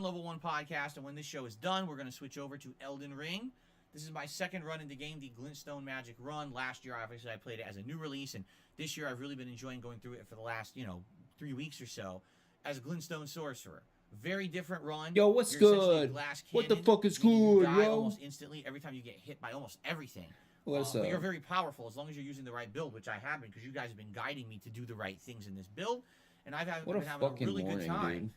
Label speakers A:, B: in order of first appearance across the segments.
A: Level 1 Podcast, and when this show is done, we're going to switch over to Elden Ring. This is my second run in the game, the Glintstone Magic run. Last year, obviously, I played it as a new release, and this year I've really been enjoying going through it for the last, 3 weeks or so as a Glintstone Sorcerer. Very different run.
B: Yo, what's good? What the fuck is good,
A: you die
B: yo?
A: almost instantly every time you get hit by almost everything.
B: What's
A: But you're very powerful as long as you're using the right build, which I have been, because you guys have been guiding me to do the right things in this build, and I've been having a really good time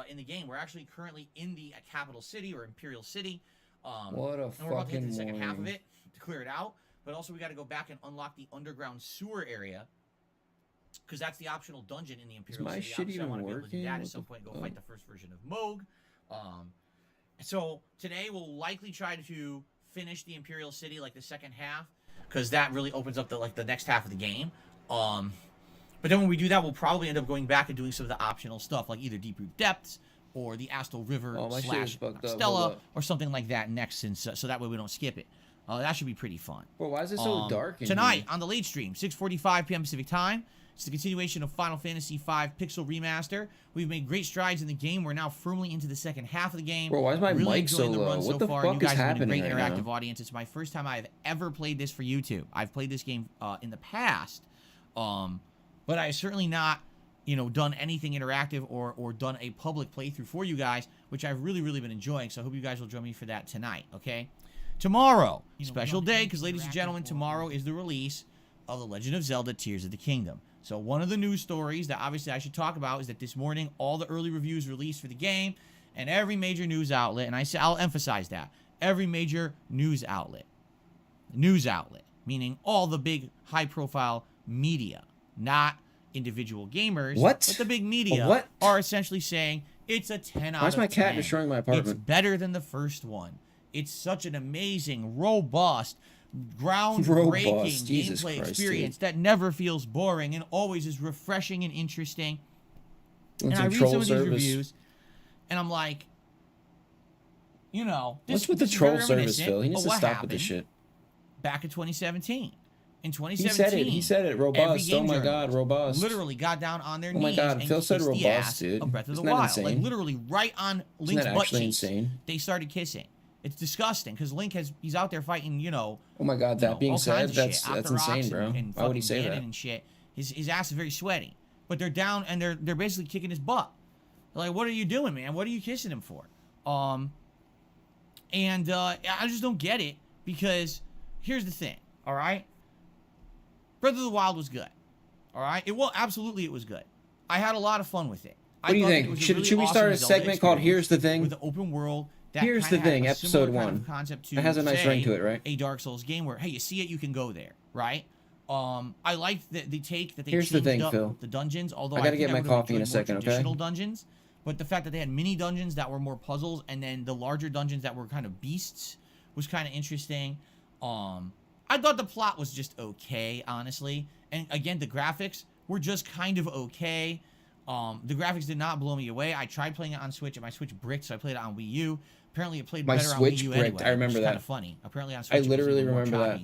A: in the game. We're actually currently in the capital city, or Imperial City.
B: What a
A: and we're about to hit
B: fucking
A: the second half of
B: morning.
A: it to clear it out. But also, we got to go back and unlock the underground sewer area, because that's the optional dungeon in the Imperial
B: my
A: City.
B: shit
A: Obviously, I
B: even
A: want to be able to do
B: working?
A: that at
B: What
A: some
B: the
A: point. Go
B: fuck?
A: fight the first version of Moog. So today we'll likely try to finish the Imperial City, like the second half, because that really opens up the next half of the game. But then when we do that, we'll probably end up going back and doing some of the optional stuff, like either Deep Root Depths or the Astal River / Stella or something like that next, since so that way we don't skip it. That should be pretty fun.
B: Bro, why is it so dark in
A: tonight
B: here?
A: on the late stream, 6:45 p.m. Pacific time. It's the continuation of Final Fantasy V Pixel Remaster. We've made great strides in the game. We're now firmly into the second half of the game.
B: Bro, why is my
A: really
B: mic so
A: enjoying the
B: low?
A: run
B: What
A: so
B: the
A: far.
B: fuck
A: You guys
B: is
A: have been a
B: happening
A: great
B: right
A: interactive
B: now?
A: audience. It's my first time I've ever played this for YouTube. I've played this game in the past, but I've certainly not, done anything interactive or done a public playthrough for you guys, which I've really, really been enjoying. So I hope you guys will join me for that tonight, okay? Tomorrow, special day, because ladies and gentlemen, tomorrow is the release of The Legend of Zelda Tears of the Kingdom. So one of the news stories that obviously I should talk about is that this morning, all the early reviews released for the game, and every major news outlet, and I'll emphasize that, every major news outlet, meaning all the big high-profile media, not individual gamers,
B: What?
A: but the big media
B: What?
A: are essentially saying it's a 10 out of 10.
B: Why is my cat destroying my
A: It's
B: apartment?
A: better than the first one. It's such an amazing, robust, groundbreaking
B: Jesus
A: gameplay
B: Christ,
A: experience that never feels boring and always is refreshing and interesting. And I read
B: troll
A: some of these
B: service.
A: reviews, and I'm like,
B: What's with the
A: this is
B: troll
A: very
B: service,
A: reminiscent
B: Phil? He needs
A: of
B: to
A: what
B: stop with this
A: happened
B: shit.
A: back in 2017. In
B: He
A: 2017,
B: said it. He said it.
A: every
B: Robust.
A: game
B: Oh my
A: journalist
B: God, robust.
A: literally got down on their
B: Oh my
A: knees
B: God,
A: and
B: Phil said
A: kissed the
B: robust,
A: ass
B: dude.
A: of Breath of the
B: Isn't that
A: Wild. Like
B: insane?
A: literally right on
B: Isn't
A: Link's
B: that
A: butt
B: actually
A: cheeks.
B: insane?
A: They started kissing. It's disgusting because Link he's out there fighting,
B: Oh my God, that being
A: all
B: said,
A: kinds of
B: that's
A: shit,
B: that's
A: Octoroks
B: insane, bro.
A: and
B: Why would he
A: fucking
B: say
A: Ganon
B: that?
A: and shit. His ass is very sweaty, but they're down and they're basically kicking his butt. They're like, what are you doing, man? What are you kissing him for? And I just don't get it, because here's the thing, all right? Breath of the Wild was good, all right? It was good. I had a lot of fun with it.
B: What do you think? Should we start a segment called "Here's the Thing"?
A: With the open world. That
B: Here's the
A: kinda had
B: thing,
A: a
B: episode
A: similar kind of
B: 1.
A: concept to,
B: It has a nice ring to it, right?
A: A Dark Souls game where, hey, you see it, you can go there, right? I liked the take that they
B: Here's the
A: changed
B: thing,
A: up
B: Phil.
A: the dungeons, although
B: I gotta
A: think
B: get my
A: would've
B: coffee in a
A: enjoyed more
B: second, okay?
A: traditional dungeons, but the fact that they had mini dungeons that were more puzzles, and then the larger dungeons that were kind of beasts was kind of interesting. I thought the plot was just okay, honestly, and again, the graphics were just kind of okay. The graphics did not blow me away. I tried playing it on Switch, and my Switch bricked, so I played it on Wii U. Apparently, it played
B: My
A: better
B: Switch
A: on Wii U
B: bricked.
A: anyway.
B: I remember
A: which is
B: that.
A: kind of funny. Apparently, on Switch, it was
B: literally
A: even more
B: remember that.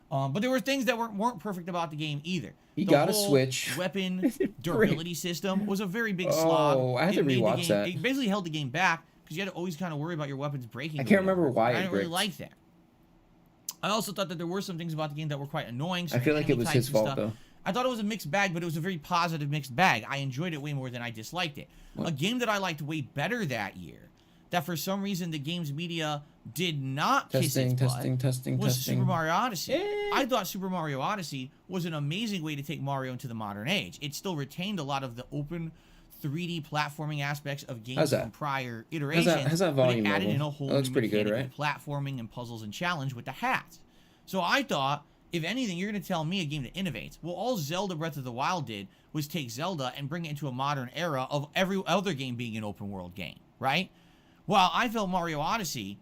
A: choppy. But there were things that weren't perfect about the game either.
B: He
A: The
B: got a
A: whole
B: Switch.
A: Weapon durability system was a very big slog.
B: Oh, I had to
A: It made the
B: rewatch
A: game-
B: that.
A: It basically held the game back because you had to always kind of worry about your weapons breaking.
B: I
A: or
B: can't
A: whatever.
B: remember why
A: I
B: it
A: didn't really
B: bricked.
A: like that. I also thought that there were some things about the game that were quite annoying.
B: I feel like it was his fault, though.
A: I thought it was a mixed bag, but it was a very positive mixed bag. I enjoyed it way more than I disliked it.
B: What?
A: A game that I liked way better that year, that for some reason the game's media did not kiss its butt, was Super Mario Odyssey. I thought Super Mario Odyssey was an amazing way to take Mario into the modern age. It still retained a lot of the open 3D platforming aspects of games from prior iterations.
B: How's that volume
A: but it added
B: level?
A: in a whole
B: That looks
A: new
B: pretty good,
A: mechanic
B: right?
A: of platforming and puzzles and challenge with the hats. So I thought, if anything, you're going to tell me a game that innovates. Well, all Zelda Breath of the Wild did was take Zelda and bring it into a modern era of every other game being an open world game, right? Well, I felt Mario Odyssey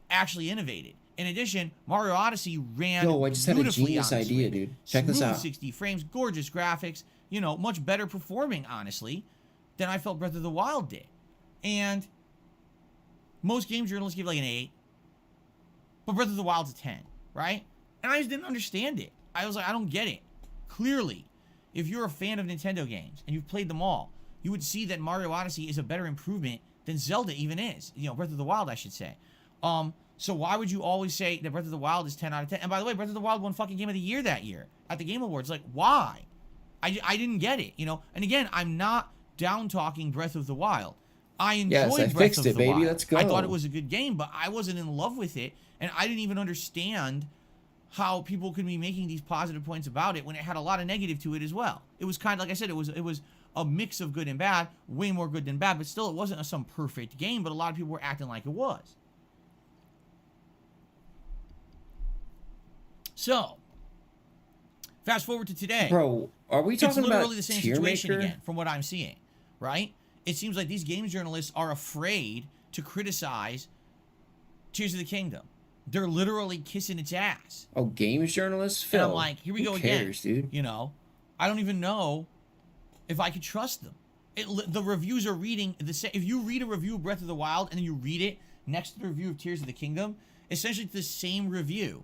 A: actually innovated. In addition, Mario Odyssey ran
B: Yo, I just had a
A: beautifully
B: genius
A: on the
B: idea,
A: Switch.
B: dude. Check this
A: Smooth
B: out.
A: 60 frames, gorgeous graphics, much better performing, honestly, than I felt Breath of the Wild did. And most game journalists give like an 8, but Breath of the Wild's a 10, right? And I just didn't understand it. I was like, I don't get it. Clearly, if you're a fan of Nintendo games and you've played them all, you would see that Mario Odyssey is a better improvement than Zelda even is. Breath of the Wild, I should say. So why would you always say that Breath of the Wild is 10 out of 10? And by the way, Breath of the Wild won fucking Game of the Year that year at the Game Awards. Like, why? I didn't get it, And again, I'm not down-talking Breath of the Wild. I enjoyed Breath of the Wild.
B: Let's go.
A: I thought it was a good game, but I wasn't in love with it, and I didn't even understand how people could be making these positive points about it when it had a lot of negative to it as well. It was kind of, like I said, it was a mix of good and bad, way more good than bad, but still it wasn't some perfect game, but a lot of people were acting like it was. So, fast forward to today.
B: Bro, are we talking about
A: literally the same situation again, from what I'm seeing, right? It seems like these games journalists are afraid to criticize Tears of the Kingdom. They're literally kissing its ass.
B: Oh, games journalists? Phil,
A: and I'm like, here we go
B: cares,
A: again.
B: Dude?
A: I don't even know if I could trust them. The reviews are reading the same. If you read a review of Breath of the Wild and then you read it next to the review of Tears of the Kingdom, essentially it's the same review,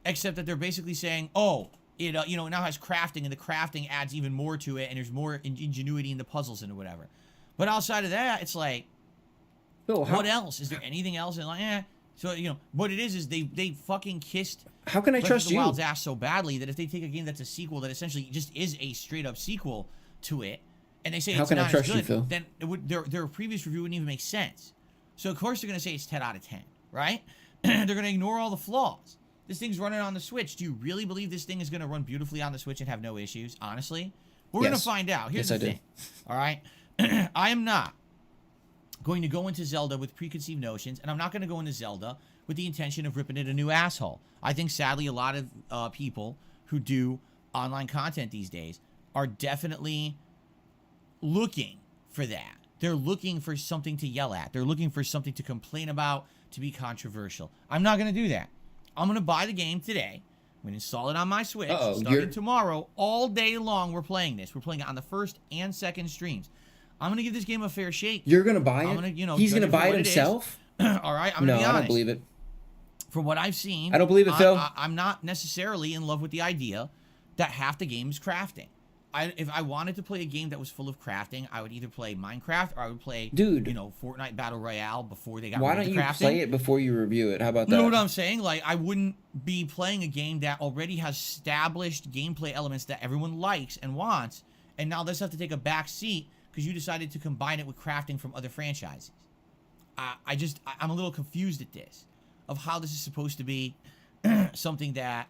A: except that they're basically saying, oh, it now has crafting, and the crafting adds even more to it, and there's more ingenuity in the puzzles and whatever. But outside of that, it's like, what else? Is there anything else? And like, So, what it is they fucking kissed
B: How can I trust you?
A: Wild's ass so badly that if they take a game that's a sequel that essentially just is a straight up sequel to it, and they say it's not as good, then their previous review wouldn't even make sense. So of course they're gonna say it's 10 out of 10, right? They're gonna ignore all the flaws. This thing's running on the Switch. Do you really believe this thing is gonna run beautifully on the Switch and have no issues? Honestly, we're gonna find out. Here's the thing. All right, I am not going to go into Zelda with preconceived notions, and I'm not going to go into Zelda with the intention of ripping it a new asshole. I think, sadly, a lot of people who do online content these days are definitely looking for that. They're looking for something to yell at. They're looking for something to complain about, to be controversial. I'm not going to do that. I'm going to buy the game today. I'm going to install it on my Switch. Starting tomorrow, all day long, we're playing this. We're playing it on the first and second streams. I'm going to give this game a fair shake.
B: You're going to buy it? He's going to buy it himself?
A: All right, I'm going to be honest.
B: No, I don't believe it.
A: From what I've seen,
B: I don't believe it, Phil.
A: I'm not necessarily in love with the idea that half the game is crafting. If I wanted to play a game that was full of crafting, I would either play Minecraft or I would play, Fortnite Battle Royale before they got rid of the crafting. Why don't you
B: play it before you review it? How about that?
A: You know what I'm saying? Like, I wouldn't be playing a game that already has established gameplay elements that everyone likes and wants, and now this have to take a back seat because you decided to combine it with crafting from other franchises. I'm a little confused at this, of how this is supposed to be something that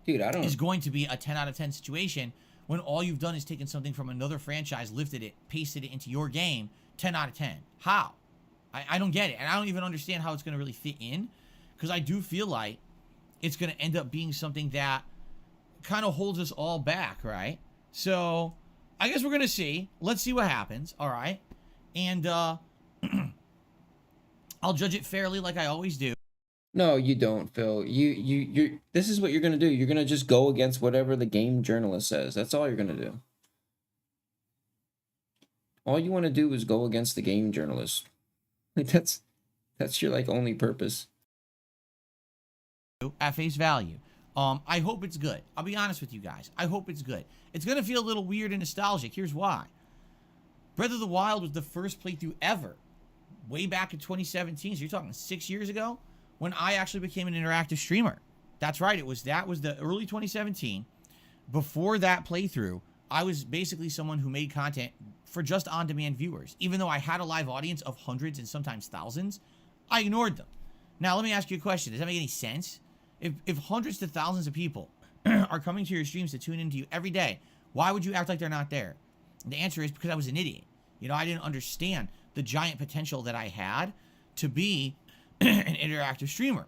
A: is going to be a 10 out of 10 situation when all you've done is taken something from another franchise, lifted it, pasted it into your game, 10 out of 10. How? I don't get it, and I don't even understand how it's going to really fit in, because I do feel like it's going to end up being something that kind of holds us all back, right? So I guess we're going to see. Let's see what happens, all right? And I'll judge it fairly like I always do.
B: No, you don't, Phil. You this is what you're going to do. You're going to just go against whatever the game journalist says. That's all you're going to do. All you want to do is go against the game journalist. Like that's your only purpose.
A: At face value. I hope it's good. I'll be honest with you guys. I hope it's good. It's going to feel a little weird and nostalgic. Here's why. Breath of the Wild was the first playthrough ever, way back in 2017. So you're talking 6 years ago, when I actually became an interactive streamer. That's right. That was the early 2017. Before that playthrough, I was basically someone who made content for just on-demand viewers. Even though I had a live audience of hundreds and sometimes thousands, I ignored them. Now, let me ask you a question. Does that make any sense? If hundreds to thousands of people are coming to your streams to tune into you every day, why would you act like they're not there? And the answer is because I was an idiot. I didn't understand the giant potential that I had to be an interactive streamer.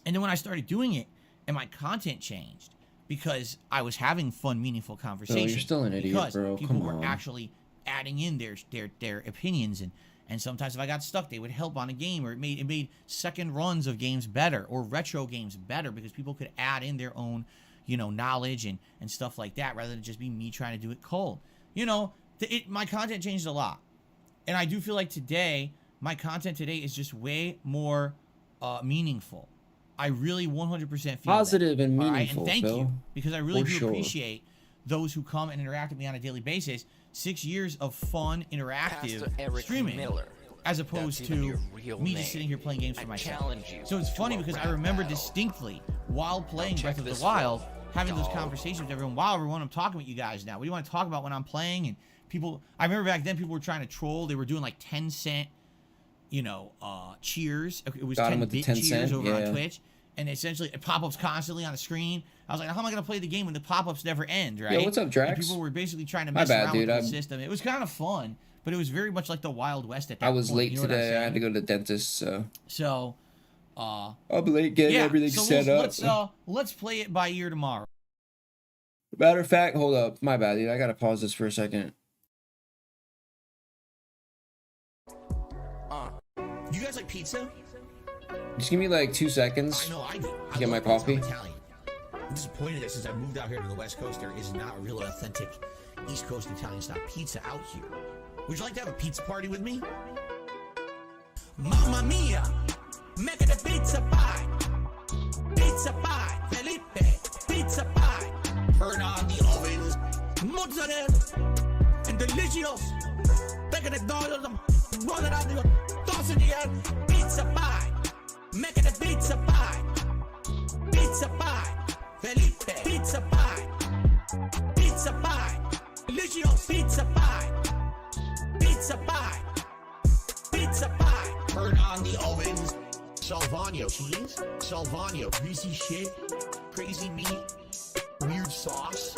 A: And then when I started doing it, and my content changed because I was having fun, meaningful conversations.
B: You're still an idiot,
A: because
B: bro.
A: people were actually adding in their opinions, and sometimes if I got stuck, they would help on a game, or it made second runs of games better, or retro games better, because people could add in their own, knowledge and stuff like that, rather than just be me trying to do it cold. My content changed a lot, and I do feel like today, my content today is just way more meaningful. I really 100% feel
B: positive
A: that.
B: And meaningful.
A: All right? And thank
B: Phil.
A: you, because I really do appreciate those who come and interact with me on a daily basis 6 years of fun, interactive
C: Pastor Eric
A: streaming,
C: Miller.
A: as opposed
C: That's even
A: to
C: your real
A: me
C: name.
A: just sitting here playing games for
C: I
A: myself.
C: challenge you
A: So it's
C: to
A: funny
C: a
A: because I
C: rap
A: remember
C: battle.
A: distinctly while playing
C: check
A: Breath of the
C: this
A: Wild,
C: flow,
A: having those
C: dog.
A: conversations with everyone. Wow, everyone, I'm talking with you guys now. What do you want to talk about when I'm playing? And people, I remember back then people were trying to troll. They were doing like 10-cent, cheers. It was
B: Got 'em with the
A: 10-bit
B: 10
A: cheers
B: cent,
A: over on
B: yeah.
A: Twitch. And essentially, it pop-ups constantly on the screen. I was like, how am I going to play the game when the pop-ups never end, right?
B: Yo, what's up, Drax?
A: And people were basically trying to
B: My
A: mess
B: bad,
A: around
B: dude.
A: with the system. It was kind of fun, but it was very much like the Wild West at that
B: I
A: point.
B: was late
A: you know what I'm
B: today. I
A: saying?
B: had to go to the dentist, so
A: So,
B: I'll be late getting everything
A: so
B: set up.
A: let's play it by ear tomorrow.
B: Matter of fact, hold up. My bad, dude. I gotta pause this for a second.
A: You guys like pizza?
B: Just give me like 2 seconds.
A: I know I do.
B: to get my coffee.
A: I'm Italian. I'm disappointed that since I moved out here to the West Coast, there is not a real authentic East Coast Italian style pizza out here. Would you like to have a pizza party with me? Mamma mia, make it a pizza pie. Pizza pie, Felipe, pizza pie. Turn on the ovens, mozzarella, and delicious. Take it dollars, roll it out, toss it again. Pizza pie, make it a pizza pie. Pizza pie, Felipe, pizza pie. Pizza pie, delicious pizza pie. Pizza pie, pizza pie. Turn on the ovens. Salvano cheese, Salvano greasy shit, crazy meat, weird sauce.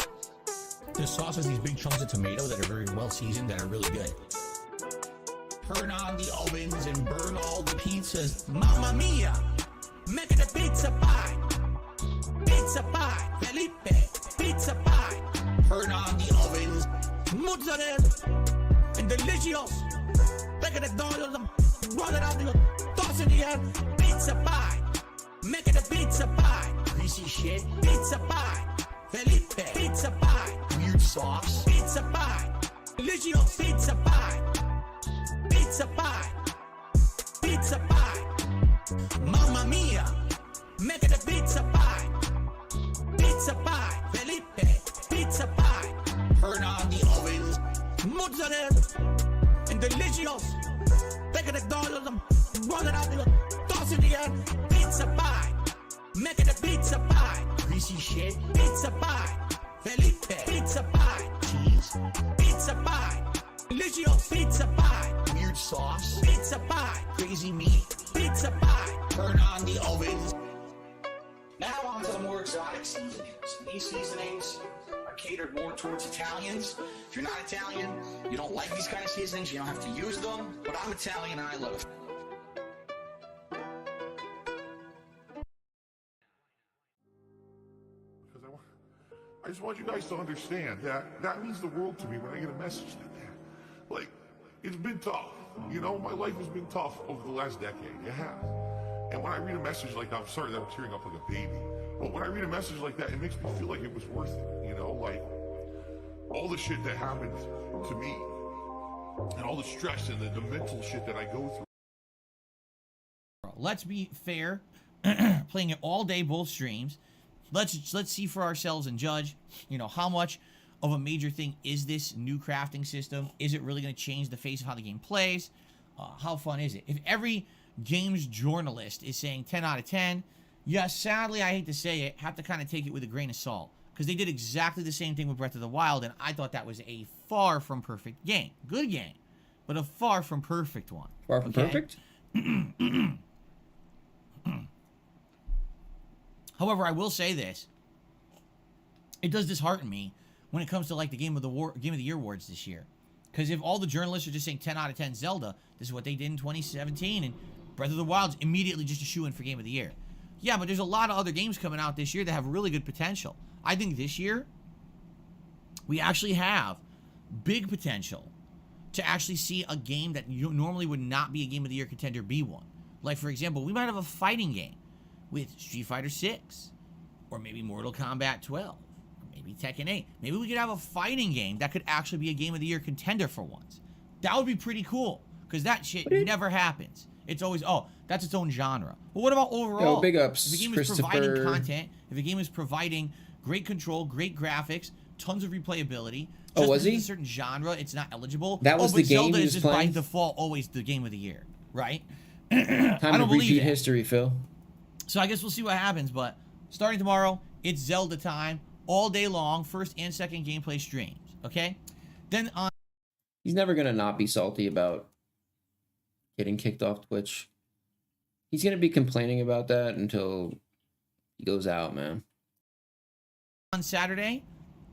A: The sauce has these big chunks of tomato that are very well seasoned, that are really good. Turn on the ovens and burn all the pizzas. Mamma mia, make it a pizza pie. Pizza pie, Felipe, pizza pie. Turn on the ovens, mozzarella, and delicious. Take it dollars, roll it out, toss it again. Pizza pie, make it a pizza pie. Greasy shit, pizza pie. Felipe, pizza pie. Weird sauce, pizza pie. Delicious pizza pie. Pizza pie, pizza pie. Mamma mia, make it a pizza pie. Pizza pie, Felipe, pizza pie. Turn on the ovens, mozzarella, and delicious. Take it dollars, roll it out, toss it again. Pizza pie, make it a pizza pie. Greasy shit, pizza pie. Felipe, pizza pie. Cheese, pizza pie. Delicious pizza pie. Weird sauce, pizza pie. Crazy meat, pizza pie. Turn on the ovens. Now on to the more exotic seasonings. These seasonings are catered more towards Italians. If you're not Italian, you don't like these kind of seasonings, you don't have to use them. But I'm Italian and I love it.
D: Because I just want you guys to understand that means the world to me when I get a message like that. Like, it's been tough. You know, my life has been tough over the last decade. It has. And when I read a message like that, I'm sorry that I'm tearing up like a baby. But when I read a message like that, it makes me feel like it was worth it. You know, like all the shit that happened to me and all the stress and the mental shit that I go through.
A: Let's be fair. Playing it all day, both streams. Let's see for ourselves and judge, how much of a major thing is this new crafting system? Is it really going to change the face of how the game plays? How fun is it? If every games journalist is saying 10 out of 10, yes, sadly, I hate to say it, have to kind of take it with a grain of salt. Because they did exactly the same thing with Breath of the Wild, and I thought that was a far from perfect game. Good game, but a far from perfect one.
B: Far from perfect?
A: However, I will say this. It does dishearten me when it comes to like the Game of the Year awards this year. Because if all the journalists are just saying 10 out of 10 Zelda, this is what they did in 2017, and Breath of the Wild's immediately just a shoo-in for Game of the Year. Yeah, but there's a lot of other games coming out this year that have really good potential. I think this year, we actually have big potential to actually see a game that normally would not be a Game of the Year contender be one. Like, for example, we might have a fighting game with Street Fighter 6, or maybe Mortal Kombat 12, or maybe Tekken 8. Maybe we could have a fighting game that could actually be a Game of the Year contender for once. That would be pretty cool, because that shit never happens. It's always, oh, that's its own genre. But what about overall?
B: Yo, big ups,
A: If a game is providing content, if a game is providing great control, great graphics, tons of replayability.
B: Oh,
A: Just
B: was
A: because
B: he?
A: it's a certain genre, it's not eligible.
B: That was
A: but
B: the game
A: Zelda
B: he
A: is
B: was
A: just
B: playing?
A: by default always the game of the year, right?
B: Time
A: I
B: to
A: don't believe
B: repeat
A: that.
B: history, Phil.
A: So I guess we'll see what happens, but starting tomorrow, it's Zelda time all day long, first and second gameplay streams, okay? Then on
B: He's never gonna not be salty about getting kicked off Twitch. He's gonna be complaining about that until he goes out, man.
A: Saturday,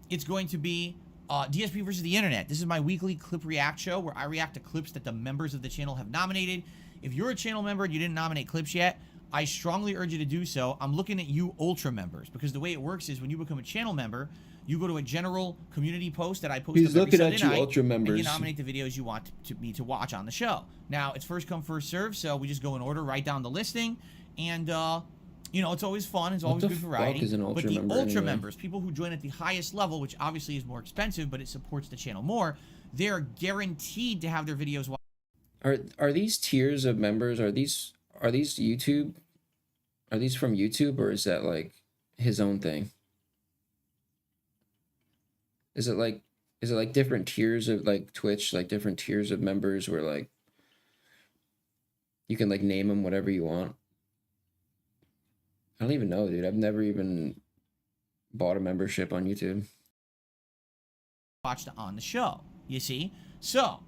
A: it's going to be DSP versus the Internet. This is my weekly clip react show where I react to clips that the members of the channel have nominated. If you're a channel member and you didn't nominate clips yet, I strongly urge you to do so. I'm looking at you Ultra members, because the way it works is when you become a channel member, you go to a general community post that I post
B: He's
A: up every
B: looking
A: Sunday
B: at you
A: night,
B: Ultra
A: and
B: members.
A: you nominate the videos you want me to watch on the show. Now, it's first come, first serve, so we just go in order, write down the listing, and you know, it's always fun. It's always good variety.
B: What the fuck is an Ultra
A: but the
B: member
A: Ultra
B: anyway?
A: members, people who join at the highest level, which obviously is more expensive, but it supports the channel more, they're guaranteed to have their videos watched.
B: Are these tiers of members? Are these YouTube? Are these from YouTube, or is that like his own thing? Is it like different tiers of like Twitch, like different tiers of members where like you can like name them whatever you want? I don't even know, dude. I've never even bought a membership on YouTube.
A: Watched on the show, you see? So,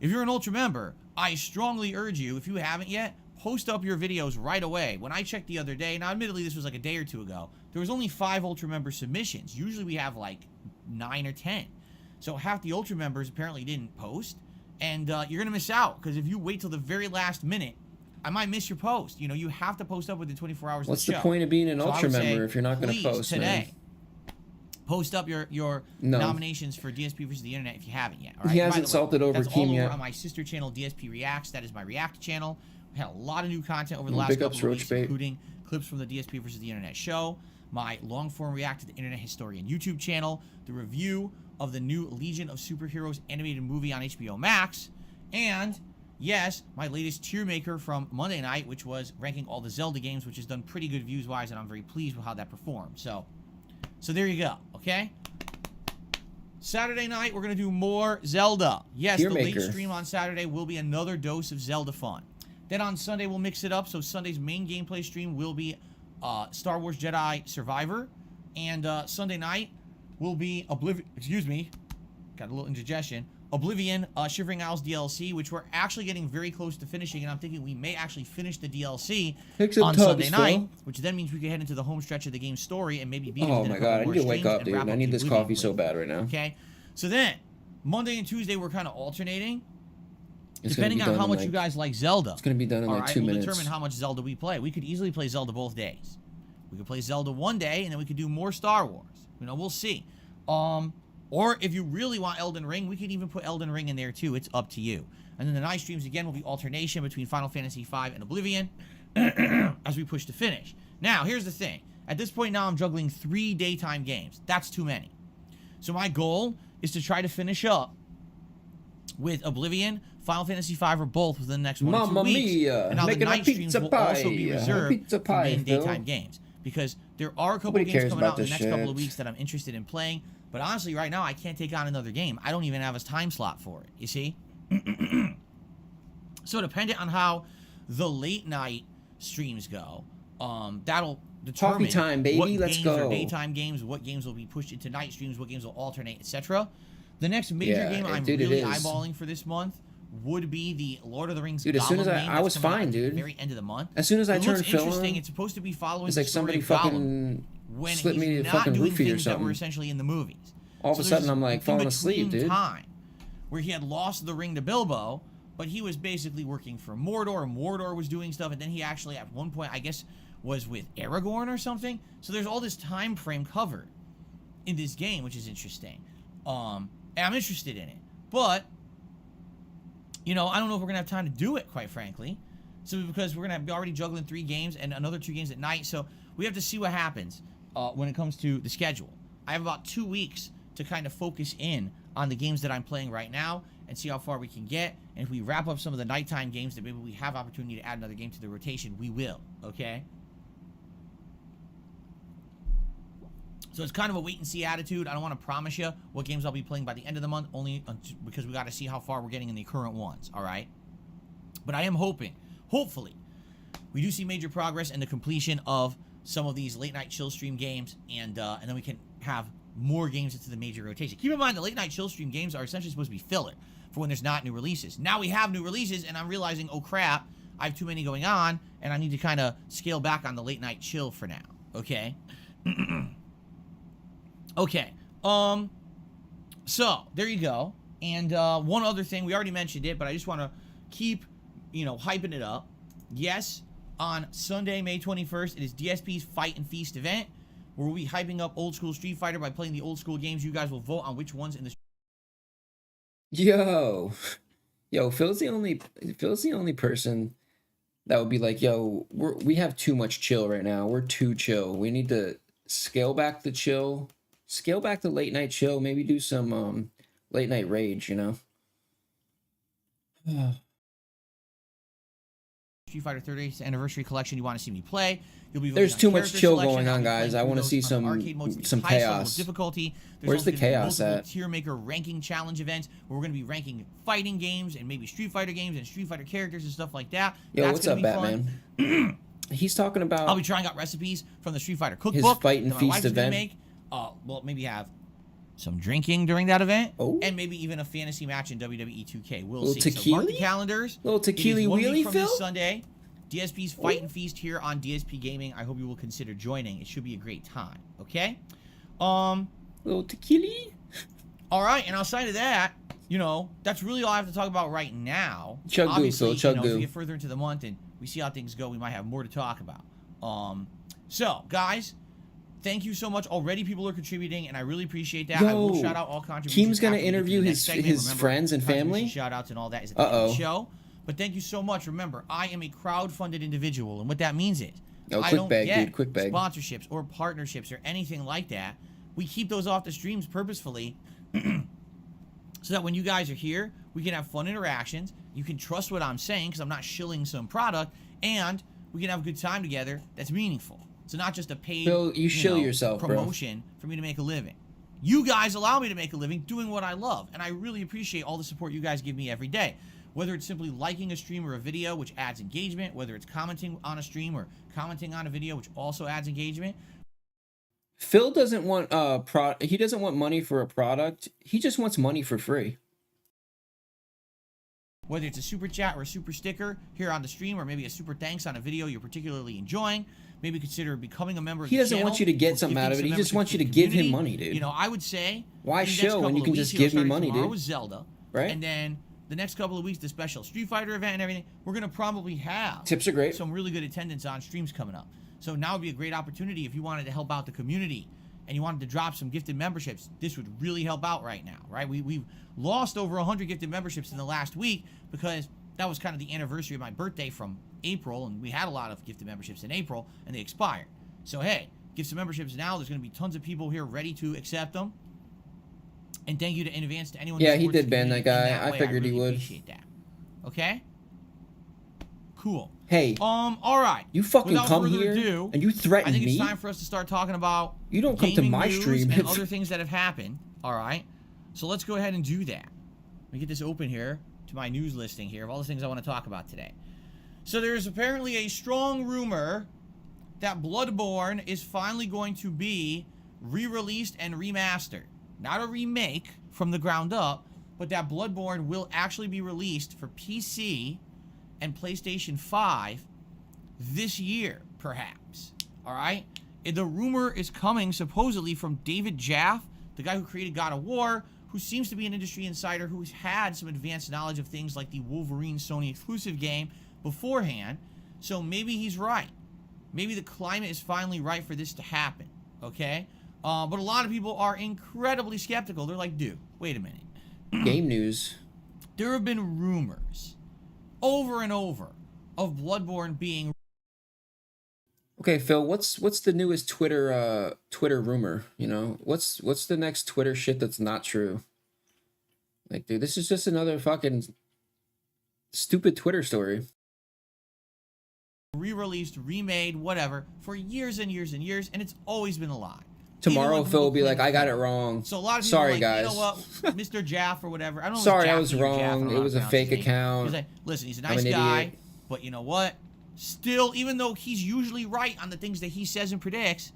A: if you're an Ultra member, I strongly urge you, if you haven't yet, post up your videos right away. When I checked the other day, now admittedly this was like a day or two ago, there was only 5 Ultra member submissions. Usually we have like 9 or 10. So half the Ultra members apparently didn't post, and you're going to miss out, because if you wait till the very last minute, I might miss your post. You know, you have to post up within 24 hours
B: What's
A: of the
B: the
A: show.
B: point of being an
A: So I
B: Ultra
A: would say,
B: member if you're not going to
A: please,
B: post,
A: today,
B: man?
A: post up your
B: No.
A: nominations for DSP versus the Internet if you haven't yet. All right?
B: He
A: By
B: hasn't
A: the way,
B: salted over
A: that's
B: Team
A: all over
B: yet.
A: on my sister channel, DSP Reacts. That is my React channel. We had a lot of new content over the last
B: Big
A: couple
B: ups,
A: of weeks,
B: Roach Bait.
A: including clips from the DSP versus the Internet show, my long-form React to the Internet Historian YouTube channel, the review of the new Legion of Superheroes animated movie on HBO Max, and yes, my latest tier maker from Monday night, which was ranking all the Zelda games, which has done pretty good views-wise, and I'm very pleased with how that performed. So there you go, okay? Saturday night, we're going to do more Zelda. Yes,
B: Tier
A: the
B: maker.
A: late stream on Saturday will be another dose of Zelda fun. Then on Sunday, we'll mix it up. So Sunday's main gameplay stream will be Star Wars Jedi Survivor. And Sunday night will be excuse me, got a little indigestion. Oblivion, Shivering Isles DLC, which we're actually getting very close to finishing, and I'm thinking we may actually finish the DLC
B: Pick some
A: on
B: tubs,
A: Sunday night,
B: Phil.
A: which then means we could head into the home stretch of the game's story and maybe beat it
B: Oh
A: within
B: my
A: a
B: god,
A: couple
B: I
A: more
B: need to wake
A: streams
B: up,
A: and
B: dude.
A: wrap
B: I
A: up
B: need
A: the
B: this
A: Oblivion
B: coffee so
A: playthrough.
B: bad right now.
A: Okay, so then Monday and Tuesday we're kind of alternating,
B: It's gonna
A: depending
B: be
A: on
B: done
A: how
B: in,
A: much
B: like-
A: you guys like Zelda.
B: It's gonna be done in
A: All
B: like
A: right,
B: 2
A: we'll
B: minutes.
A: determine how much Zelda we play. We could easily play Zelda both days. We could play Zelda one day and then we could do more Star Wars. You know, we'll see. Or if you really want Elden Ring, we could even put Elden Ring in there too. It's up to you. And then the night streams again will be alternation between Final Fantasy V and Oblivion as we push to finish. Now, here's the thing. At this point now, I'm juggling 3 daytime games. That's too many. So my goal is to try to finish up with Oblivion, Final Fantasy V, or both within the next 1 or 2
B: Mamma
A: weeks.
B: mia,
A: And now the
B: making a
A: night streams
B: pizza
A: will
B: pie,
A: also be
B: a
A: reserved
B: pizza
A: for
B: pie,
A: main
B: Phil.
A: daytime games. Because there are a couple
B: Nobody
A: games
B: cares
A: coming
B: about
A: out in the
B: this
A: next couple of
B: shit.
A: weeks that I'm interested in playing. But honestly, right now, I can't take on another game. I don't even have a time slot for it, you see? So depending on how the late night streams go, that'll determine
B: time, baby.
A: what
B: Let's
A: games
B: go.
A: are daytime games, what games will be pushed into night streams, what games will alternate, etc. The next major
B: Yeah,
A: game I'm
B: dude, it
A: really
B: is.
A: eyeballing for this month would be the Lord of the Rings
B: Dude, as soon
A: Gollum
B: as
A: game
B: I
A: that's
B: was
A: coming out
B: fine,
A: at the
B: dude.
A: very end of the month.
B: As soon as I
A: It
B: turned
A: looks
B: Phil
A: interesting.
B: on,
A: It's supposed to be following
B: it's
A: the
B: like
A: story
B: somebody
A: of Gollum
B: fucking
A: when
B: slipped me
A: he's
B: a
A: not
B: fucking
A: doing
B: roofie or
A: things that were
B: something.
A: essentially in the movies.
B: All of a
A: there's
B: sudden,
A: this
B: I'm like falling asleep,
A: in-between
B: dude.
A: time where he had lost the ring to Bilbo, but he was basically working for Mordor, and Mordor was doing stuff, and then he actually, at one point, I guess, was with Aragorn or something. So there's all this time frame covered in this game, which is interesting. And I'm interested in it. But, you know, I don't know if we're going to have time to do it, quite frankly. So because we're going to be already juggling 3 games and another 2 games at night. So we have to see what happens when it comes to the schedule. I have about 2 weeks to kind of focus in on the games that I'm playing right now and see how far we can get. And if we wrap up some of the nighttime games that maybe we have opportunity to add another game to the rotation, we will, okay? So it's kind of a wait-and-see attitude. I don't want to promise you what games I'll be playing by the end of the month, only because we got to see how far we're getting in the current ones, all right? But I am hoping, hopefully, we do see major progress in the completion of some of these late-night chill stream games, and then we can have more games into the major rotation. Keep in mind, the late-night chill stream games are essentially supposed to be filler for when there's not new releases. Now we have new releases, and I'm realizing, oh, crap, I have too many going on, and I need to kind of scale back on the late-night chill for now, okay? Okay, so there you go. And one other thing, we already mentioned it, but I just want to keep, hyping it up. Yes, on Sunday, May 21st, it is DSP's Fight and Feast event, where we'll be hyping up old school Street Fighter by playing the old school games. You guys will vote on which ones in the...
B: Yo, Phil's the only person that would be like, yo, we have too much chill right now. We're too chill. We need to scale back the chill. Scale back the late night chill. Maybe do some late night rage,
A: Street Fighter 30th Anniversary Collection you want to see me play. You'll be
B: There's too much chill going on, guys. I want to see some chaos.
A: Difficulty.
B: Where's the chaos at?
A: Tier Maker ranking challenge events where we're going to be ranking fighting games and maybe Street Fighter games and Street Fighter characters and stuff like that.
B: Yo, what's up, Batman? He's talking about...
A: I'll be trying out recipes from the Street Fighter cookbook.
B: His Fight and Feast event.
A: Well, maybe have some drinking during that event, and maybe even a fantasy match in WWE 2K. We'll see. So mark the calendars.
B: Little tequila wheelie,
A: from
B: Phil?
A: This Sunday, DSP's Fight and Feast here on DSP Gaming. I hope you will consider joining. It should be a great time. Okay.
B: Little tequila.
A: All right, and outside of that, that's really all I have to talk about right now.
B: Chug
A: Obviously,
B: goo, Phil. Chug
A: as we
B: goo.
A: get further into the month and we see how things go, we might have more to talk about. So guys, thank you so much. Already people are contributing, and I really appreciate that. I will shout out all contributions.
B: Keem's gonna interview his friends and family.
A: Shout outs and all that is at the end of the show. But thank you so much. Remember, I am a crowd-funded individual, and what that means is I don't get sponsorships or partnerships or anything like that. We keep those off the streams purposefully so that when you guys are here, we can have fun interactions. You can trust what I'm saying because I'm not shilling some product, and we can have a good time together that's meaningful. So not just a paid promotion for me to make a living. You guys allow me to make a living doing what I love, and I really appreciate all the support you guys give me every day. Whether it's simply liking a stream or a video, which adds engagement, whether it's commenting on a stream or commenting on a video, which also adds engagement.
B: Phil doesn't want he doesn't want money for a product. He just wants money for free.
A: Whether it's a super chat or a super sticker here on the stream, or maybe a super thanks on a video you're particularly enjoying, maybe consider becoming a member of the channel.
B: He doesn't want you to get something out of it. He just wants you to give him money, dude.
A: I would say...
B: Why shill when you can just give me money, dude?
A: With Zelda,
B: right?
A: And then the next couple of weeks, the special Street Fighter event and everything, we're going to probably have...
B: Tips are great.
A: ...some really good attendance on streams coming up. So now would be a great opportunity if you wanted to help out the community and you wanted to drop some gifted memberships. This would really help out right now, right? We've lost over 100 gifted memberships in the last week because that was kind of the anniversary of my birthday from April, and we had a lot of gifted memberships in April, and they expired. So, hey, give some memberships now. There's going to be tons of people here ready to accept them. And thank you in advance to anyone who
B: he did ban that guy. I figured he would.
A: Appreciate that. Okay? Cool.
B: Hey.
A: All right.
B: You fucking come here and you threaten me?
A: I think it's time for us to start talking about
B: you don't come to my stream
A: and other things that have happened. All right? So let's go ahead and do that. Let me get this open here to my news listing here of all the things I want to talk about today. So there's apparently a strong rumor that Bloodborne is finally going to be re-released and remastered. Not a remake from the ground up, but that Bloodborne will actually be released for PC and PlayStation 5 this year, perhaps. All right? The rumor is coming supposedly from David Jaffe, the guy who created God of War, who seems to be an industry insider who's had some advanced knowledge of things like the Wolverine Sony exclusive game beforehand. So maybe he's right. Maybe the climate is finally right for this to happen. Okay? But a lot of people are incredibly skeptical. They're like, dude, wait a minute.
B: Game news.
A: There have been rumors over and over of Bloodborne being...
B: Okay, Phil, what's the newest Twitter rumor, What's the next Twitter shit that's not true? Like, dude, this is just another fucking stupid Twitter story.
A: Re-released, remade, whatever, for years and years and years, and it's always been a lie.
B: Tomorrow
A: with
B: Phil will be
A: Google
B: like, I got it
A: Chrome.
B: wrong.
A: So a lot of people
B: Sorry,
A: are like,
B: guys.
A: you know what, Mr. Jaff or whatever. I don't know.
B: Sorry,
A: if
B: I
A: it's
B: was
A: Jaff or Jaff, I
B: wrong.
A: don't know
B: It
A: how
B: was
A: to
B: a
A: pronounce
B: fake
A: his name.
B: account.
A: He's like, listen, he's a
B: I'm
A: nice
B: an
A: guy,
B: idiot.
A: but you know what? Still, even though he's usually right on the things that he says and predicts,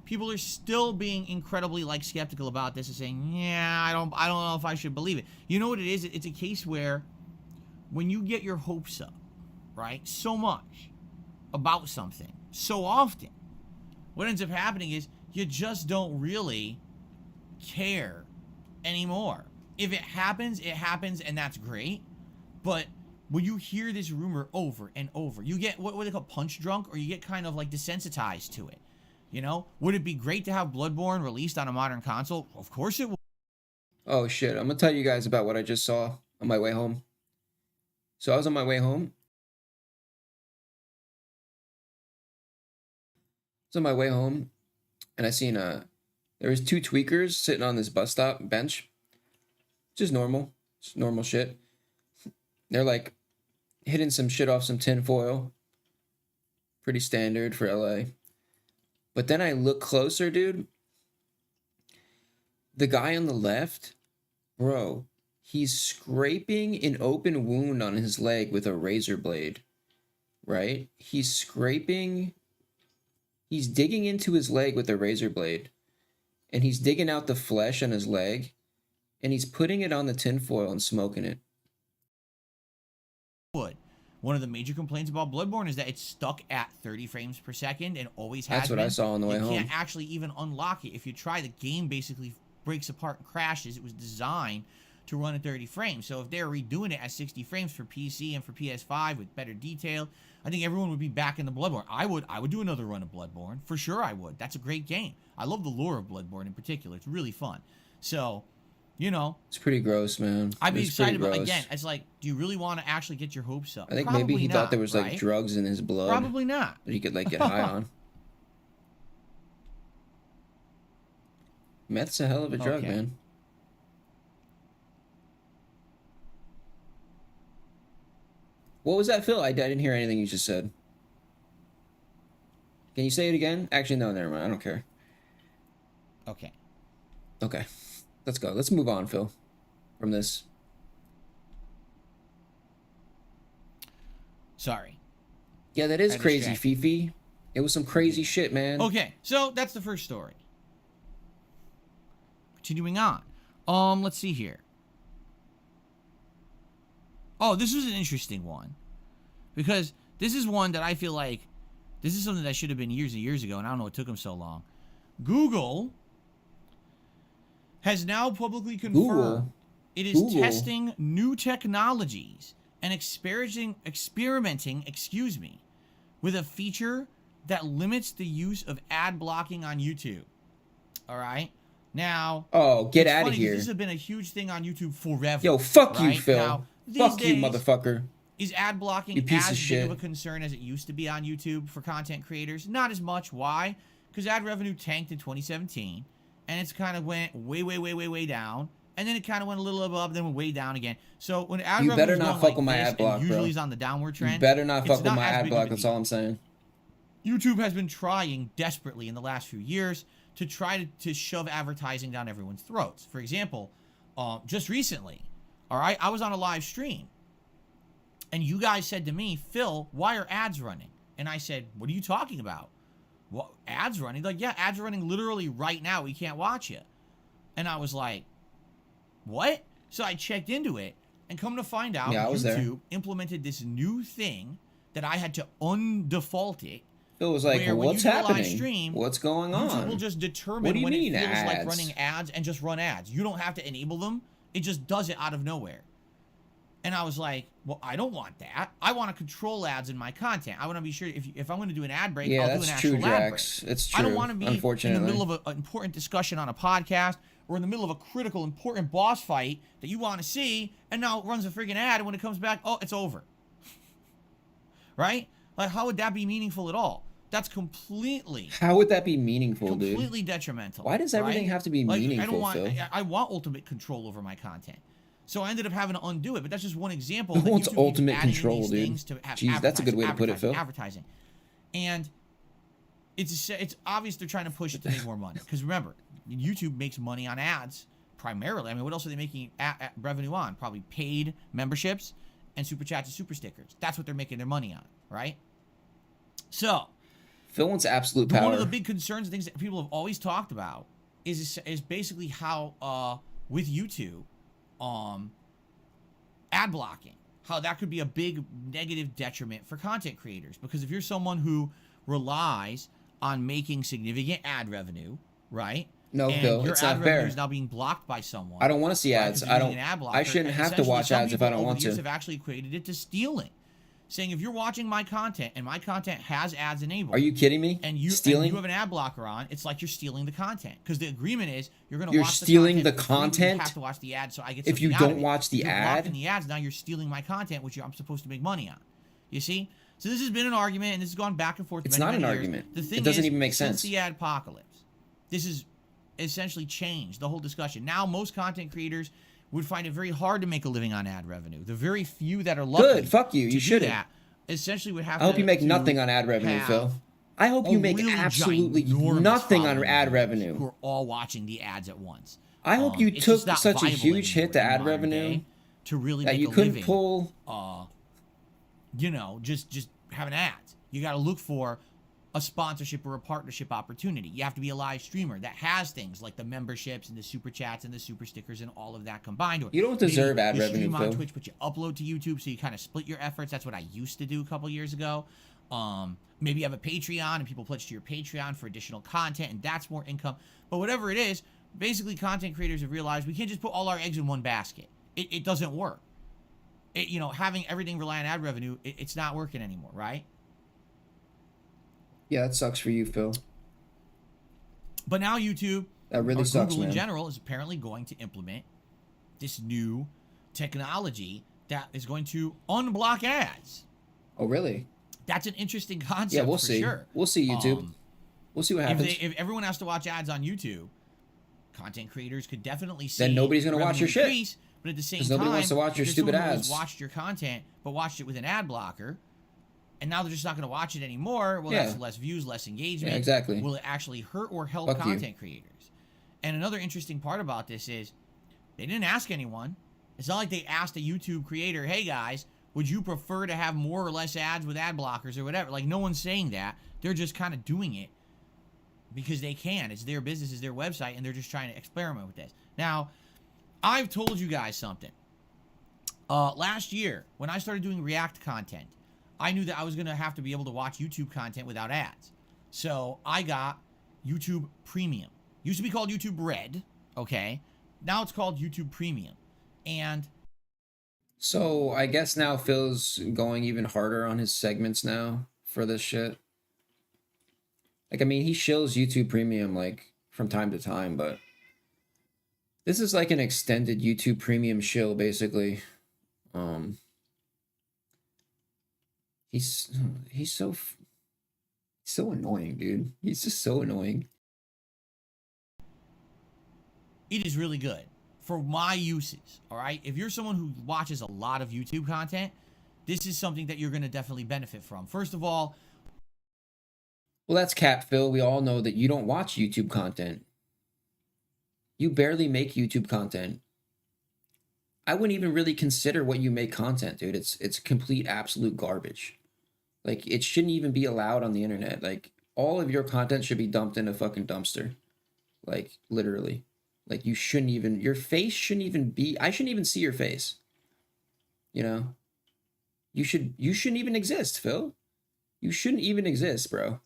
A: people are still being incredibly like skeptical about this and saying, yeah, I don't know if I should believe it. You know what it is? It's a case where when you get your hopes up, right, so much about something so often, what ends up happening is you just don't really care anymore. If it happens, and that's great. But when you hear this rumor over and over, you get what they call punch drunk, or you get kind of like desensitized to it. You know, would it be great to have Bloodborne released on a modern console? Of course it would.
B: Oh shit, I'm gonna tell you guys about what I just saw on my way home. So I was on my way home. And I seen there was two tweakers sitting on this bus stop bench. Just normal. Just normal shit. They're like hitting some shit off some tin foil. Pretty standard for LA. But then I look closer, dude. The guy on the left, bro, he's scraping an open wound on his leg with a razor blade, right? He's digging into his leg with a razor blade, and he's digging out the flesh on his leg, and he's putting it on the tinfoil and smoking it.
A: One of the major complaints about Bloodborne is that it's stuck at 30 frames per second and always has
B: That's what
A: been.
B: I saw on the way home.
A: You can't actually even unlock it. If you try, the game basically breaks apart and crashes. It was designed to run at 30 frames. So if they're redoing it at 60 frames for PC and for PS5 with better detail, I think everyone would be back in the Bloodborne. I would do another run of Bloodborne. For sure I would. That's a great game. I love the lore of Bloodborne in particular. It's really fun. So, you know,
B: it's pretty gross, man.
A: I'd be excited, but
B: gross.
A: again, it's like, do you really want to actually get your hopes up?
B: I think
A: Probably
B: maybe he
A: not,
B: thought there was like
A: right?
B: drugs in his blood.
A: Probably not.
B: That he could like get high on. Meth's a hell of a drug,
A: Okay.
B: man. What was that, Phil? I didn't hear anything you just said. Can you say it again? Actually, no, never mind. I don't care.
A: Okay.
B: Okay. Let's go. Let's move on, Phil, from this.
A: Sorry.
B: Yeah, that is
A: I
B: crazy,
A: distracted.
B: Fifi. It was some crazy shit, man.
A: Okay, so that's the first story. Continuing on. Let's see here. Oh, this was an interesting one. Because this is one that I feel like this is something that should have been years and years ago, and I don't know what took them so long. Google has now publicly confirmed it is testing new technologies and experimenting, with a feature that limits the use of ad blocking on YouTube. All right? Now,
B: oh, get
A: it's
B: out
A: funny
B: of
A: 'cause
B: here.
A: This has been a huge thing on YouTube forever.
B: Yo, fuck
A: right?
B: you, Phil.
A: Now,
B: Fuck you,
A: days,
B: motherfucker.
A: Is ad blocking
B: You piece
A: as
B: of
A: big
B: shit.
A: of a concern as it used to be on YouTube for content creators? Not as much. Why? Because ad revenue tanked in 2017, and it's kind of went way down, and then it kind of went a little above, then went way down again. So when ad
B: You
A: revenue
B: better
A: is
B: not
A: going
B: fuck
A: like
B: with my
A: this,
B: ad block,
A: and usually
B: bro.
A: is on the downward trend.
B: You better not fuck
A: it's
B: with my
A: as
B: ad
A: big of
B: block.
A: a
B: That's
A: deal.
B: all I'm saying.
A: YouTube has been trying desperately in the last few years to try to shove advertising down everyone's throats. For example, just recently, all right, I was on a live stream, and you guys said to me, Phil, why are ads running? And I said, what are you talking about? What, ads running? Like, yeah, ads are running literally right now. We can't watch you. And I was like, what? So I checked into it, and come to find out,
B: Yeah, I was there.
A: YouTube implemented this new thing that I had to undefault it.
B: Phil was like,
A: Where when
B: what's
A: you do a live
B: happening?
A: stream,
B: What's going
A: YouTube
B: on?
A: will just determine
B: What do you
A: when
B: mean
A: it feels like
B: ads?
A: running ads and just run ads. You don't have to enable them. It just does it out of nowhere. And I was like, well, I don't want that. I want to control ads in my content. I want to be sure if I'm going to do an ad break,
B: Yeah,
A: I'll do
B: that's
A: an actual
B: true,
A: ad break.
B: Jax. It's true.
A: I don't want to be in the
B: Unfortunately.
A: middle of an important discussion on a podcast or in the middle of a critical, important boss fight that you want to see, and now it runs a friggin' ad, and when it comes back, oh, it's over. Right? Like, how would that be meaningful at all? That's completely
B: How would that be meaningful, dude?
A: completely detrimental.
B: Why does everything
A: right?
B: have to be
A: Like,
B: meaningful,
A: I don't want,
B: Phil?
A: I want ultimate control over my content. So I ended up having to undo it, but that's just one example.
B: Who
A: that
B: wants
A: YouTube keeps
B: ultimate
A: adding in
B: control,
A: these
B: dude?
A: things to have
B: Jeez, that's a good way to put it, Phil.
A: advertising. And it's obvious they're trying to push it to make more money. Because remember, YouTube makes money on ads primarily. I mean, what else are they making revenue on? Probably paid memberships and super chats and super stickers. That's what they're making their money on, right? So,
B: Phil wants absolute power.
A: one of the big concerns and things that people have always talked about is basically how with YouTube, ad blocking, how that could be a big negative detriment for content creators. Because if you're someone who relies on making significant ad revenue, right?
B: No,
A: and
B: Phil,
A: your
B: it's
A: ad
B: not
A: revenue
B: fair.
A: is now being blocked by someone.
B: I don't want to see
A: right?
B: ads.
A: 'Cause you're
B: I
A: using
B: don't.
A: an ad blocker.
B: I shouldn't
A: And
B: have to
A: essentially,
B: watch
A: some
B: ads if I
A: people
B: don't
A: over
B: want
A: the years
B: to.
A: have actually equated it to stealing, saying if you're watching my content and my content has ads enabled,
B: Are you kidding me?
A: and you
B: Stealing?
A: have an ad blocker on, it's like you're stealing the content. Because the agreement is you're going to
B: You're
A: watch
B: stealing
A: the
B: the
A: content. for free, but
B: content?
A: You have to watch the ad, so I get
B: If you
A: something out
B: don't
A: of it.
B: watch the
A: If you're
B: ad?
A: blocking the ads, now you're stealing my content, which I'm supposed to make money on. You see? So this has been an argument, and this has gone back and forth.
B: It's
A: many,
B: not an
A: many years.
B: argument.
A: The thing
B: It doesn't
A: is,
B: even make
A: since
B: sense.
A: the adpocalypse, this has essentially changed the whole discussion. Now most content creators would find it very hard to make a living on ad revenue. The very few that are lucky
B: Good. Fuck you.
A: to
B: You
A: do
B: shouldn't.
A: that essentially would have
B: I hope
A: to
B: you make
A: to
B: nothing on ad revenue,
A: have
B: Phil. I hope
A: a
B: you make
A: really
B: absolutely
A: ginormous
B: nothing on
A: following
B: ad
A: of
B: revenue.
A: who are all watching the ads at once.
B: I hope you
A: It's
B: took
A: just not
B: such a
A: viable
B: huge hit to
A: anymore in
B: ad
A: modern
B: revenue
A: day to really
B: that
A: make
B: you
A: a
B: couldn't
A: living,
B: pull.
A: just having ads. You got to look for a sponsorship or a partnership opportunity. You have to be a live streamer that has things like the memberships and the super chats and the super stickers and all of that combined. Or
B: You don't
A: maybe
B: deserve ad
A: you
B: revenue,
A: stream on
B: Phil.
A: Twitch, but you upload to YouTube, so you kind of split your efforts. That's what I used to do a couple years ago. Maybe you have a Patreon and people pledge to your Patreon for additional content, and that's more income. But whatever it is, basically content creators have realized we can't just put all our eggs in one basket. It doesn't work. Having everything rely on ad revenue, it's not working anymore, right?
B: Yeah, that sucks for you, Phil.
A: But now YouTube,
B: That really
A: or
B: sucks,
A: Google in
B: man.
A: general, is apparently going to implement this new technology that is going to unblock ads.
B: Oh, really?
A: That's an interesting concept.
B: Yeah, we'll
A: for
B: see.
A: Sure.
B: We'll see, YouTube. We'll see what happens.
A: If everyone has to watch ads on YouTube, content creators could definitely see.
B: Then nobody's gonna watch
A: revenue
B: your shit.
A: increase, but at the same
B: 'Cause
A: time,
B: nobody wants to watch your
A: if there's
B: stupid
A: someone who
B: ads.
A: has watched your content but watched it with an ad blocker, and now they're just not going to watch it anymore. Well,
B: Yeah.
A: that's less views, less engagement.
B: Yeah, exactly.
A: Will it actually hurt or help
B: Fuck you.
A: content creators? And another interesting part about this is they didn't ask anyone. It's not like they asked a YouTube creator, hey guys, would you prefer to have more or less ads with ad blockers or whatever? Like, no one's saying that. They're just kind of doing it because they can. It's their business, it's their website, and they're just trying to experiment with this. Now, I've told you guys something. Last year, when I started doing React content, I knew that I was going to have to be able to watch YouTube content without ads. So I got YouTube Premium. Used to be called YouTube Red, okay? Now it's called YouTube Premium. And
B: So I guess now Phil's going even harder on his segments now for this shit. Like, I mean, he shills YouTube Premium like from time to time, but this is like an extended YouTube Premium shill, basically. He's so annoying, dude. He's just so annoying.
A: it is really good for my uses, all right? If you're someone who watches a lot of YouTube content, this is something that you're going to definitely benefit from. First of all,
B: Well, that's cap, Phil. We all know that you don't watch YouTube content. You barely make YouTube content. I wouldn't even really consider what you make content, dude. It's complete absolute garbage. Like, it shouldn't even be allowed on the internet. Like, all of your content should be dumped in a fucking dumpster. Like, literally. Like, you shouldn't even, your face shouldn't even be, I shouldn't even see your face. You know? You shouldn't even exist, Phil. You shouldn't even exist, bro.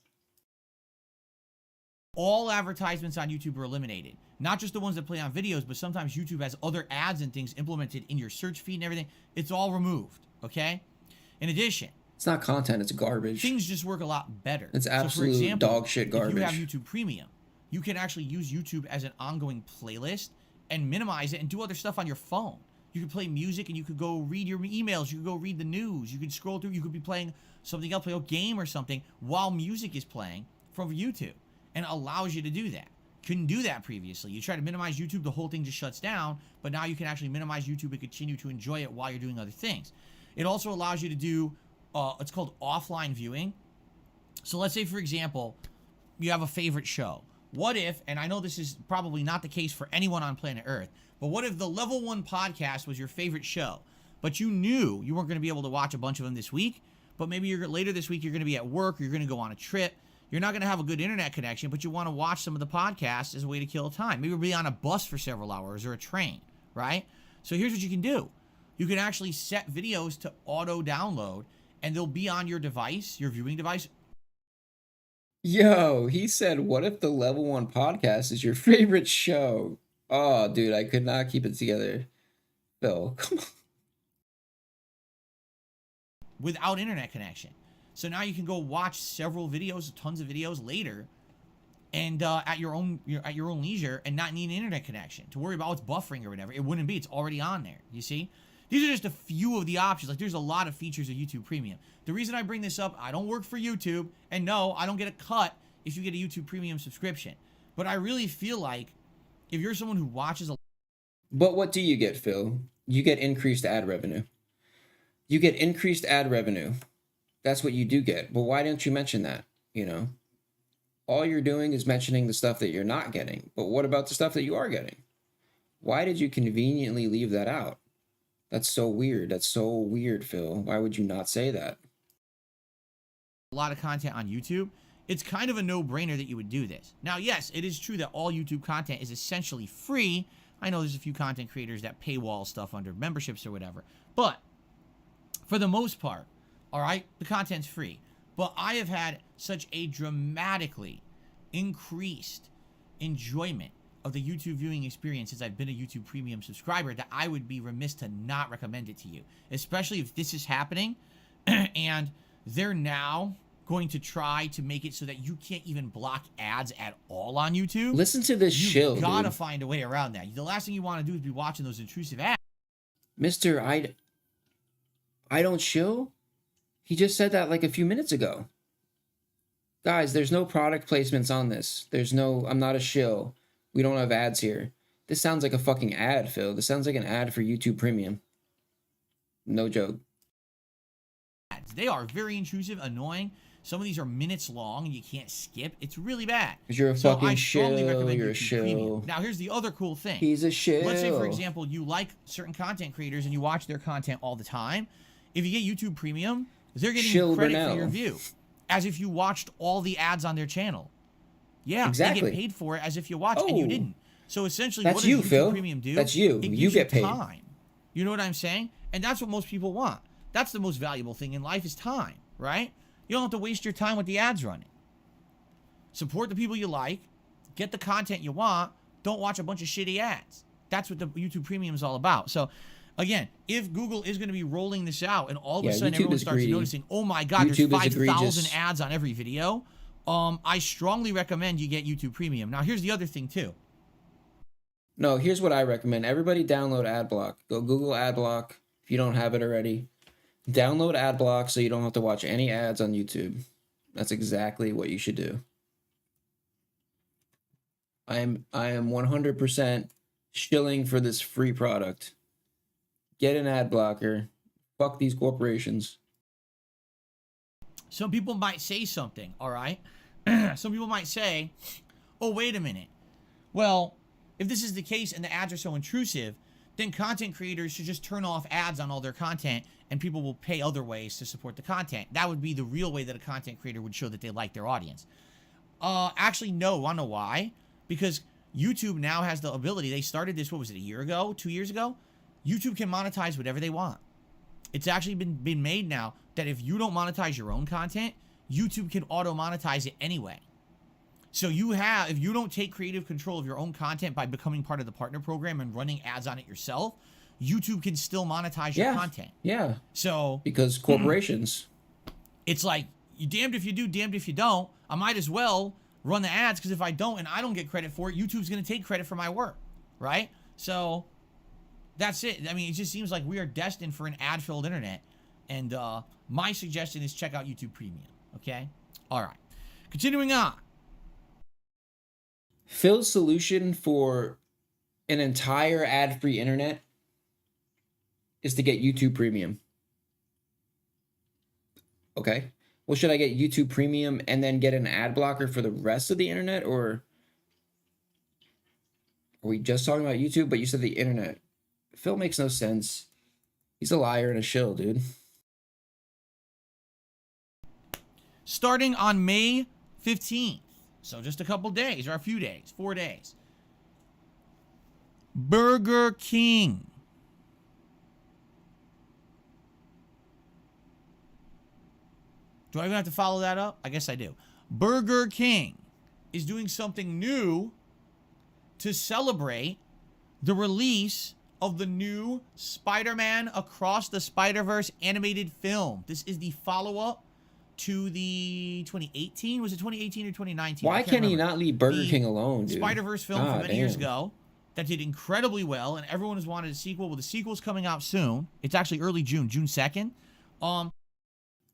A: all advertisements on YouTube are eliminated. Not just the ones that play on videos, but sometimes YouTube has other ads and things implemented in your search feed and everything. It's all removed, okay? In addition,
B: It's not content, it's garbage.
A: things just work a lot better.
B: It's
A: So,
B: absolute dog shit
A: if you have
B: garbage.
A: YouTube Premium, you can actually use YouTube as an ongoing playlist and minimize it and do other stuff on your phone. You could play music and you could go read your emails. You could go read the news. You could scroll through. You could be playing something else, play a game or something while music is playing from YouTube, and it allows you to do that. Couldn't do that previously. You try to minimize YouTube, the whole thing just shuts down, but now you can actually minimize YouTube and continue to enjoy it while you're doing other things. It also allows you to do, it's called offline viewing. So let's say, for example, you have a favorite show. What if, and I know this is probably not the case for anyone on planet Earth, but what if the Level 1 podcast was your favorite show, but you knew you weren't going to be able to watch a bunch of them this week, but maybe later this week you're going to be at work, or you're going to go on a trip, you're not going to have a good internet connection, but you want to watch some of the podcasts as a way to kill time. Maybe you'll be on a bus for several hours or a train, right? So here's what you can do. You can actually set videos to auto-download, and they'll be on your device, your viewing device.
B: Yo, he said, what if the Level 1 podcast is your favorite show? Oh, dude, I could not keep it together. Phil, come on.
A: Without internet connection. So now you can go watch several videos, tons of videos later, and at your own leisure, and not need an internet connection to worry about what's buffering or whatever. It wouldn't be. It's already on there. You see? These are just a few of the options. Like, there's a lot of features of YouTube Premium. The reason I bring this up, I don't work for YouTube, and no, I don't get a cut if you get a YouTube Premium subscription. But I really feel like if you're someone who watches a...
B: But what do you get, Phil? You get increased ad revenue. You get increased ad revenue. That's what you do get. But why don't you mention that, you know? All you're doing is mentioning the stuff that you're not getting. But what about the stuff that you are getting? Why did you conveniently leave that out? That's so weird. That's so weird, Phil. Why would you not say that?
A: A lot of content on YouTube, it's kind of a no-brainer that you would do this. Now, yes, it is true that all YouTube content is essentially free. I know there's a few content creators that paywall stuff under memberships or whatever. But for the most part, all right, the content's free. But I have had such a dramatically increased enjoyment of the YouTube viewing experience since I've been a YouTube Premium subscriber that I would be remiss to not recommend it to you, especially if this is happening and they're now going to try to make it so that you can't even block ads at all on YouTube.
B: Listen to this shill,
A: You gotta
B: dude.
A: find a way around that. The last thing you want to do is be watching those intrusive ads.
B: Mister, I don't shill? He just said that like a few minutes ago. Guys, there's no product placements on this. I'm not a shill. We don't have ads here. This sounds like a fucking ad, Phil. This sounds like an ad for YouTube Premium. No joke.
A: They are very intrusive, annoying. Some of these are minutes long and you can't skip. It's really bad.
B: Because you're a
A: So
B: fucking
A: I strongly
B: shill.
A: recommend
B: You're a
A: YouTube Premium.
B: shill.
A: Now, here's the other cool thing.
B: He's a shill.
A: Let's say, for example, you like certain content creators and you watch their content all the time. If you get YouTube Premium, they're getting
B: Shill
A: credit
B: Burnell.
A: for your view, as if you watched all the ads on their channel. Yeah,
B: Exactly.
A: they get paid for it as if you watched and you
B: Oh.
A: didn't. So essentially,
B: That's
A: what does
B: you,
A: YouTube
B: Phil.
A: Premium do?
B: That's you.
A: It
B: You
A: gives
B: get paid.
A: time. You know what I'm saying? And that's what most people want. That's the most valuable thing in life is time, right? You don't have to waste your time with the ads running. Support the people you like. Get the content you want. Don't watch a bunch of shitty ads. That's what the YouTube Premium is all about. So, again, if Google is going to be rolling this out and all of a sudden
B: YouTube
A: everyone
B: is
A: starts
B: greedy.
A: noticing, oh my God,
B: YouTube
A: there's
B: is
A: 5,000
B: egregious.
A: ads on every video, I strongly recommend you get YouTube Premium. Now, here's the other thing, too.
B: No, here's what I recommend. Everybody download AdBlock. Go Google AdBlock if you don't have it already. Download AdBlock so you don't have to watch any ads on YouTube. That's exactly what you should do. I am 100% shilling for this free product. Get an ad blocker. Fuck these corporations.
A: Some people might say something, all right? Some people might say, oh, wait a minute. Well, if this is the case and the ads are so intrusive, then content creators should just turn off ads on all their content and people will pay other ways to support the content. That would be the real way that a content creator would show that they like their audience. Actually, no. Want to know why? Because YouTube now has the ability. They started this, what was it, a year ago? 2 years ago? YouTube can monetize whatever they want. It's actually been made now that if you don't monetize your own content, YouTube can auto-monetize it anyway. So if you don't take creative control of your own content by becoming part of the partner program and running ads on it yourself, YouTube can still monetize your content.
B: Yeah.
A: So
B: Because corporations.
A: it's like, you damned if you do, damned if you don't. I might as well run the ads, because if I don't and I don't get credit for it, YouTube's going to take credit for my work, right? So that's it. I mean, it just seems like we are destined for an ad-filled internet. And my suggestion is check out YouTube Premium, okay? All right. Continuing on.
B: Phil's solution for an entire ad-free internet is to get YouTube Premium. Okay? well, should I get YouTube Premium and then get an ad blocker for the rest of the internet, or are we just talking about YouTube? But you said the internet. Phil makes no sense. He's a liar and a shill, dude.
A: Starting on May 15th, so just a couple days, or a few days, 4 days, Burger King do I even have to follow that up? I guess I do. Burger King is doing something new to celebrate the release of the new Spider-Man Across the Spider-Verse animated film. This is the follow-up to the 2018. Was it 2018 or 2019?
B: Why can't he not leave Burger King alone, dude?
A: Spider-Verse film from many years ago that did incredibly well, and everyone has wanted a sequel. Well, the sequel's coming out soon. It's actually early June, June 2nd.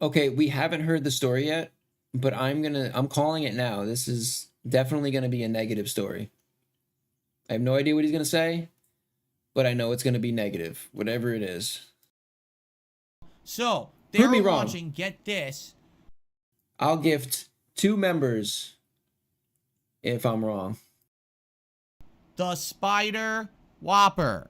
B: Okay, we haven't heard the story yet, but I'm calling it now. This is definitely gonna be a negative story. I have no idea what he's gonna say, but I know it's gonna be negative, whatever it is.
A: So they're launching, get this.
B: I'll gift 2 members if I'm wrong.
A: The Spider Whopper.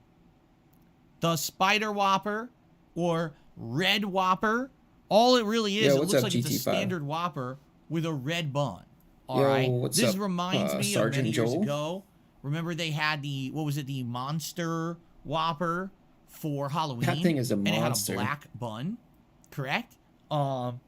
A: The Spider Whopper, or Red Whopper. All it really is, it looks like it's a standard Whopper with a red bun. All right. This reminds me of many years ago. Remember they had the, what was it, the Monster Whopper for Halloween?
B: That thing is a monster.
A: And it had a black bun, correct?
B: Oh,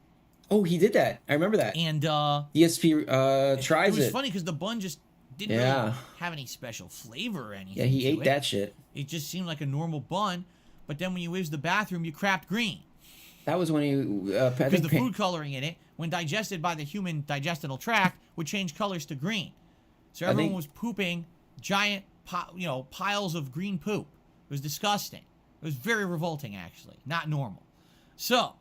B: he did that. I remember that.
A: And
B: ESP tries it.
A: It was funny because the bun just didn't really have any special flavor or anything.
B: Yeah, he ate that shit.
A: It just seemed like a normal bun, but then when you used the bathroom, you crapped green.
B: That was when he...
A: because the food coloring in it, when digested by the human digestional tract, would change colors to green. So everyone was pooping giant, piles of green poop. It was disgusting. It was very revolting, actually. Not normal. So,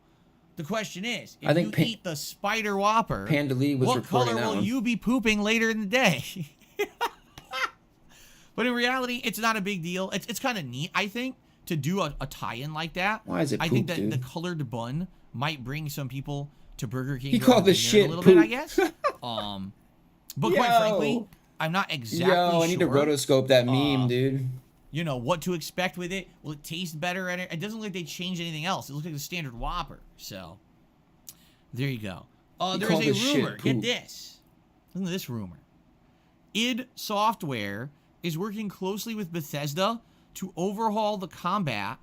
A: the question is, if you eat the Spider Whopper, what color will you be pooping later in the day? But in reality, it's not a big deal. It's kind of neat, I think, to do a tie-in like that.
B: Why is it poop,
A: I think that
B: dude?
A: the colored bun might bring some people to Burger King.
B: He called the shit
A: a little
B: poop.
A: bit, I guess. But quite frankly, I'm not exactly sure.
B: I need to rotoscope that meme, dude.
A: You know, what to expect with it. Will it taste better? It doesn't look like they changed anything else. It looks like the standard Whopper. So, there you go. There's a rumor. Get this. Listen to this rumor. id Software is working closely with Bethesda to overhaul the combat,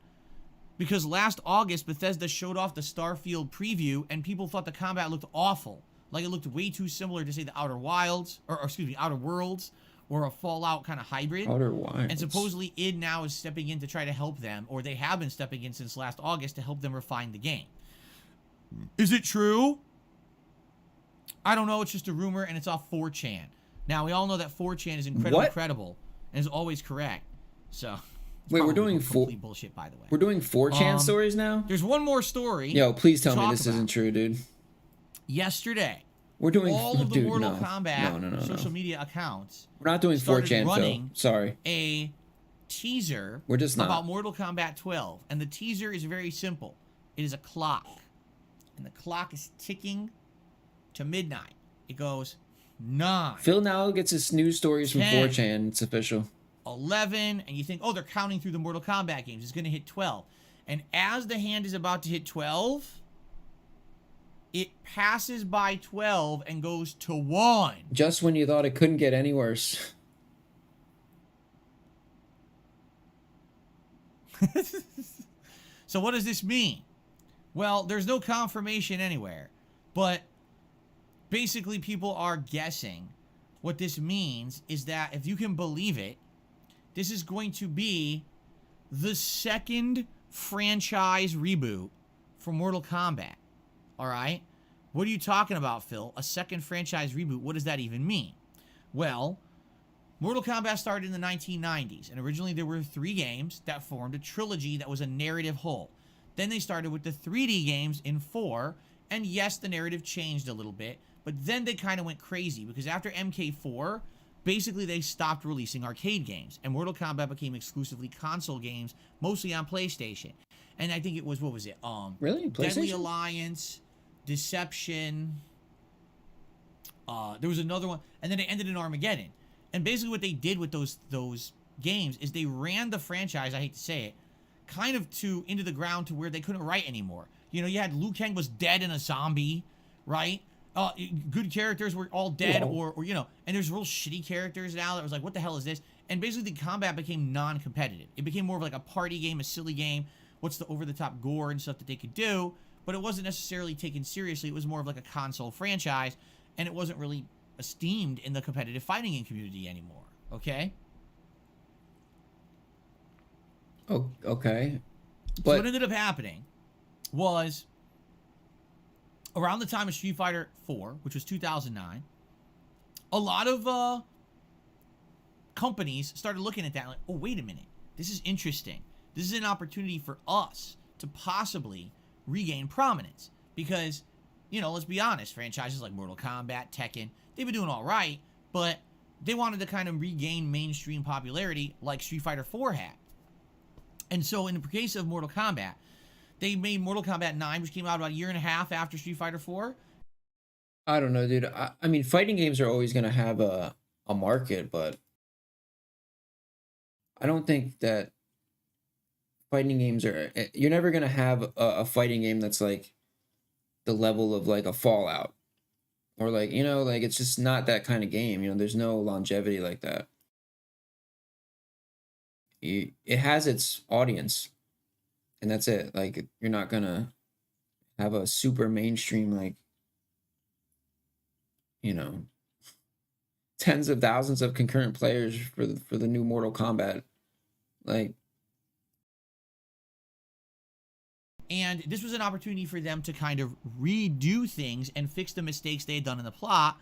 A: because last August Bethesda showed off the Starfield preview and people thought the combat looked awful. Like it looked way too similar to, say, the Outer Wilds, or excuse me, Outer Worlds, or a Fallout kind of hybrid.
B: Outer Wilds.
A: And supposedly id now is stepping in to try to help them, or they have been stepping in since last August to help them refine the game. Is it true? I don't know. It's just a rumor, and it's off 4chan. Now, we all know that 4chan is incredibly credible and is always correct. So...
B: Wait, we're doing
A: bullshit, by the way.
B: We're doing 4chan stories now?
A: There's one more story.
B: Yo, please tell me this isn't true, dude.
A: Yesterday,
B: we're doing
A: all of the Mortal Kombat social media accounts.
B: We're not doing 4chan,
A: running
B: Phil. Sorry.
A: A teaser about Mortal Kombat 12, and the teaser is very simple. It is a clock, and the clock is ticking to midnight. It goes 9.
B: Phil now gets his news stories
A: 10,
B: from 4chan. It's official.
A: 11, and you think, oh, they're counting through the Mortal Kombat games. It's going to hit 12. And as the hand is about to hit 12, it passes by 12 and goes to 1.
B: Just when you thought it couldn't get any worse.
A: So what does this mean? Well, there's no confirmation anywhere, but basically people are guessing. What this means is that, if you can believe it, this is going to be the second franchise reboot for Mortal Kombat. All right? What are you talking about, Phil? A second franchise reboot? What does that even mean? Well, Mortal Kombat started in the 1990s, and originally there were 3 games that formed a trilogy that was a narrative whole. Then they started with the 3D games in 4, and yes, the narrative changed a little bit, but then they kind of went crazy, because after MK4, basically they stopped releasing arcade games, and Mortal Kombat became exclusively console games, mostly on PlayStation. And I think it was, what was it?
B: Really? PlayStation?
A: Deadly Alliance, Deception. There was another one, and then it ended in Armageddon. And basically what they did with those games is they ran the franchise, I hate to say it, kind of into the ground to where they couldn't write anymore. You know, you had Liu Kang was dead and a zombie, right? Good characters were all dead, or you know, and there's real shitty characters now that was like, what the hell is this? And basically the combat became non-competitive. It became more of like a party game, a silly game. What's the over-the-top gore and stuff that they could do? But it wasn't necessarily taken seriously. It was more of like a console franchise, and it wasn't really esteemed in the competitive fighting game community anymore. Okay?
B: Oh, okay.
A: So what ended up happening was around the time of Street Fighter 4, which was 2009, a lot of companies started looking at that like, oh, wait a minute. This is interesting. This is an opportunity for us to possibly regain prominence. Because, you know, let's be honest, franchises like Mortal Kombat, Tekken, they've been doing all right, but they wanted to kind of regain mainstream popularity like Street Fighter 4 had. And so in the case of Mortal Kombat, they made Mortal Kombat 9, which came out about a year and a half after Street Fighter 4.
B: I don't know, dude. I mean, fighting games are always going to have a market, but I don't think that fighting games are... You're never going to have a fighting game that's like the level of like a Fallout. Or like, you know, like it's just not that kind of game. You know, there's no longevity like that. It has its audience, and that's it. Like, you're not gonna have a super mainstream, like, you know, tens of thousands of concurrent players for the new Mortal Kombat. Like,
A: and this was an opportunity for them to kind of redo things and fix the mistakes they had done in the plot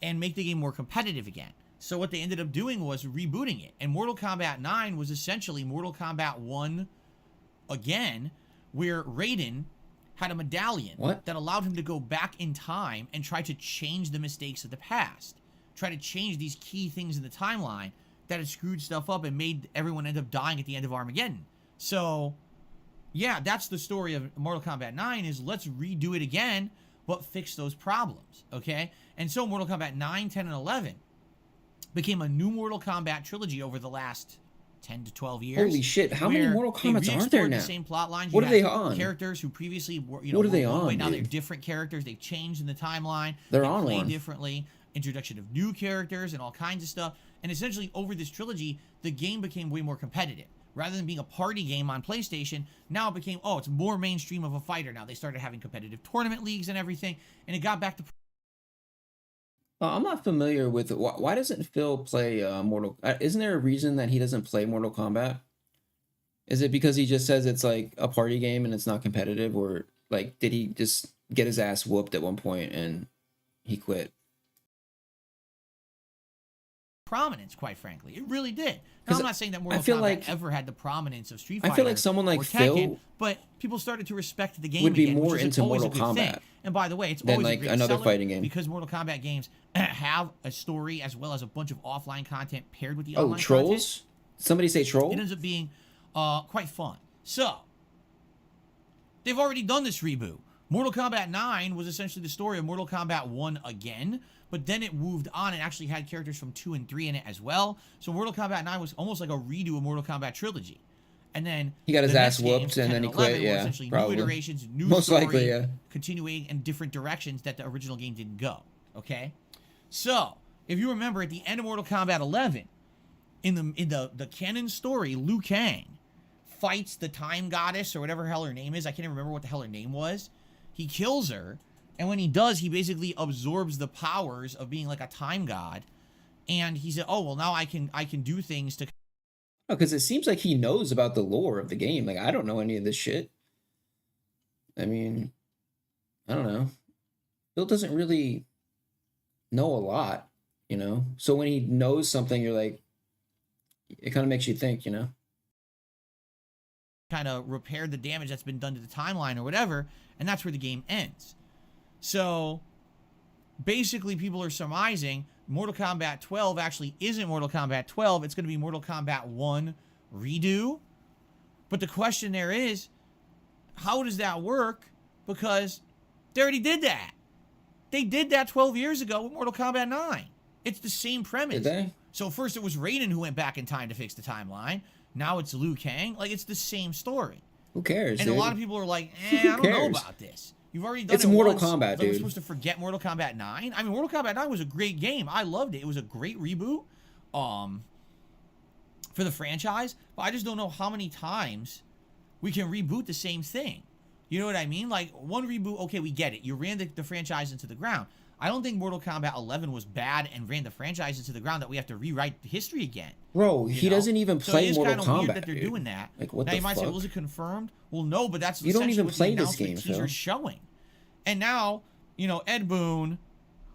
A: and make the game more competitive again. So what they ended up doing was rebooting it. And Mortal Kombat 9 was essentially Mortal Kombat 1 again, where Raiden had a medallion that allowed him to go back in time and try to change the mistakes of the past. Try to change these key things in the timeline that had screwed stuff up and made everyone end up dying at the end of Armageddon. So, yeah, that's the story of Mortal Kombat 9, is let's redo it again, but fix those problems, okay? And so Mortal Kombat 9, 10, and 11 became a new Mortal Kombat trilogy over the last 10 to 12 years.
B: Holy shit, how many Mortal Kombat's are there now?
A: The same plot lines.
B: What are they on?
A: Characters who previously were, you know,
B: what are they on,
A: way. Now
B: dude?
A: they're different characters. They've changed in the timeline.
B: They're on
A: play
B: one.
A: differently. Introduction of new characters and all kinds of stuff. And essentially, over this trilogy, the game became way more competitive. Rather than being a party game on PlayStation, now it became, oh, it's more mainstream of a fighter now. They started having competitive tournament leagues and everything, and it got back to...
B: I'm not familiar with... Why doesn't Phil play Mortal... Isn't there a reason that he doesn't play Mortal Kombat? Is it because he just says it's like a party game and it's not competitive? Or like, did he just get his ass whooped at one point and he quit?
A: Prominence, quite frankly. It really did. Now, I'm not saying that Mortal Kombat ever had the prominence of Street Fighter.
B: I feel like someone like Phil,
A: but people started to respect the game
B: would be
A: again,
B: more
A: which is
B: into
A: always
B: Mortal
A: a good
B: Kombat
A: thing. And by the way, it's
B: than
A: always
B: like
A: a great
B: another
A: seller
B: fighting game,
A: because Mortal Kombat games have a story as well as a bunch of offline content paired with the
B: online trolls
A: content.
B: Somebody say troll.
A: It ends up being quite fun. So they've already done this reboot. Mortal Kombat 9 was essentially the story of Mortal Kombat 1 again, but then it moved on and actually had characters from 2 and 3 in it as well. So Mortal Kombat 9 was almost like a redo of Mortal Kombat trilogy. And then
B: he got his ass whooped
A: games,
B: and then he quit. Yeah,
A: essentially
B: probably.
A: New iterations, new
B: most
A: story,
B: likely, yeah.
A: Continuing in different directions that the original game didn't go. Okay, so if you remember at the end of Mortal Kombat 11, in the canon story, Liu Kang fights the Time Goddess or whatever the hell her name is. I can't even remember what the hell her name was. He kills her, and when he does, he basically absorbs the powers of being like a time god. And he said, "Oh well, now I can do things to."
B: Oh, because it seems like he knows about the lore of the game. Like, I don't know any of this shit. I mean, I don't know. Bill doesn't really know a lot, you know. So when he knows something, you're like, it kind of makes you think, you know.
A: Kind of repair the damage that's been done to the timeline or whatever, and that's where the game ends. So basically people are surmising Mortal Kombat 12 actually isn't Mortal Kombat 12. It's going to be Mortal Kombat 1 redo. But the question there is, how does that work? Because They already did that. They did that 12 years ago with Mortal Kombat 9. It's the same premise.
B: Did they?
A: So first it was Raiden who went back in time to fix the timeline. Now it's Liu Kang. Like, it's the same story.
B: Who cares,
A: And
B: dude?
A: a lot of people are like, I don't know about this. You've already done
B: It's
A: it
B: Mortal
A: once.
B: Kombat,
A: We're
B: dude.
A: supposed to forget Mortal Kombat 9? I mean, Mortal Kombat 9 was a great game. I loved it. It was a great reboot for the franchise. But I just don't know how many times we can reboot the same thing. You know what I mean? Like, one reboot, okay, we get it. You ran the franchise into the ground. I don't think Mortal Kombat 11 was bad and ran the franchise into the ground that we have to rewrite history again.
B: Bro, he doesn't even play Mortal Kombat.
A: So it's kind of weird that they're doing that.
B: Like, what
A: now
B: the
A: you might say,
B: fuck?
A: well, is it confirmed? Well, no, but that's
B: You don't
A: essentially
B: even
A: what
B: play
A: the
B: this
A: announcement
B: game, Phil.
A: teaser's showing. And now, you know, Ed Boon,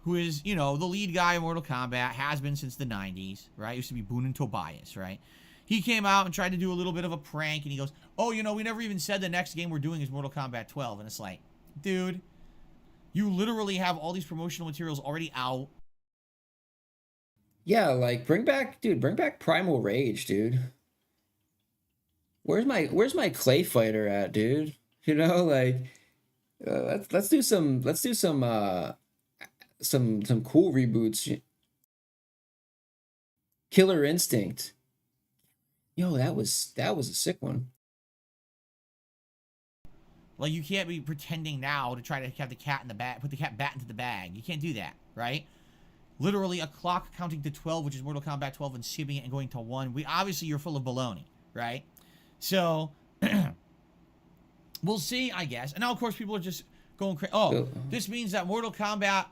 A: who is, you know, the lead guy in Mortal Kombat, has been since the 90s, right? Used to be Boon and Tobias, right? He came out and tried to do a little bit of a prank, and he goes, oh, you know, we never even said the next game we're doing is Mortal Kombat 12. And it's like, dude, you literally have all these promotional materials already out.
B: Yeah, like, bring back Primal Rage, dude. Where's my Clay Fighter at, dude? You know, like, let's do some cool reboots. Killer Instinct. Yo, that was a sick one.
A: Like, you can't be pretending now to try to have the cat in the bag, put the cat back into the bag. You can't do that, right? Literally a clock counting to 12, which is Mortal Kombat 12, and skipping it and going to 1. Obviously, you're full of baloney, right? So, we'll see, I guess. And now, of course, people are just going crazy. Oh, this means that Mortal Kombat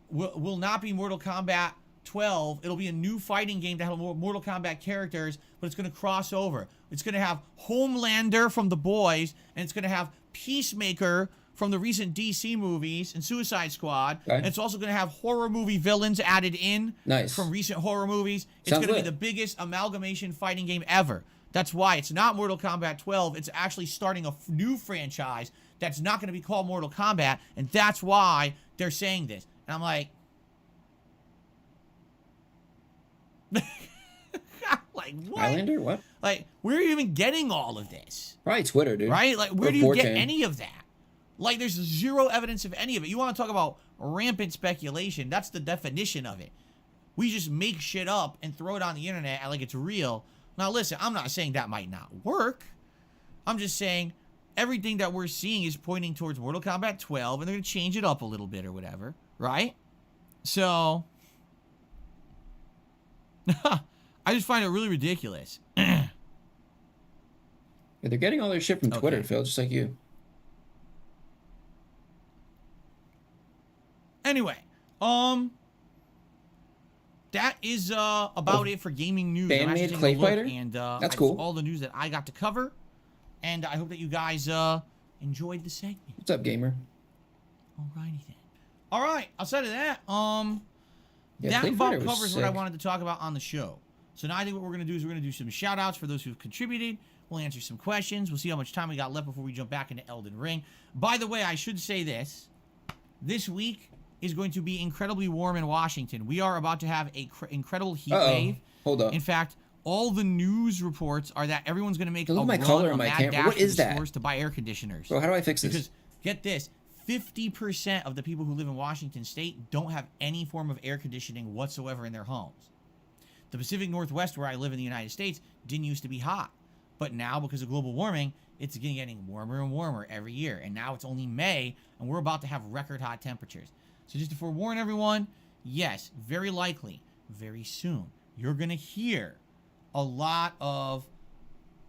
A: will not be Mortal Kombat 12. It'll be a new fighting game to have more Mortal Kombat characters, but it's going to cross over. It's going to have Homelander from The Boys, and it's going to have Peacemaker from the recent DC movies and Suicide Squad. Okay. And it's also going to have horror movie villains added in from recent horror movies. It's going to be the biggest amalgamation fighting game ever. That's why it's not Mortal Kombat 12. It's actually starting a new franchise that's not going to be called Mortal Kombat, and that's why they're saying this. And I'm like, like, what?
B: Highlander, what?
A: Like, where are you even getting all of this?
B: Probably Twitter, dude.
A: Right? Like, where do you get any of that? Like, there's zero evidence of any of it. You want to talk about rampant speculation? That's the definition of it. We just make shit up and throw it on the internet like it's real. Now, listen, I'm not saying that might not work. I'm just saying everything that we're seeing is pointing towards Mortal Kombat 12, and they're going to change it up a little bit or whatever, right? So, I just find it really ridiculous.
B: Yeah, they're getting all their shit from Twitter, Phil, just like you.
A: Anyway, that is about it for gaming news.
B: Fan-made Clay Fighter?
A: And
B: that's cool.
A: All the news that I got to cover, and I hope that you guys enjoyed the segment.
B: What's up, gamer?
A: Alrighty then. All right, outside of that,
B: yeah,
A: that about covers
B: sick.
A: what I wanted to talk about on the show. So now I think what we're going to do is we're going to do some shout outs for those who've contributed. We'll answer some questions. We'll see how much time we got left before we jump back into Elden Ring. By the way, I should say this. This week is going to be incredibly warm in Washington. We are about to have a incredible heat wave.
B: Hold up.
A: In fact, all the news reports are that everyone's going to make a
B: my
A: run,
B: color
A: a
B: in my
A: mad
B: camera.
A: dash
B: What
A: to
B: is
A: the
B: that?
A: stores to buy air conditioners.
B: Bro, how do I fix this?
A: Because, get this, 50% of the people who live in Washington State don't have any form of air conditioning whatsoever in their homes. The Pacific Northwest, where I live in the United States, didn't used to be hot. But now, because of global warming, it's getting warmer and warmer every year. And now it's only May, and we're about to have record hot temperatures. So just to forewarn everyone, yes, very likely, very soon, you're going to hear a lot of,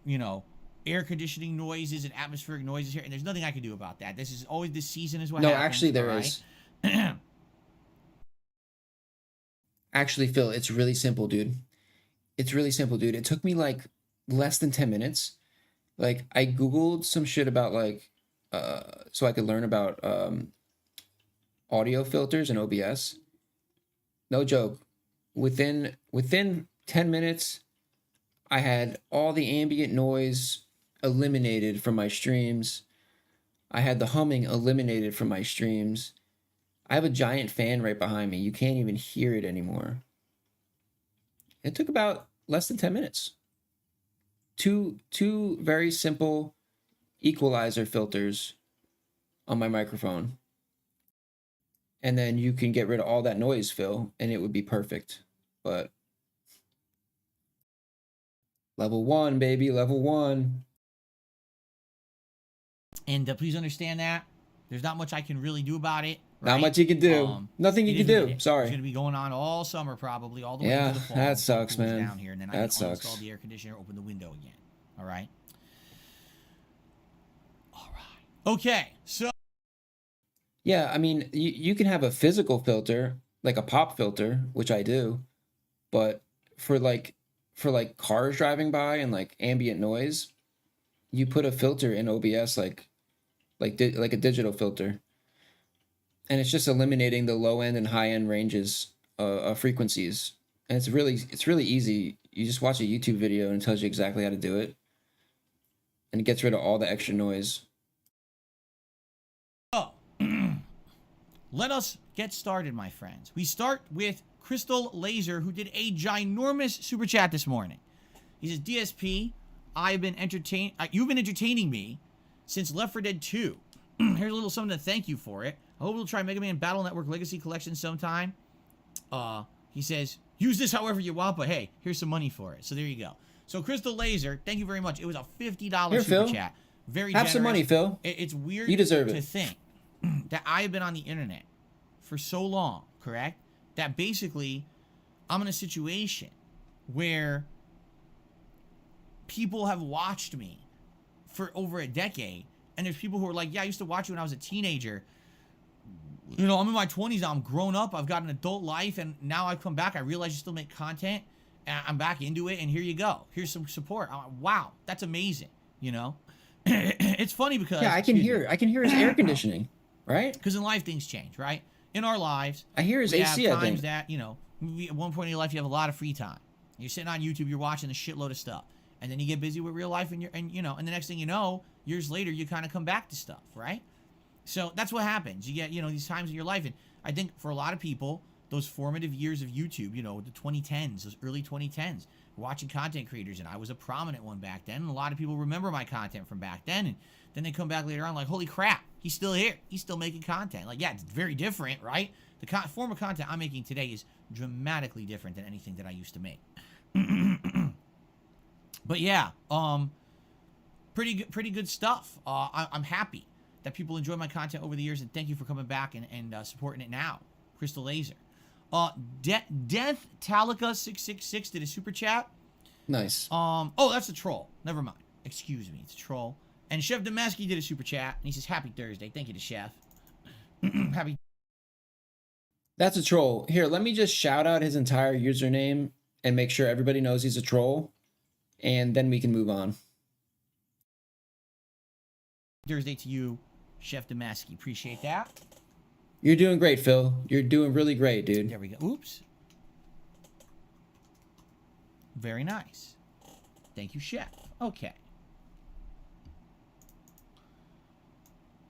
A: you know, air conditioning noises and atmospheric noises here. And there's nothing I can do about that. This is always this season is what happens.
B: No, actually there is. Actually, Phil, it's really simple, dude. It's really simple, dude. It took me like less than 10 minutes. Like, I Googled some shit about like, so I could learn about audio filters and OBS. No joke. Within 10 minutes, I had all the ambient noise eliminated from my streams. I had the humming eliminated from my streams. I have a giant fan right behind me. You can't even hear it anymore. It took about less than 10 minutes. Two very simple equalizer filters on my microphone. and then you can get rid of all that noise, Phil, and it would be perfect. But level 1, baby, level 1.
A: And please understand that there's not much I can really do about it. Right?
B: Not much you can do. Nothing you can do. Sorry.
A: It's going to be going on all summer probably, all the way
B: Yeah,
A: into the fall.
B: that sucks,
A: Cools
B: man.
A: Down here, and then I
B: That
A: uninstall
B: sucks.
A: the air conditioner, open the window again. All right. All right. Okay. So.
B: Yeah, I mean, you can have a physical filter, like a pop filter, which I do, but for like cars driving by and like ambient noise, you put a filter in OBS like a digital filter, and it's just eliminating the low end and high end ranges of frequencies, and it's really easy. You just watch a YouTube video and it tells you exactly how to do it, and it gets rid of all the extra noise.
A: Oh. Let us get started, my friends. We start with Crystal Laser, who did a ginormous super chat this morning. He says, DSP, you've been entertaining me since Left 4 Dead 2. Here's a little something to thank you for it. I hope we'll try Mega Man Battle Network Legacy Collection sometime. He says, use this however you want, but hey, here's some money for it. So there you go. So Crystal Laser, thank you very much. It was a $50
B: Here,
A: super
B: Phil.
A: chat. Very
B: Have
A: generous.
B: some money, Phil.
A: It's weird
B: You deserve
A: to
B: it.
A: think that I have been on the internet for so long, correct? That basically I'm in a situation where people have watched me for over a decade, and there's people who are like, yeah, I used to watch you when I was a teenager. You know, I'm in my 20s now, I'm grown up, I've got an adult life, and now I've come back, I realize you still make content, and I'm back into it, and here you go. Here's some support. I'm like, wow, that's amazing, you know? It's funny because...
B: Yeah, I can hear his air conditioning, right?
A: Because in life, things change, right? In our lives,
B: I hear his
A: we
B: AC,
A: have
B: I
A: times
B: think.
A: that, you know, at one point in your life, you have a lot of free time. You're sitting on YouTube, you're watching a shitload of stuff. And then you get busy with real life, and the next thing you know, years later, you kind of come back to stuff, right? So that's what happens. You get, these times in your life. And I think for a lot of people, those formative years of YouTube, the 2010s, those early 2010s, watching content creators, and I was a prominent one back then, and a lot of people remember my content from back then, and then they come back later on like, holy crap, he's still here. He's still making content. Like, yeah, it's very different, right? The form of content I'm making today is dramatically different than anything that I used to make. But yeah, pretty good stuff. I'm happy that people enjoy my content over the years, and thank you for coming back and supporting it now. Crystal Laser. Death Talica 666 did a super chat.
B: Nice.
A: Oh, that's a troll. Never mind. Excuse me, it's a troll. And Chef Damaski did a super chat, and he says, happy Thursday. Thank you to Chef. Happy.
B: That's a troll. Here, let me just shout out his entire username and make sure everybody knows he's a troll, and then we can move on.
A: Thursday to you, Chef Damaski. Appreciate that.
B: You're doing great, Phil. You're doing really great, dude.
A: There we go. Oops. Very nice. Thank you, Chef. Okay.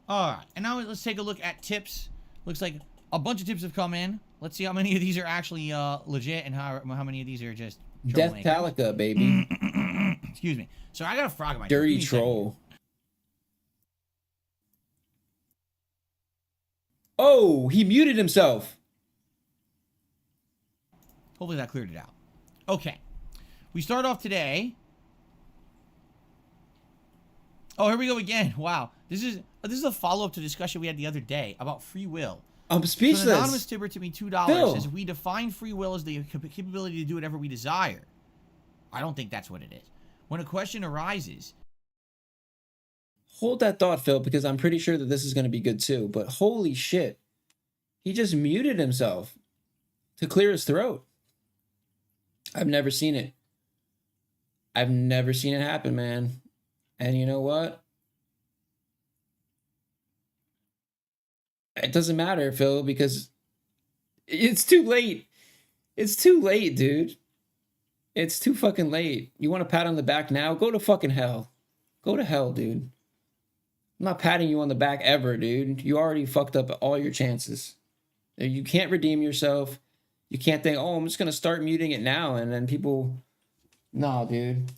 A: All right. And now let's take a look at tips. Looks like a bunch of tips have come in. Let's see how many of these are actually legit and how many of these are just
B: Death Talica, baby.
A: Excuse me. So I got a frog in my
B: Dirty
A: throat. Give me a
B: troll. Oh, he muted himself.
A: Hopefully that cleared it out. Okay. We start off today. Oh, here we go again. Wow. This is a follow-up to a discussion we had the other day about free will.
B: I'm
A: So
B: speechless.
A: an anonymous tipper to me $2
B: Phil.
A: says, if we define free will as the capability to do whatever we desire, I don't think that's what it is. When a question arises,
B: Hold that thought, Phil, because I'm pretty sure that this is going to be good too. But holy shit. He just muted himself to clear his throat. I've never seen it. I've never seen it happen, man. And you know what? It doesn't matter, Phil, because it's too late. It's too late, dude. It's too fucking late. You want a pat on the back now? Go to fucking hell. Go to hell, dude. I'm not patting you on the back ever, dude. You already fucked up all your chances. You can't redeem yourself. You can't think, oh, I'm just going to start muting it now. And then people, nah, dude.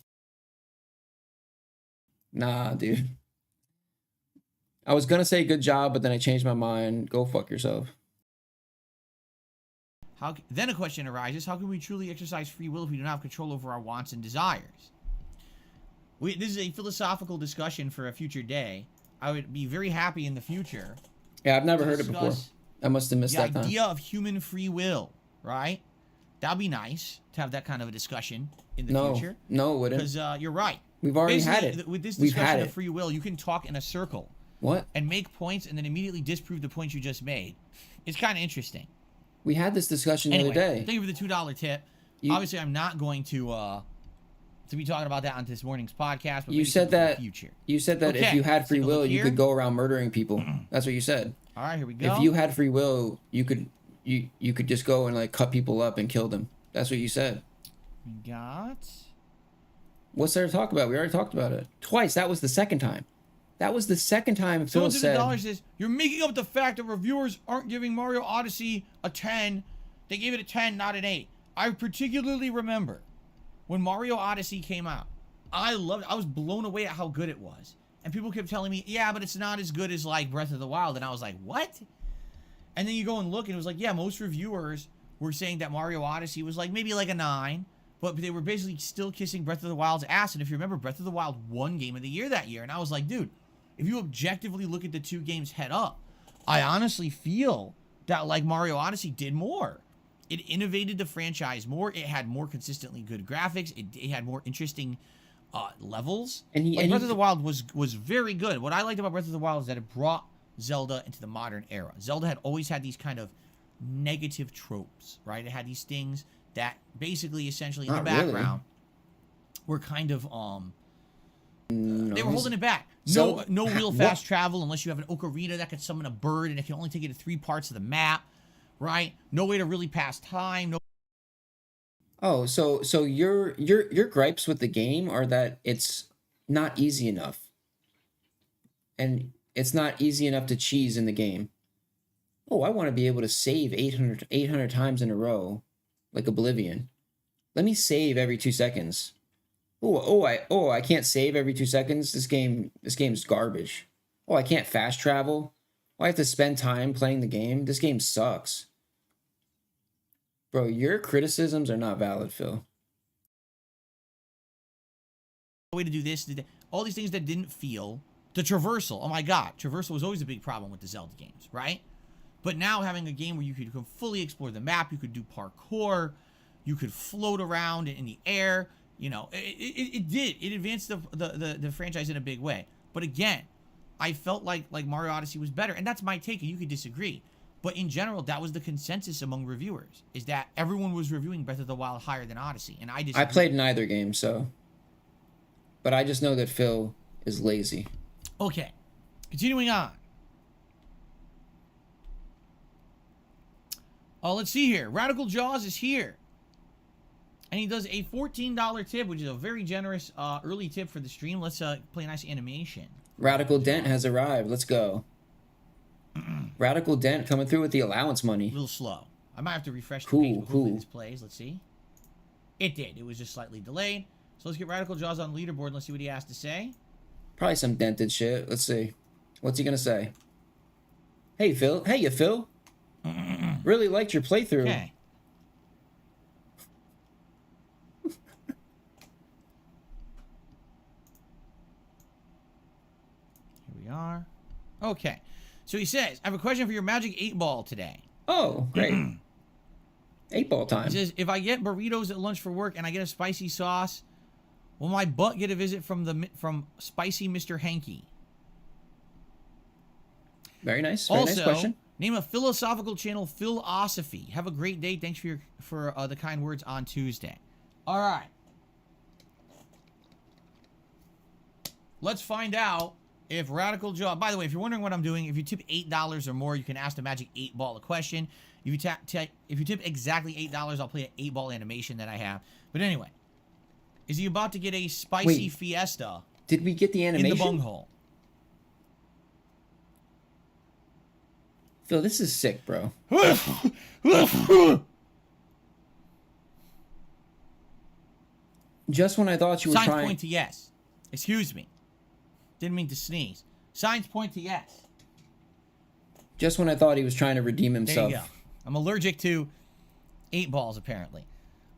B: Nah, dude. I was going to say good job, but then I changed my mind. Go fuck yourself.
A: Then a question arises: how can we truly exercise free will if we do not have control over our wants and desires? This is a philosophical discussion for a future day. I would be very happy in the future.
B: Yeah, I've never heard it before. I must have missed that
A: The
B: time.
A: idea of human free will, right? That'd be nice to have that kind of a discussion in the future.
B: No, it wouldn't.
A: Because you're right.
B: We've already had
A: Basically,
B: it.
A: With this
B: We've
A: discussion
B: had
A: of
B: it.
A: free will, you can talk in a circle
B: What?
A: and make points and then immediately disprove the points you just made. It's kind of interesting.
B: We had this discussion the
A: Anyway,
B: other day.
A: thank you for the $2 tip. Obviously, I'm not going to be talking about that on this morning's podcast. But
B: You
A: maybe
B: said
A: something for
B: that.
A: the future.
B: You said that if
A: Okay,
B: you had
A: let's
B: free
A: take a look
B: will, you
A: here.
B: could go around murdering people. That's what you said.
A: All right, here we go.
B: If you had free will, you could just go and like cut people up and kill them. That's what you said.
A: We got.
B: What's there to talk about? We already talked about it twice. That was the second time. That was the second time Phil
A: Someone to the
B: said.
A: dollar says you're making up the fact that reviewers aren't giving Mario Odyssey a 10. They gave it a 10, not an 8. I particularly remember when Mario Odyssey came out. I loved it. I was blown away at how good it was. And people kept telling me, yeah, but it's not as good as like Breath of the Wild. And I was like, what? And then you go and look and it was like, yeah, most reviewers were saying that Mario Odyssey was like maybe like a 9. But they were basically still kissing Breath of the Wild's ass. And if you remember, Breath of the Wild won Game of the Year that year. And I was like, dude, if you objectively look at the two games head up, I honestly feel that like Mario Odyssey did more. It innovated the franchise more. It had more consistently good graphics. It had more interesting levels.
B: And
A: Breath of the Wild was very good. What I liked about Breath of the Wild is that it brought Zelda into the modern era. Zelda had always had these kind of negative tropes, right? It had these things that basically essentially in the background were kind of they were holding it back. No real fast travel unless you have an ocarina that could summon a bird and it can only take you to 3 parts of the map, right? No way to really pass time. No.
B: Oh, so your gripes with the game are that it's not easy enough. And it's not easy enough to cheese in the game. Oh, I want to be able to save 800 times in a row, like Oblivion. Let me save every 2 seconds. I can't save every 2 seconds. This game's garbage. Oh, I can't fast travel. Oh, I have to spend time playing the game. This game sucks. Bro, your criticisms are not valid, Phil.
A: Way to do this, all these things that didn't feel the traversal. Oh my god, traversal was always a big problem with the Zelda games, right? But now having a game where you could fully explore the map, you could do parkour, you could float around in the air, you know, it advanced the franchise in a big way. But again, I felt like Mario Odyssey was better, and that's my take, and you could disagree. But in general, that was the consensus among reviewers, is that everyone was reviewing Breath of the Wild higher than Odyssey, and I disagree.
B: I played neither game, so. But I just know that Phil is lazy.
A: Okay, continuing on. Oh, let's see here. Radical Jaws is here. And he does a $14 tip, which is a very generous early tip for the stream. Let's play a nice animation.
B: Radical Dent has arrived. Let's go. Radical Dent coming through with the allowance money.
A: A little slow. I might have to refresh the
B: Cool,
A: page before
B: cool.
A: this plays. Let's see. It did. It was just slightly delayed. So let's get Radical Jaws on the leaderboard and let's see what he has to say.
B: Probably some dented shit. Let's see. What's he gonna say? Hey, Phil. Hey, you, Phil. Really liked your playthrough.
A: Okay. Here we are. Okay. So he says, I have a question for your Magic 8 Ball today.
B: Oh, great. 8-ball time.
A: He says, if I get burritos at lunch for work and I get a spicy sauce, will my butt get a visit from Spicy Mr. Hanky?
B: Very nice. Very
A: Also,
B: nice question.
A: name a philosophical channel, Philosophy. Have a great day. Thanks for the kind words on Tuesday. All right. Let's find out if Radical Jaw... By the way, if you're wondering what I'm doing, if you tip $8 or more, you can ask the Magic 8 Ball a question. If you tip exactly $8, I'll play an 8 ball animation that I have. But anyway, is he about to get a spicy
B: Wait,
A: fiesta
B: did we get the animation?
A: in the bunghole?
B: Phil, this is sick, bro. Just when I thought you were
A: Signs
B: trying...
A: point to yes. Excuse me. Didn't mean to sneeze. Signs point to yes.
B: Just when I thought he was trying to redeem
A: There
B: himself.
A: you go. I'm allergic to 8 balls, apparently.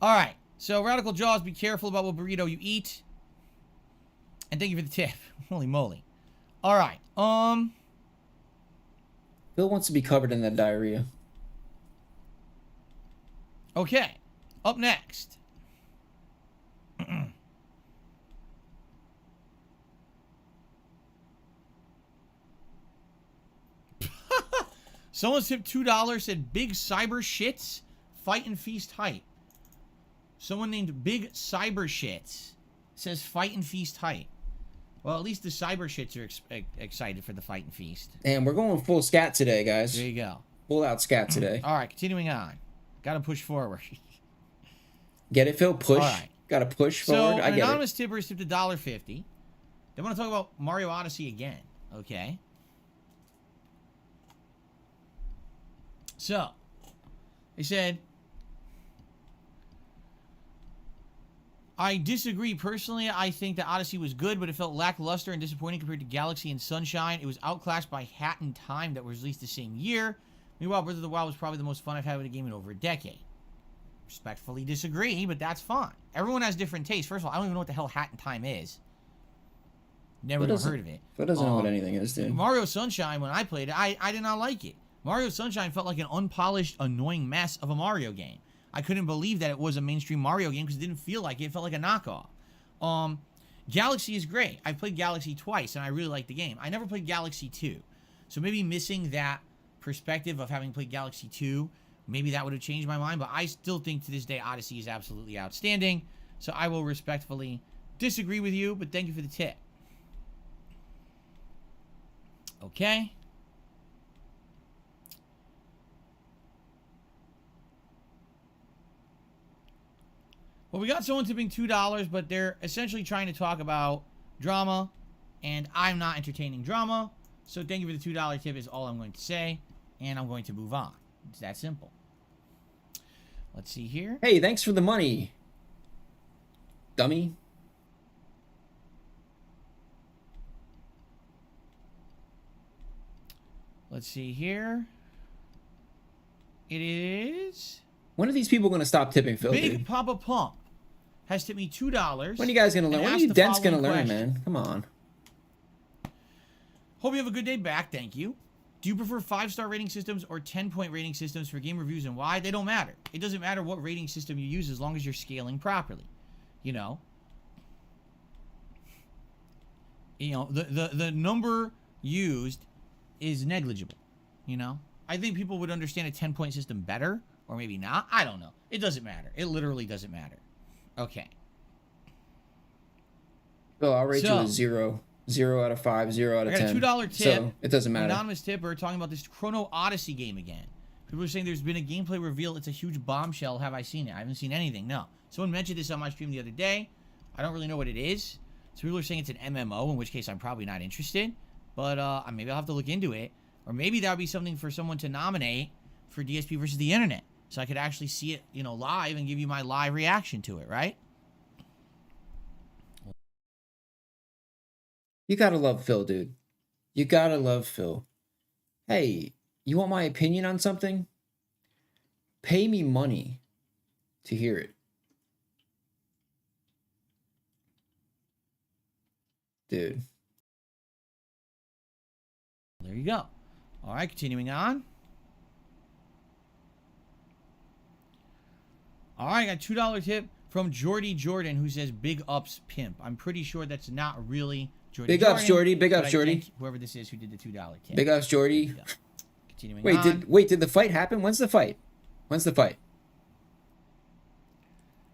A: All right. So, Radical Jaws, be careful about what burrito you eat. And thank you for the tip. Holy moly. All right.
B: Phil wants to be covered in that diarrhea.
A: Okay. Up next. Someone tipped $2, said Big Cyber Shits, Fight and Feast Hype. Someone named Big Cyber Shits says Fight and Feast Hype. Well, at least the Cyber Shits are excited for the Fight and Feast.
B: And we're going full scat today, guys.
A: There you go.
B: Full out scat today.
A: All right, continuing on. Got to push forward.
B: Get it, Phil? Push.
A: All right.
B: Got to push
A: So,
B: forward. I
A: an
B: get
A: anonymous tipper is tipped $1.50. They want to talk about Mario Odyssey again. Okay. So, they said, I disagree personally. I think that Odyssey was good, but it felt lackluster and disappointing compared to Galaxy and Sunshine. It was outclassed by Hat in Time that was released the same year. Meanwhile, Breath of the Wild was probably the most fun I've had with a game in over a decade. Respectfully disagree, but that's fine. Everyone has different tastes. First of all, I don't even know what the hell Hat in Time is. Never even heard of it.
B: Phil doesn't know what anything is, dude.
A: Mario Sunshine, when I played it, I did not like it. Mario Sunshine felt like an unpolished, annoying mess of a Mario game. I couldn't believe that it was a mainstream Mario game because it didn't feel like it. It felt like a knockoff. Galaxy is great. I've played Galaxy twice, and I really like the game. I never played Galaxy 2. So maybe missing that perspective of having played Galaxy 2, maybe that would have changed my mind. But I still think to this day Odyssey is absolutely outstanding. So I will respectfully disagree with you, but thank you for the tip. Okay. Well, we got someone tipping $2, but they're essentially trying to talk about drama, and I'm not entertaining drama. So thank you for the $2 tip is all I'm going to say, and I'm going to move on. It's that simple. Let's see here.
B: Hey, thanks for the money, dummy.
A: Let's see here. It is...
B: When are these people going to stop tipping, Phil,
A: Big
B: dude?
A: Papa Pump has tipped me $2.
B: When are you guys going to learn? When are you dents going to learn, man? Come on.
A: Hope you have a good day back. Thank you. Do you prefer 5-star rating systems or 10-point rating systems for game reviews, and why? They don't matter. It doesn't matter what rating system you use as long as you're scaling properly. You know? The number used is negligible. You know? I think people would understand a 10-point system better, or maybe not. I don't know. It doesn't matter. It literally doesn't matter. Okay.
B: Phil, I'll rate you a 0. 0 out of 5, 0 out of 10.
A: I got a $2 tip.
B: So it doesn't matter.
A: Anonymous tipper talking about this Chrono Odyssey game again. People are saying there's been a gameplay reveal. It's a huge bombshell. Have I seen it? I haven't seen anything. No. Someone mentioned this on my stream the other day. I don't really know what it is. So people are saying it's an MMO, in which case I'm probably not interested. But maybe I'll have to look into it. Or maybe that would be something for someone to nominate for DSP versus the internet. So I could actually see it, live and give you my live reaction to it, right?
B: You gotta love Phil, dude. You gotta love Phil. Hey, you want my opinion on something? Pay me money to hear it. Dude.
A: There you go. All right, continuing on. All right, I got a $2 tip from Jordy Jordan, who says, big ups, pimp. I'm pretty sure that's not really Jordy
B: Big
A: Jordan,
B: ups, Jordy. Big ups, Jordy.
A: Whoever this is who did the $2 tip.
B: Big ups, Jordy.
A: Continuing
B: on. Did the fight happen? When's the fight? When's the fight?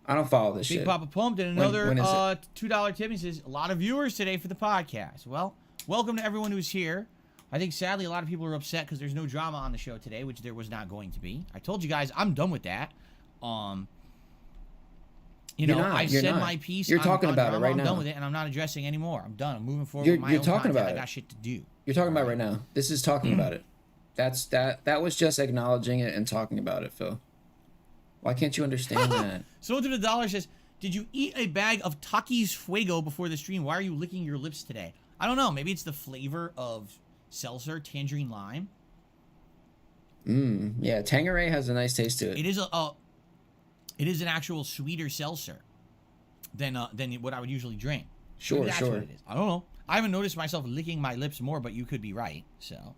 B: I don't follow this shit.
A: Big Papa Pump did another $2 tip. He says, a lot of viewers today for the podcast. Well, welcome to everyone who's here. I think, sadly, a lot of people are upset because there's no drama on the show today, which there was not going to be. I told you guys I'm done with that. I said my piece.
B: You're talking about it right now.
A: I'm done with it, and I'm not addressing anymore. I'm done. I'm moving forward with my own content. I got shit to do.
B: You're talking about it right now. This is talking about it. That was just acknowledging it and talking about it, Phil. Why can't you understand that?
A: Someone to the dollar says, did you eat a bag of Takis Fuego before the stream? Why are you licking your lips today? I don't know. Maybe it's the flavor of seltzer, tangerine lime.
B: Yeah, Tangeray has a nice taste to it.
A: It is It is an actual sweeter seltzer than what I would usually drink.
B: Sure,
A: Maybe that's
B: sure.
A: what it is. I don't know. I haven't noticed myself licking my lips more, but you could be right. So.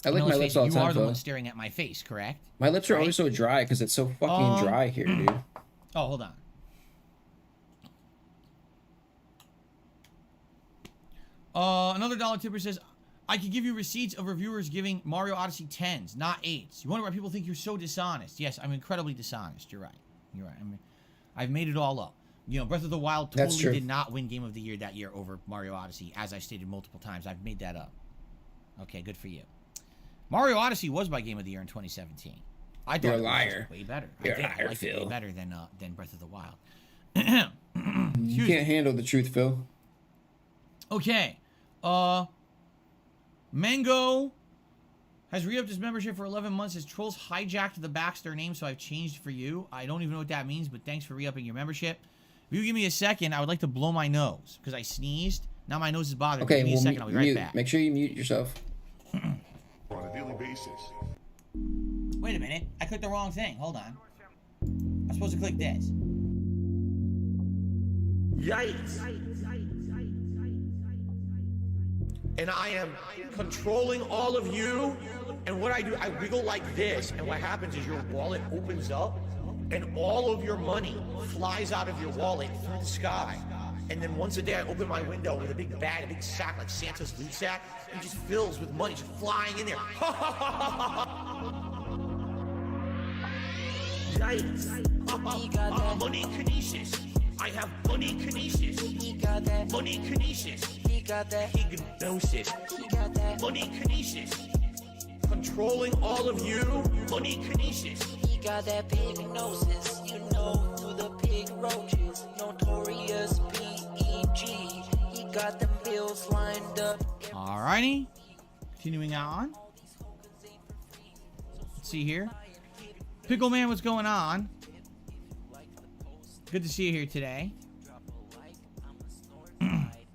B: I lick my lips all the
A: You
B: time,
A: are the
B: Phil.
A: one staring at my face, correct?
B: My lips are always so dry because it's so fucking dry here, dude.
A: Oh, hold on. Another dollar tipper says, I could give you receipts of reviewers giving Mario Odyssey 10s, not 8s. You wonder why people think you're so dishonest. Yes, I'm incredibly dishonest. You're right. You're right. I've made it all up. You know, Breath of the Wild totally did not win Game of the Year that year over Mario Odyssey, as I stated multiple times. I've made that up. Okay, good for you. Mario Odyssey was my Game of the Year in 2017. I thought
B: You're a
A: it was
B: liar.
A: way better.
B: You're a
A: I
B: liar,
A: liked it way
B: Phil.
A: better than Breath of the Wild.
B: You can't handle the truth, Phil.
A: Okay. Mango has re-upped his membership for 11 months. His trolls hijacked the Baxter name, so I've changed for you. I don't even know what that means, but thanks for re-upping your membership. If you give me a second, I would like to blow my nose because I sneezed. Now my nose is bothering me.
B: Okay,
A: Give me a second. I'll be right
B: mute.
A: back.
B: Make sure you mute yourself.
D: On a daily basis.
A: Wait a minute. I clicked the wrong thing. Hold on. I'm supposed to click this.
C: Yikes. And I am controlling all of you. And what I do, I wiggle like this. And what happens is your wallet opens up and all of your money flies out of your wallet through the sky. And then once a day I open my window with a big bag, a big sack like Santa's loot sack. And it just fills with money just flying in there. Yikes. Money kinesis. I have money kinesis.
E: He got that.
C: Money kinesis.
E: He got that.
C: Hypnosis.
E: He got that.
C: Money kinesis. Controlling all of you. Money kinesis.
E: He got that big noses. You know who the big roaches. Notorious B.E.G. He got them bills lined up.
A: Alrighty. Continuing on. Let's see here. Pickle Man, what's going on? Good to see you here today.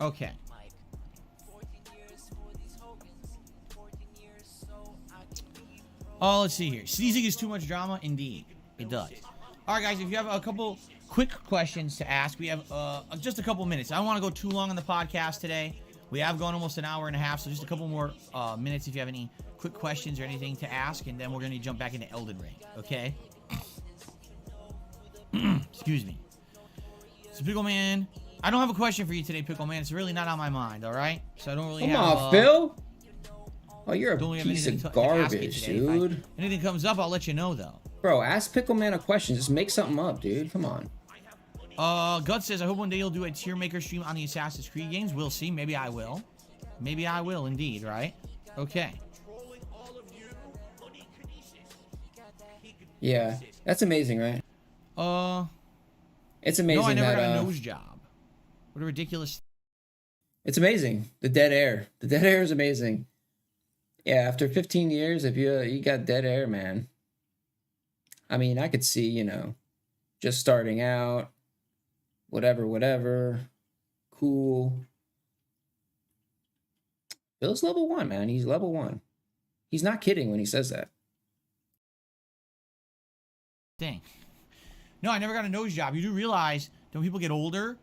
A: Okay. Oh, let's see here. Sneezing is too much drama? Indeed. It does. Alright, guys, if you have a couple quick questions to ask, we have just a couple minutes. I don't want to go too long on the podcast today. We have gone almost an hour and a half, so just a couple more minutes if you have any quick questions or anything to ask, and then we're going to jump back into Elden Ring, okay? Excuse me. So, Pickle Man, I don't have a question for you today, Pickle Man. It's really not on my mind, alright? So I don't really have...
B: Come on, Phil. Oh, you're a
A: don't really have
B: piece
A: anything
B: of
A: to ask you
B: garbage,
A: today.
B: dude.
A: If anything comes up, I'll let you know, though.
B: Bro, ask Pickle Man a question. Just make something up, dude. Come on.
A: Gut says, I hope one day you'll do a tier maker stream on the Assassin's Creed games. We'll see. Maybe I will. Maybe I will, indeed, right? Okay.
B: Yeah, that's amazing, right? It's amazing
A: No, I never
B: that
A: got a nose job. What a ridiculous...
B: it's amazing. The dead air. The dead air is amazing. Yeah, after 15 years, if you got dead air, man. I mean, I could see, you know, just starting out, whatever. Cool. Bill's level 1, man. He's level 1. He's not kidding when he says that.
A: thing. No, I never got a nose job. You do realize that when people get older,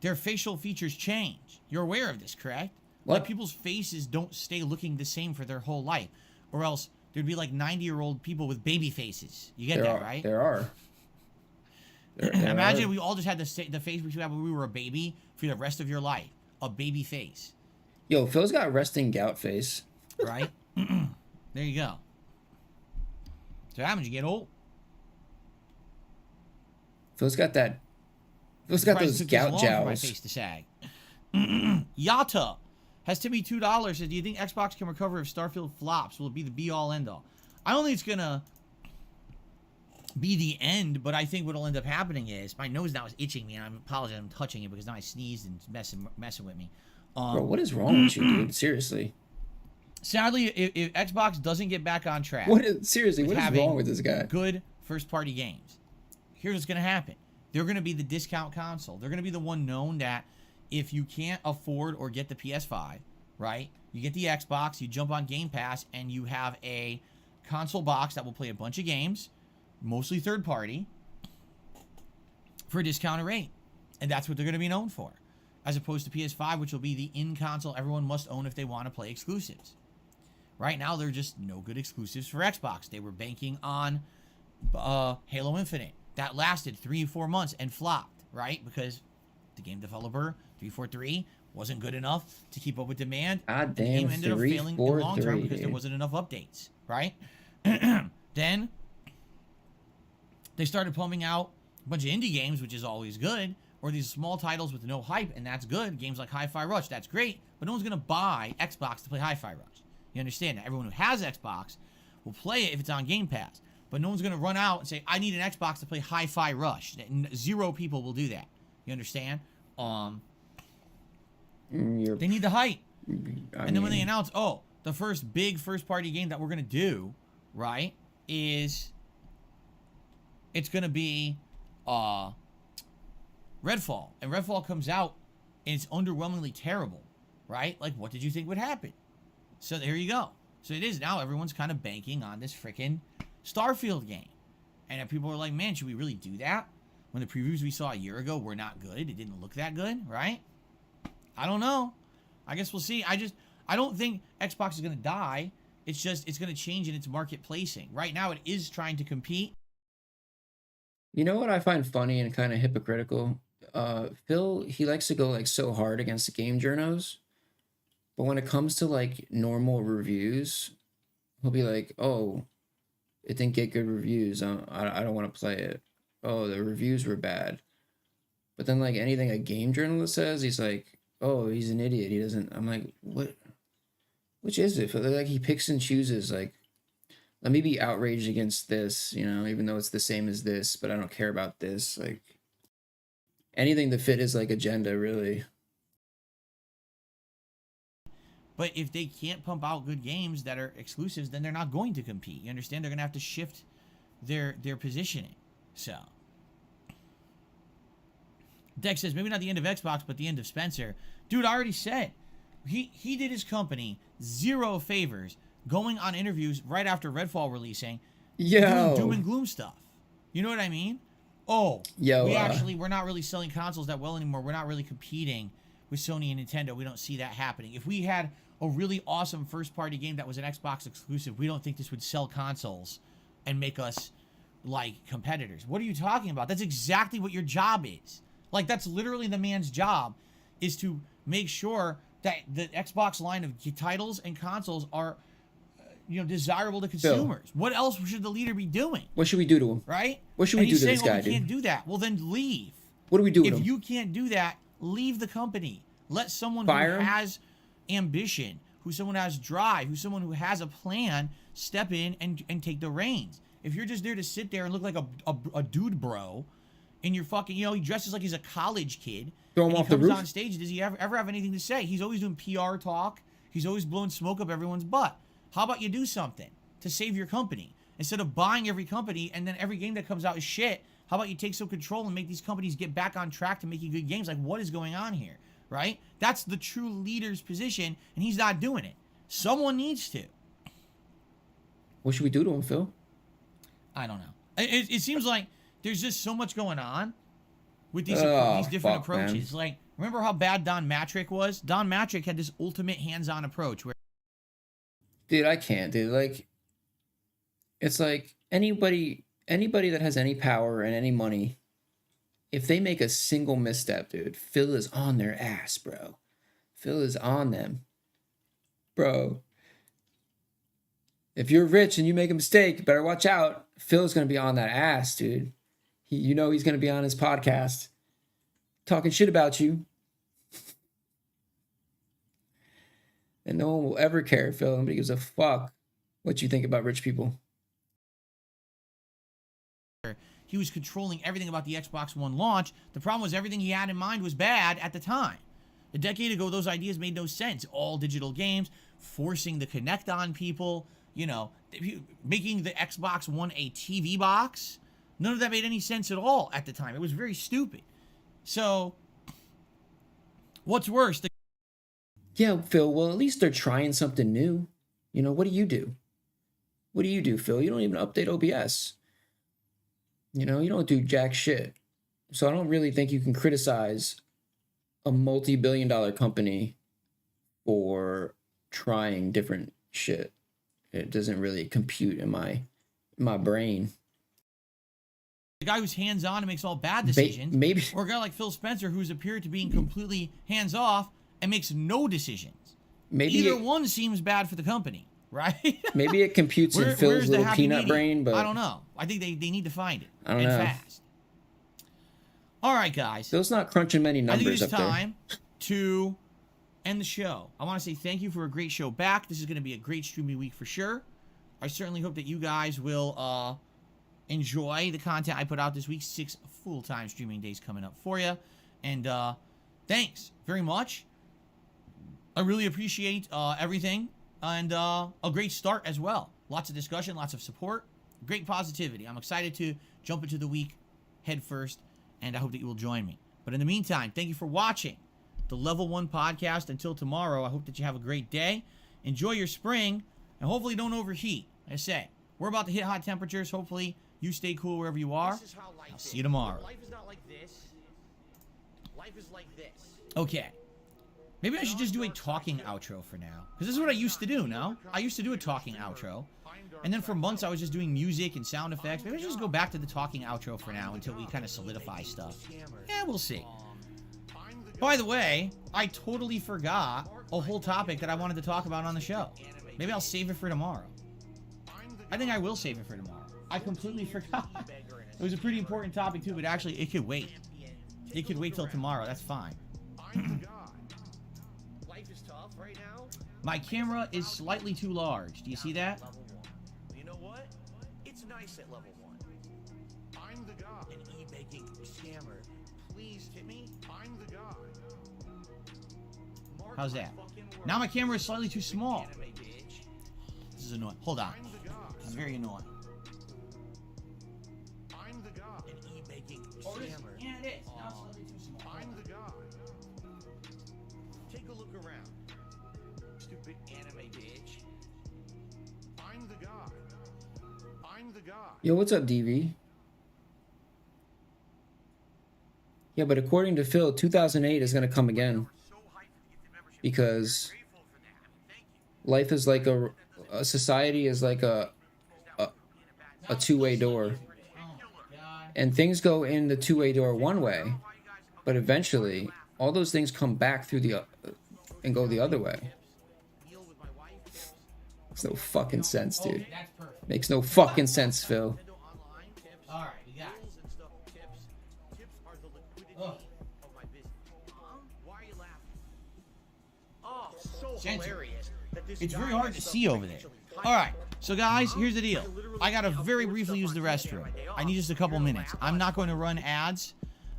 A: their facial features change. You're aware of this, correct?
B: What?
A: Like people's faces don't stay looking the same for their whole life. Or else there'd be like 90-year-old people with baby faces. You get that, right?
B: There are.
A: Imagine we all just had the face we had when we were a baby for the rest of your life. A baby face.
B: Yo, Phil's got resting gout face.
A: Right? There you go. So what happens? You get old.
B: Phil's got that. Phil's got those gout
A: For my
B: jowls.
A: face to sag. Yata has tipped me $2. Says, do you think Xbox can recover if Starfield flops? Will it be the be-all, end-all? I don't think it's gonna be the end, but I think what'll end up happening is my nose now is itching me, and I'm apologizing. I'm touching it because now I sneezed and it's messing with me.
B: Bro, what is wrong with you, dude? Seriously.
A: Sadly, if Xbox doesn't get back on track,
B: Seriously, what is
A: having
B: wrong with this guy?
A: good first-party games, here's what's going to happen. They're going to be the discount console. They're going to be the one known that if you can't afford or get the PS5, right, you get the Xbox, you jump on Game Pass, and you have a console box that will play a bunch of games, mostly third-party, for a discounted rate. And that's what they're going to be known for. As opposed to PS5, which will be the in-console everyone must own if they want to play exclusives. Right now, they're just no good exclusives for Xbox. They were banking on Halo Infinite. That lasted 3-4 months and flopped, right? Because the game developer, 343, wasn't good enough to keep up with demand.
B: God
A: The game
B: damn,
A: ended up failing in the long term because there
B: dude.
A: wasn't enough updates, right? Then they started pumping out a bunch of indie games, which is always good, or these small titles with no hype, and that's good. Games like Hi-Fi Rush, that's great, but no one's going to buy Xbox to play Hi-Fi Rush. You understand that? Everyone who has Xbox will play it if it's on Game Pass, but no one's going to run out and say, I need an Xbox to play Hi-Fi Rush. Zero people will do that. You understand? They need the hype. And then when they announce, oh, the first big first-party game that we're going to do, right, is it's going to be Redfall. And Redfall comes out, and it's underwhelmingly terrible, right? Like, what did you think would happen? So there you go. So it is now everyone's kind of banking on this freaking Starfield game. And if people are like, man, should we really do that? When the previews we saw a year ago were not good. It didn't look that good, right? I don't know. I guess we'll see. I don't think Xbox is going to die. It's just, it's going to change in its market placing. Right now, it is trying to compete.
B: You know what I find funny and kind of hypocritical? Phil, he likes to go like so hard against the game journos. But when it comes to like normal reviews, he'll be like, oh, it didn't get good reviews. I don't want to play it. Oh, the reviews were bad. But then like anything a game journalist says, he's like, oh, he's an idiot. He doesn't. I'm like, what? Which is it? Like he picks and chooses. Like, let me be outraged against this, you know, even though it's the same as this, but I don't care about this. Like anything to fit his like agenda, really.
A: But if they can't pump out good games that are exclusives, then they're not going to compete. You understand? They're going to have to shift their positioning. So, Dex says, maybe not the end of Xbox, but the end of Spencer. Dude, I already said, he did his company zero favors going on interviews right after Redfall releasing, doing doom and gloom stuff. You know what I mean? Oh, we're not really selling consoles that well anymore. We're not really competing with Sony and Nintendo. We don't see that happening. If we had a really awesome first-party game that was an Xbox exclusive, we don't think this would sell consoles and make us, like, competitors. What are you talking about? That's exactly what your job is. Like, that's literally the man's job, is to make sure that the Xbox line of titles and consoles are, desirable to consumers. Phil, what else should the leader be doing?
B: What should we do to him?
A: Right?
B: What should we do to this guy,
A: dude? We can't do that. Well, then leave.
B: What do we do with him?
A: If you can't do that, leave the company. Let someone
B: Fire
A: who
B: him?
A: has ambition, someone who has drive, someone who has a plan, step in and take the reins. If you're just there to sit there and look like a dude bro, and you're fucking, he dresses like he's a college kid.
B: Throw him off the roof.
A: He comes on stage. Does he ever have anything to say? He's always doing PR talk. He's always blowing smoke up everyone's butt. How about you do something to save your company? Instead of buying every company and then every game that comes out is shit, how about you take some control and make these companies get back on track to making good games? Like, what is going on here, right? That's the true leader's position, and he's not doing it. Someone needs to.
B: What should we do to him, Phil?
A: I don't know. It seems like there's just so much going on with these different approaches. Man. Like, remember how bad Don Matrick was? Don Matrick had this ultimate hands-on approach where...
B: Dude, I can't, dude. Like, it's like anybody that has any power and any money, if they make a single misstep, dude, Phil is on their ass, bro. Phil is on them. Bro. If you're rich and you make a mistake, better watch out. Phil's going to be on that ass, dude. He's going to be on his podcast talking shit about you. And no one will ever care, Phil. Nobody gives a fuck what you think about rich people.
A: He was controlling everything about the Xbox One launch. The problem was everything he had in mind was bad at the time. A decade ago, those ideas made no sense. All digital games, forcing the Kinect on people, making the Xbox One a TV box. None of that made any sense at all at the time. It was very stupid. So, what's worse?
B: Yeah, Phil, well, at least they're trying something new. What do you do? What do you do, Phil? You don't even update OBS. You don't do jack shit. So I don't really think you can criticize a multi-billion-dollar company for trying different shit. It doesn't really compute in my brain.
A: The guy who's hands-on and makes all bad decisions,
B: maybe,
A: or a guy like Phil Spencer who's appeared to being completely hands-off and makes no decisions. Either one seems bad for the company, right?
B: Maybe it computes in Phil's little peanut
A: medium?
B: brain, but
A: I don't know. I think they need to find it.
B: I don't know.
A: Fast. All right, guys.
B: Phil's not crunching many numbers
A: I think it's
B: up
A: time to end the show. I want to say thank you for a great show back. This is going to be a great streaming week for sure. I certainly hope that you guys will enjoy the content I put out this week. 6 full-time streaming days coming up for you. And thanks very much. I really appreciate everything. And a great start as well. Lots of discussion, lots of support, great positivity. I'm excited to jump into the week head first, and I hope that you will join me. But in the meantime, thank you for watching the Level 1 podcast. Until tomorrow, I hope that you have a great day. Enjoy your spring, and hopefully don't overheat. Like I say, we're about to hit hot temperatures. Hopefully you stay cool wherever you are. I'll see you tomorrow.
C: Life is not like this. Life is like this.
A: Okay. Maybe I should just do a talking outro for now. Because this is what I used to do, no? I used to do a talking outro. And then for months I was just doing music and sound effects. Maybe I should just go back to the talking outro for now until we kind of solidify stuff. Yeah, we'll see. By the way, I totally forgot a whole topic that I wanted to talk about on the show. Maybe I'll save it for tomorrow. I think I will save it for tomorrow. I completely forgot. It was a pretty important topic too, but actually it could wait. It could wait till tomorrow. That's fine. My camera is slightly too large. Do you see that?
C: You know what? It's nice at level 1. I'm the god. An e-making scammer. Please hit me. I'm the god.
A: How's that? Now my camera is slightly too small. This is annoying. Hold on. This is very annoying.
C: I'm the god. An e-making scammer.
A: Yeah, it is. Now it's slightly too small.
C: I'm the god. Take a look around. Stupid anime bitch. I'm the god. I'm the god.
B: Yo, what's up, DV? Yeah, but according to Phil, 2008 is going to come again. Because life is like a society is like a two-way door. And things go in the two-way door one way, but eventually all those things come back through the and go the other way. Makes no fucking sense, dude. Makes no fucking sense, Phil.
A: All right, we got it. It's very hard to see over there. All right, so guys, here's the deal. I gotta very briefly use the restroom. I need just a couple minutes. I'm not going to run ads.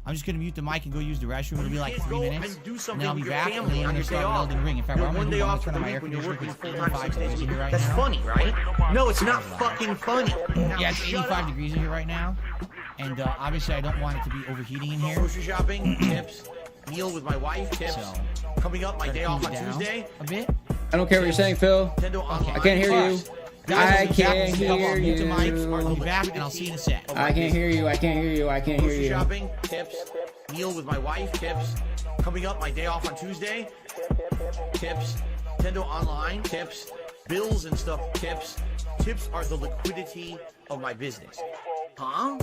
A: I'm just gonna mute the mic and go use the restroom. It'll be like 3 minutes, and then I'll be back, and then I'm gonna start Elden Ring. In fact, I'm gonna do one turn on my air conditioner because it's 85 degrees in here right now.
C: That's funny, right? No, it's not fucking funny.
A: Yeah, it's 85 degrees in here right now, and obviously I don't want it to be overheating in here.
C: Grocery shopping, tips. Meal with my wife, tips.
A: So,
C: coming up, my day off on
A: down
C: Tuesday.
A: a bit.
B: I don't care what you're saying, Phil. I can't hear you. I can't hear you.
A: I'll be back, and I'll see you in a sec.
B: I can't hear you. I can't hear you. I can't hear
C: Grocery
B: you.
C: shopping, tips. Meal with my wife, tips. Coming up, my day off on Tuesday. Tips. Nintendo Online, tips. Bills and stuff, tips. Tips are the liquidity of my business. Huh?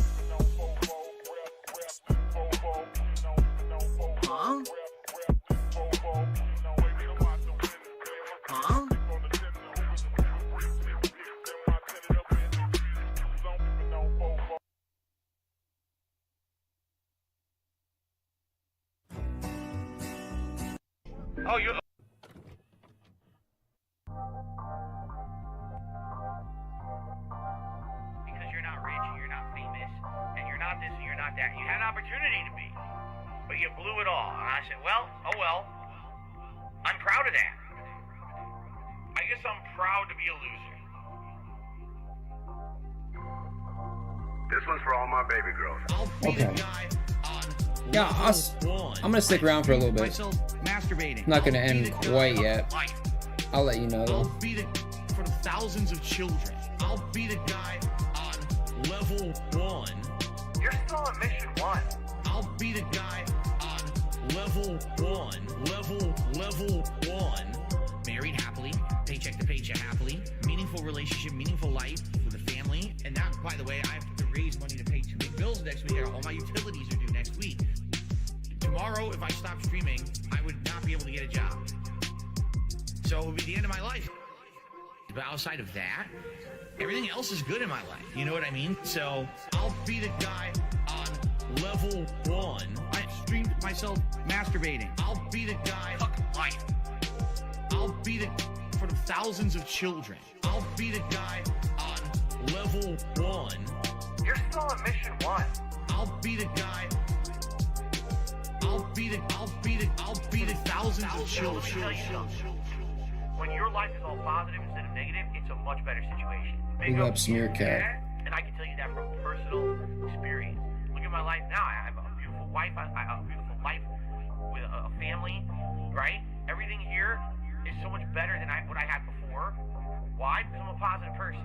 C: Huh? Huh? Oh, you.
F: Because you're not rich and you're not famous and you're not this and you're not that. You had an opportunity to be, but you blew it all. And I said, well, oh well. I'm proud of that. I guess I'm proud to be a loser.
G: This one's for all my baby girls.
C: I'll be
B: Okay.
C: the guy on
B: Yeah, I'm gonna stick around for a little bit.
C: myself masturbating.
B: Not gonna
C: I'll be
B: end
C: the guy
B: quite
C: on
B: yet.
C: life.
B: I'll let you know
C: I'll
B: though.
C: be the for the thousands of children. I'll be the guy on level 1.
G: You're still on mission 1.
C: I'll be the guy on level one. Married happily, paycheck to paycheck happily, meaningful relationship, meaningful life with a family. And that, by the way, I have to raise money to pay 2 big bills next week. All my utilities are due next week. Tomorrow, if I stop streaming, I would not be able to get a job. So it would be the end of my life. But outside of that, everything else is good in my life. You know what I mean? So I'll be the guy on level one. I streamed myself masturbating. I'll be the guy. Fuck life. I'll be the for the thousands of children. I'll be the guy on level one.
F: You're still on mission 1.
C: I'll be the guy. I'll be the thousands of children.
F: Tell you something. When your life is all positive instead of negative, it's a much better situation.
B: Big up, Smearcat.
F: And I can tell you that from personal experience. Look at my life now. I have a beautiful wife. I have a beautiful life with a family, right? Everything here is so much better than what I had before. Why? Because I'm a positive person.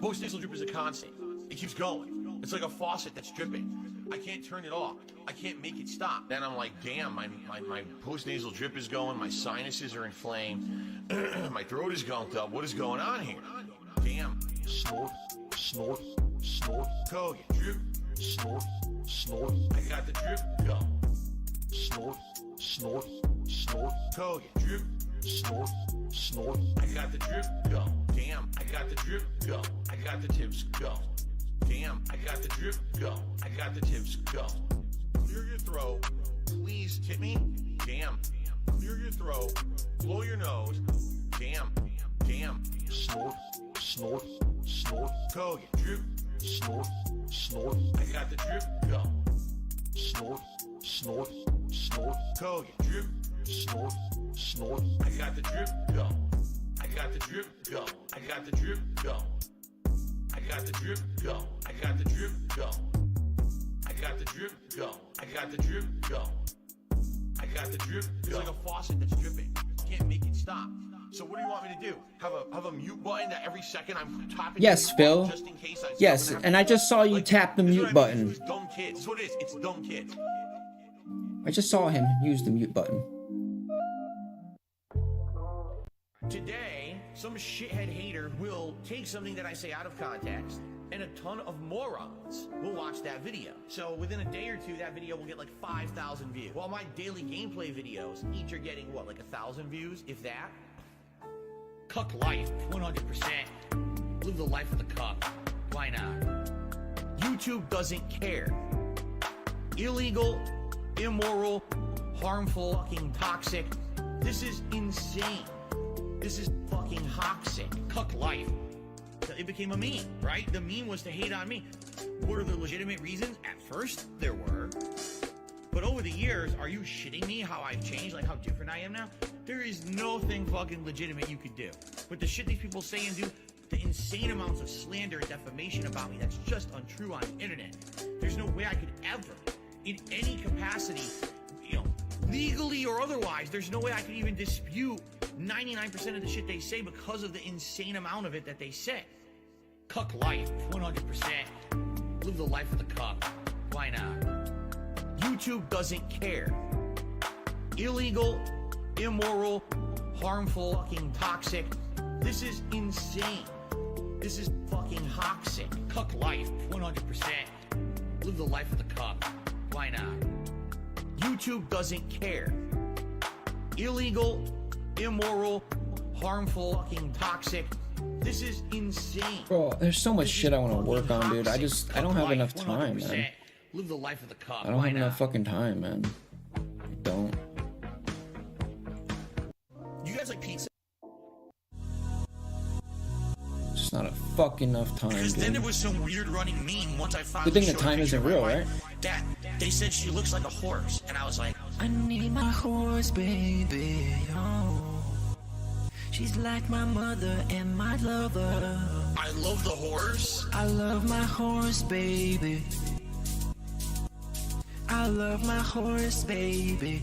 C: Post-nasal drip is a constant. It keeps going. It's like a faucet that's dripping. I can't turn it off. I can't make it stop. Then I'm like, damn, my post-nasal drip is going. My sinuses are inflamed. My throat is gunked up. What is going on here? Damn. Snort, snort, snort. Code. Drip. Snort, snort. I got the drip. Go. Snort, snort, snort. Code. Drip. Snort, snort. I got the drip. Go. Damn. I got the drip. Go. I got the tips. Go. Damn, I got the drip, go. I got the tips, go. Clear your throat. Please tip me. Damn. Clear your throat. Blow your nose. Damn. Damn. Snort, snort, snort. Go. Drip. Snort, snort. I got the drip, go. Snort, snort, snort. Go. Drip. Snort, snort. I got the drip, go. I got the drip, go. I got the drip, go. I got the drip, go. I got the drip, go. I got the drip, go. I got the drip, go. I got the drip, go. It's like a faucet that's dripping. Can't make it stop. So what do you want me to do? Have a mute button that every second I'm tapping?
B: Yes, Phil.
C: Just in case I
B: Yes, and I just saw you tap the mute button.
C: It's dumb kids. That's what it is. It's dumb kids.
B: I just saw him use the mute button.
C: Today, some shithead hater will take something that I say out of context, and a ton of morons will watch that video. So within a day or two, that video will get like 5,000 views. While my daily gameplay videos each are getting, what, like 1,000 views, if that? Cuck life, 100%. Live the life of the cuck. Why not? YouTube doesn't care. Illegal, immoral, harmful, fucking toxic. This is insane. This is fucking toxic. Cuck life. It became a meme, right? The meme was to hate on me. What are the legitimate reasons? At first, there were. But over the years, are you shitting me how I've changed? Like how different I am now? There is nothing fucking legitimate you could do. But the shit these people say and do, the insane amounts of slander and defamation about me that's just untrue on the internet. There's no way I could ever, in any capacity, legally or otherwise, there's no way I could even dispute 99% of the shit they say because of the insane amount of it that they say. Cuck life, 100%. Live the life of the cuck. Why not? YouTube doesn't care. Illegal, immoral, harmful, fucking toxic. This is insane. This is fucking toxic. Cuck life, 100%. Live the life of the cuck. Why not? YouTube doesn't care. Illegal, immoral, harmful, fucking toxic. This is insane.
B: Bro, there's so much shit I want to work on, dude. I don't have enough time,
C: 100%.
B: man.
C: Live the life of the cuck.
B: I don't have enough fucking time, man. I don't.
C: You guys like pizza?
B: Just not a fucking enough time,
C: Because then there
B: dude.
C: was some weird running meme once I found.
B: Good thing the time isn't real, right?
C: Dad, they said she looks like a horse, and I was like,
E: I need my horse, baby. Oh, She's like my mother and my lover.
C: I love the horse.
E: I love my horse, baby. I love my horse, baby.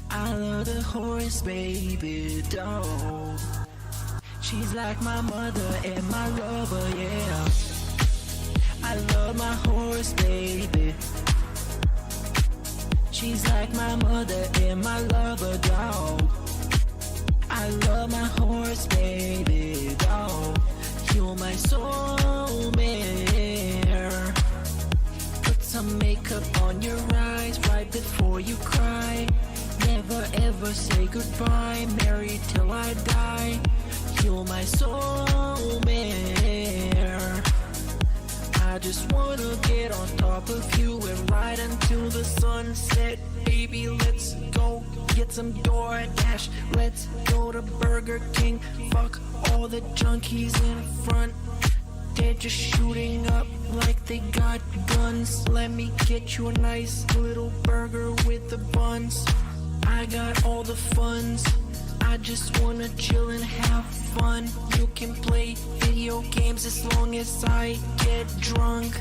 E: I love the horse, baby, dog. She's like my mother and my lover, yeah. I love my horse, baby. She's like my mother and my lover, dog. I love my horse, baby, dog. You're my soulmate. Put some makeup on your eyes right before you cry. Never ever say goodbye. Married till I die. You're my soulmate. I just wanna get on top of you and ride until the sunset. Baby, let's go get some DoorDash. Let's go to Burger King. Fuck all the junkies in front. They're just shooting up like they got guns. Let me get you a nice little burger with the buns. I got all the funds. I just wanna chill and have fun. You can play video games as long as I get drunk.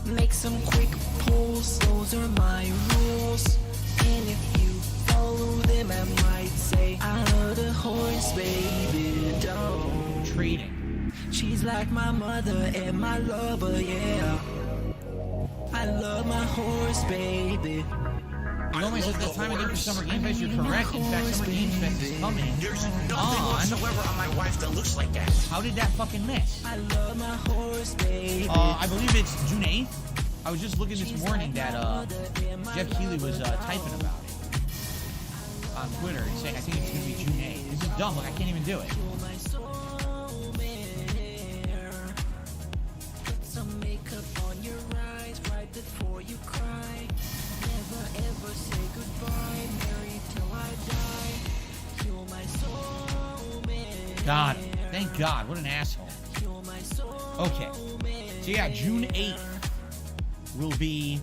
E: Make some quick pulls, those are my rules. And if you follow them, I might say I love the horse, baby, don't.
A: Trading.
E: She's like my mother and my lover, yeah. I love my horse, baby.
A: You always at the time of the Summer Game Fest, you're correct. In fact, Summer Game Fest is coming.
C: There's nothing whatsoever on my wife that looks like that.
A: How did that fucking miss?
E: I love my horse, baby.
A: I believe it's June 8th. I was just looking this morning that Jeff Keighley was typing about it on Twitter and saying I think it's going to be June 8th. This is dumb. Like, I can't even do it.
E: Put some makeup on your eyes right before you cry. Never ever say goodbye. Married till I die. You're my soulmate.
A: God. Thank God. What an asshole.
E: You're my soulmate.
A: Okay. So yeah, June 8th will be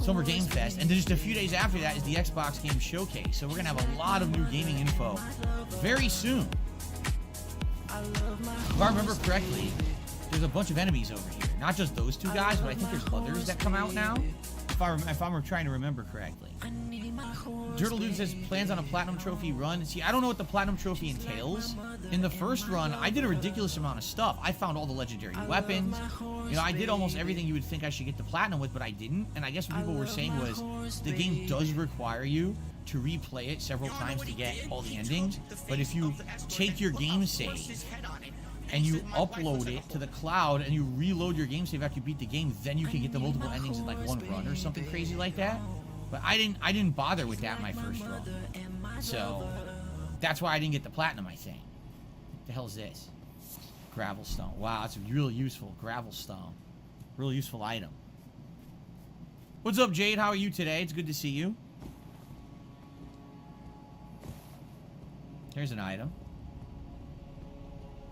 A: Summer Game Fest, and then just a few days after that is the Xbox Game Showcase. So we're gonna have a lot of new gaming info very soon. If I remember correctly, there's a bunch of enemies over here. Not just those two guys, but I think there's others that come out now. If I'm trying to remember correctly. Turtle Dude says plans on a platinum trophy run. See, I don't know what the platinum trophy entails. In the first run, I did a ridiculous amount of stuff. I found all the legendary weapons. You know, I did almost everything you would think I should get the platinum with, but I didn't. And I guess what people were saying was the game does require you to replay it several times to get all the endings. But if you take your game save and you upload it to the cloud and you reload your game save after you beat the game, then you can get the multiple endings in like one run or something crazy like that. But I didn't bother with that my first run. So that's why I didn't get the platinum, I think. What the hell is this? Gravel stone. Wow, that's a real useful gravel stone. Real useful item. What's up, Jade? How are you today? It's good to see you. Here's an item.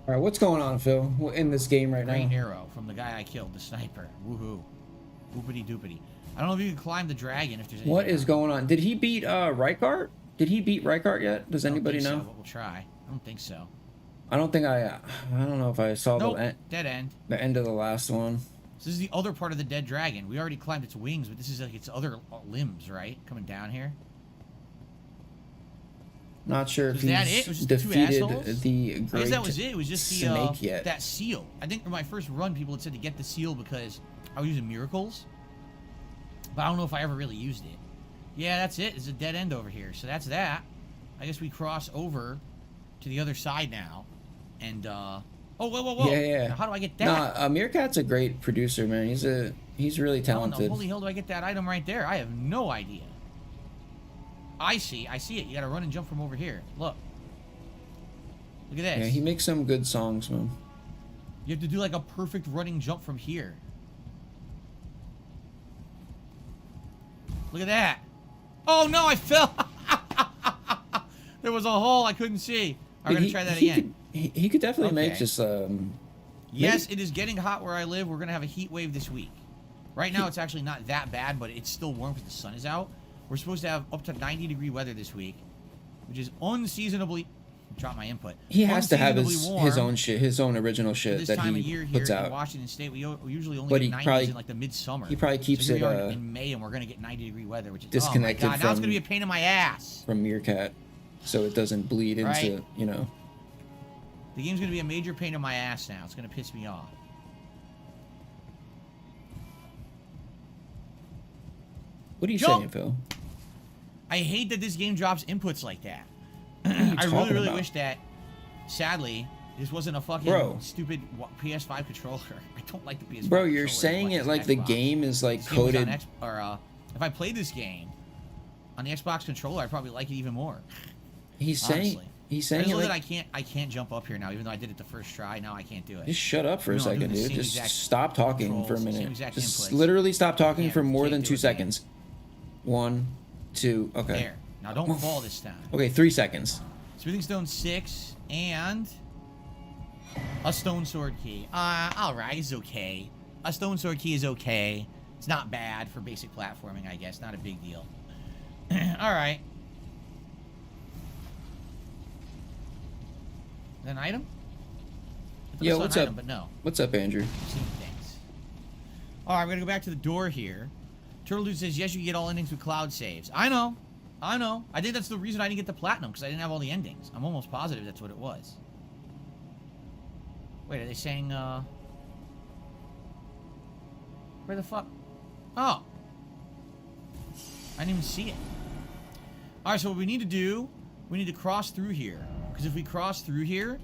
B: All right, what's going on, Phil? In this game right
A: Green
B: now?
A: arrow from the guy I killed, the sniper. Woohoo. Whoopity doopity. I don't know if you can climb the dragon if there's anything.
B: What is going on? Did he beat Rykart? Did he beat Rykart yet? Does anybody know?
A: So, but we'll try. I don't think so.
B: I don't think I don't know if I saw
A: Nope.
B: the
A: Dead end.
B: end of the last one.
A: So this is the other part of the dead dragon. We already climbed its wings, but this is like its other limbs, right? Coming down here.
B: Not sure if
A: Was that it?
B: he's
A: It was just the two
B: defeated
A: assholes?
B: the
A: I guess
B: great
A: that was it. It was just the
B: snake yet.
A: that seal. I think in my first run, people had said to get the seal because I was using miracles, but I don't know if I ever really used it. Yeah, that's it. It's a dead end over here. So that's that. I guess we cross over to the other side now, and oh, whoa.
B: Yeah.
A: Now, how do I get that?
B: Nah, Meerkat's a great producer, man. He's really
A: How in the
B: talented.
A: holy hell do I get that item right there? I have no idea. I see it. You gotta run and jump from over here. Look at this.
B: Yeah, he makes some good songs, man.
A: You have to do like a perfect running jump from here. Look at that. Oh no, I fell. There was a hole I couldn't see. I'm gonna try that again.
B: He could definitely make
A: Okay.
B: just
A: Yes, it is getting hot where I live. We're gonna have a heat wave this week. Right now, it's actually not that bad, but it's still warm because the sun is out. We're supposed to have up to 90-degree weather this week. which is unseasonably... Drop my input.
B: He has to have his
A: Unseasonably warm
B: own shit, his own original
A: for
B: shit
A: this
B: that
A: time of
B: he
A: year here
B: puts
A: in
B: out.
A: Washington State. We usually only
B: But
A: get
B: he
A: 90s
B: probably-
A: in like the midsummer.
B: He probably keeps
A: so here
B: it,
A: we are in May, and we're gonna get 90-degree weather, which is
B: disconnected
A: oh my God, now it's
B: from-
A: gonna be a pain in my ass.
B: from Meerkat, so it doesn't bleed into,
A: Right.
B: you know.
A: The game's gonna be a major pain in my ass now. It's gonna piss me off.
B: What are you
A: Jump!
B: saying, Phil?
A: I hate that this game drops inputs like that.
B: What are you
A: I
B: talking
A: really
B: about?
A: wish that, sadly, this wasn't a fucking
B: Bro.
A: stupid PS5 controller. I don't like the PS5
B: Bro, you're
A: controller as
B: saying
A: much
B: it
A: as
B: like the
A: Xbox.
B: game is like
A: This game was on
B: coded.
A: if I played this game on the Xbox controller, I'd probably like it even more.
B: He's saying
A: Honestly.
B: he's
A: I
B: saying
A: just
B: it
A: know
B: like,
A: that I can't jump up here now, even though I did it the first try. Now I can't do it.
B: just shut up for a
A: No, I'm doing
B: second,
A: the
B: dude.
A: same
B: Just
A: exact
B: stop talking
A: controls,
B: for a
A: the same
B: minute.
A: exact
B: Just
A: inputs.
B: literally stop talking
A: Yeah,
B: for more
A: can't
B: than
A: do
B: 2
A: it, man.
B: seconds. 1, 2, okay.
A: There. Now don't fall this time.
B: Okay, 3 seconds.
A: Smithing Stone 6 and a Stone Sword Key. Alright, it's okay. A Stone Sword Key is okay. It's not bad for basic platforming, I guess. Not a big deal. Alright. An item? I thought I
B: Yo,
A: saw
B: what's
A: an
B: up?
A: item, but no.
B: What's up, Andrew?
A: Seen things. Alright, we're gonna go back to the door here. Turtle Dude says, yes, you get all endings with cloud saves. I know. I know. I think that's the reason I didn't get the platinum, because I didn't have all the endings. I'm almost positive that's what it was. Wait, are they saying, where the fuck? Oh. I didn't even see it. Alright, so what we need to do, we need to cross through here. Because if we cross through here,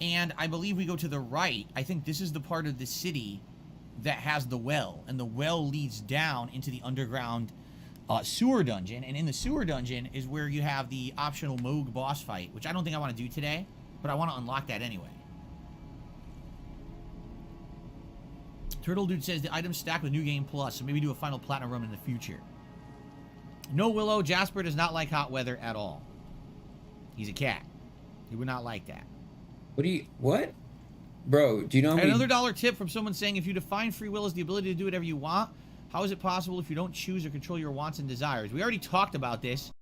A: and I believe we go to the right, I think this is the part of the city that has the well. And the well leads down into the underground sewer dungeon. And in the sewer dungeon is where you have the optional Moog boss fight, which I don't think I want to do today, but I want to unlock that anyway. Turtle Dude says the items stack with New Game Plus, so maybe do a final platinum run in the future. No, Willow, Jasper does not like hot weather at all. He's a cat. He would not like that.
B: What? Bro, do you know how many...
A: Another dollar tip from someone saying, if you define free will as the ability to do whatever you want, how is it possible if you don't choose or control your wants and desires? We already talked about this.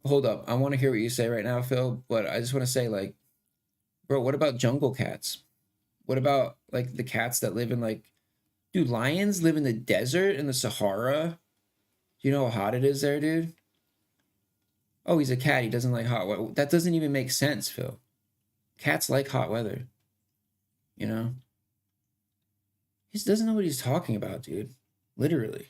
B: Hold up. I want to hear what you say right now, Phil, but I just want to say, like, bro, what about jungle cats? What about, like, the cats that live in, like... Dude, lions live in the desert, in the Sahara. Do you know how hot it is there, dude? Oh, he's a cat. He doesn't like hot weather. That doesn't even make sense, Phil. Cats like hot weather. You know? He just doesn't know what he's talking about, dude. Literally.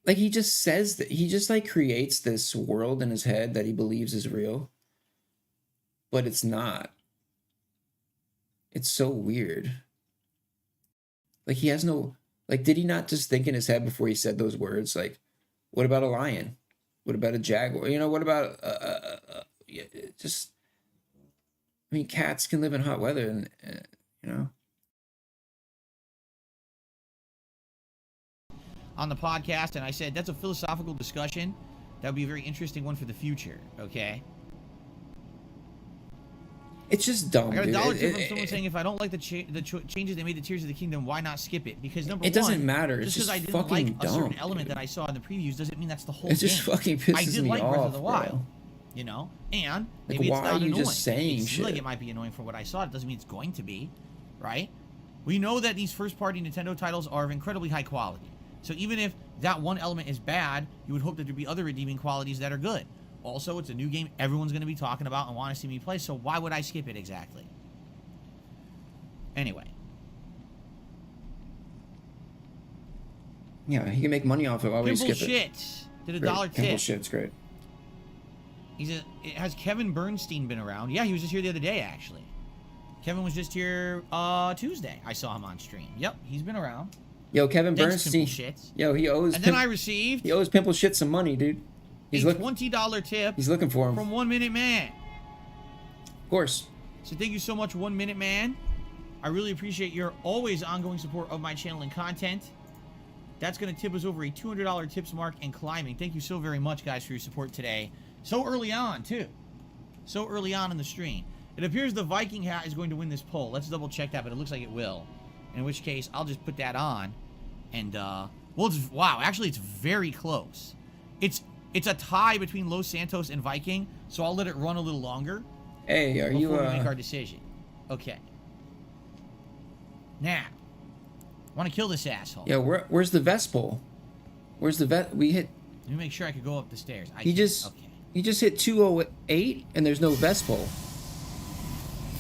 B: Like, he just says that. He just, like, creates this world in his head that he believes is real. But it's not. It's so weird. Like, he has no... Like, did he not just think in his head before he said those words? Like, what about a lion? What about a jaguar? You know, what about... just... I mean, cats can live in hot weather and, you know...
A: On the podcast, and I said, that's a philosophical discussion. That would be a very interesting one for the future, okay?
B: It's just dumb,
A: I got a
B: dude.
A: dollar tip from someone saying, if I don't like the changes they made to Tears of the Kingdom, why not skip it? Because number one,
B: It doesn't matter. It's
A: just because I
B: just
A: didn't like
B: fucking
A: a certain
B: dumb,
A: element
B: dude.
A: that I saw in the previews doesn't mean that's the whole
B: It just
A: game.
B: fucking pisses
A: I did
B: me
A: like Breath of the
B: off,
A: Wild,
B: bro.
A: you know? And
B: Like,
A: maybe
B: why
A: it's not
B: are you
A: annoying.
B: just saying
A: it seems like
B: shit?
A: it might be annoying for what I saw. It doesn't mean it's going to be, right? We know that these first-party Nintendo titles are of incredibly high quality. So even if that one element is bad, you would hope that there'd be other redeeming qualities that are good. Also, it's a new game everyone's going to be talking about and want to see me play, so why would I skip it exactly? Anyway.
B: Yeah, he can make money off it. Why would he
A: Pimple
B: skip it?
A: Shit did a
B: Great.
A: dollar
B: Pimple
A: tip.
B: shit's great.
A: Has Kevin Bernstein been around? Yeah, he was just here the other day, actually. Kevin was just here Tuesday. I saw him on stream. Yep, he's been around.
B: Yo, Kevin
A: Thanks,
B: Bernstein.
A: Pimple Shits.
B: Yo, he owes.
A: And then I received
B: He owes Pimple Shit some money, dude. He's
A: a
B: looking.
A: $20 tip
B: He's looking for him.
A: from 1 Minute Man.
B: Of course.
A: So thank you so much, 1 Minute Man. I really appreciate your always ongoing support of my channel and content. That's going to tip us over a $200 tips mark and climbing. Thank you so very much, guys, for your support today. So early on, too. So early on in the stream. It appears the Viking hat is going to win this poll. Let's double check that, but it looks like it will. In which case, I'll just put that on. And, well, wow, actually, it's very close. It's a tie between Los Santos and Viking, so I'll let it run a little longer.
B: Hey, are you
A: before we make our decision. Okay. Now, want to kill this asshole.
B: Yeah, where's the Vespol? Where's the vet? We hit.
A: Let me make sure I could go up the stairs.
B: You just hit 208 and there's no Vespol.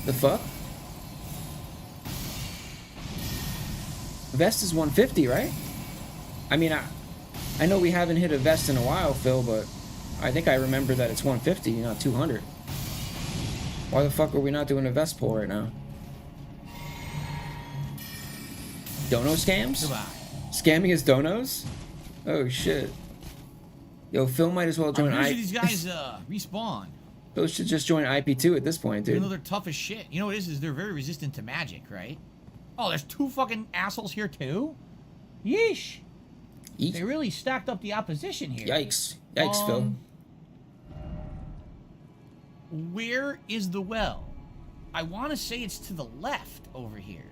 B: The fuck? Vest is 150, right? I mean, I know we haven't hit a Vest in a while, Phil, but I think I remember that it's 150, not 200. Why the fuck are we not doing a Vest pull right now? Dono scams?
A: Goodbye.
B: Scamming his donos? Oh shit. Yo, Phil might as well join
A: Usually these guys respawn.
B: Phil should just join IP2 at this point, dude.
A: Even though they're tough as shit. You know what it is they're very resistant to magic, right? Oh, there's 2 fucking assholes here too? Yeesh.
B: Yeesh.
A: They really stacked up the opposition here.
B: Yikes. Yikes, Phil.
A: Where is the well? I want to say it's to the left over here.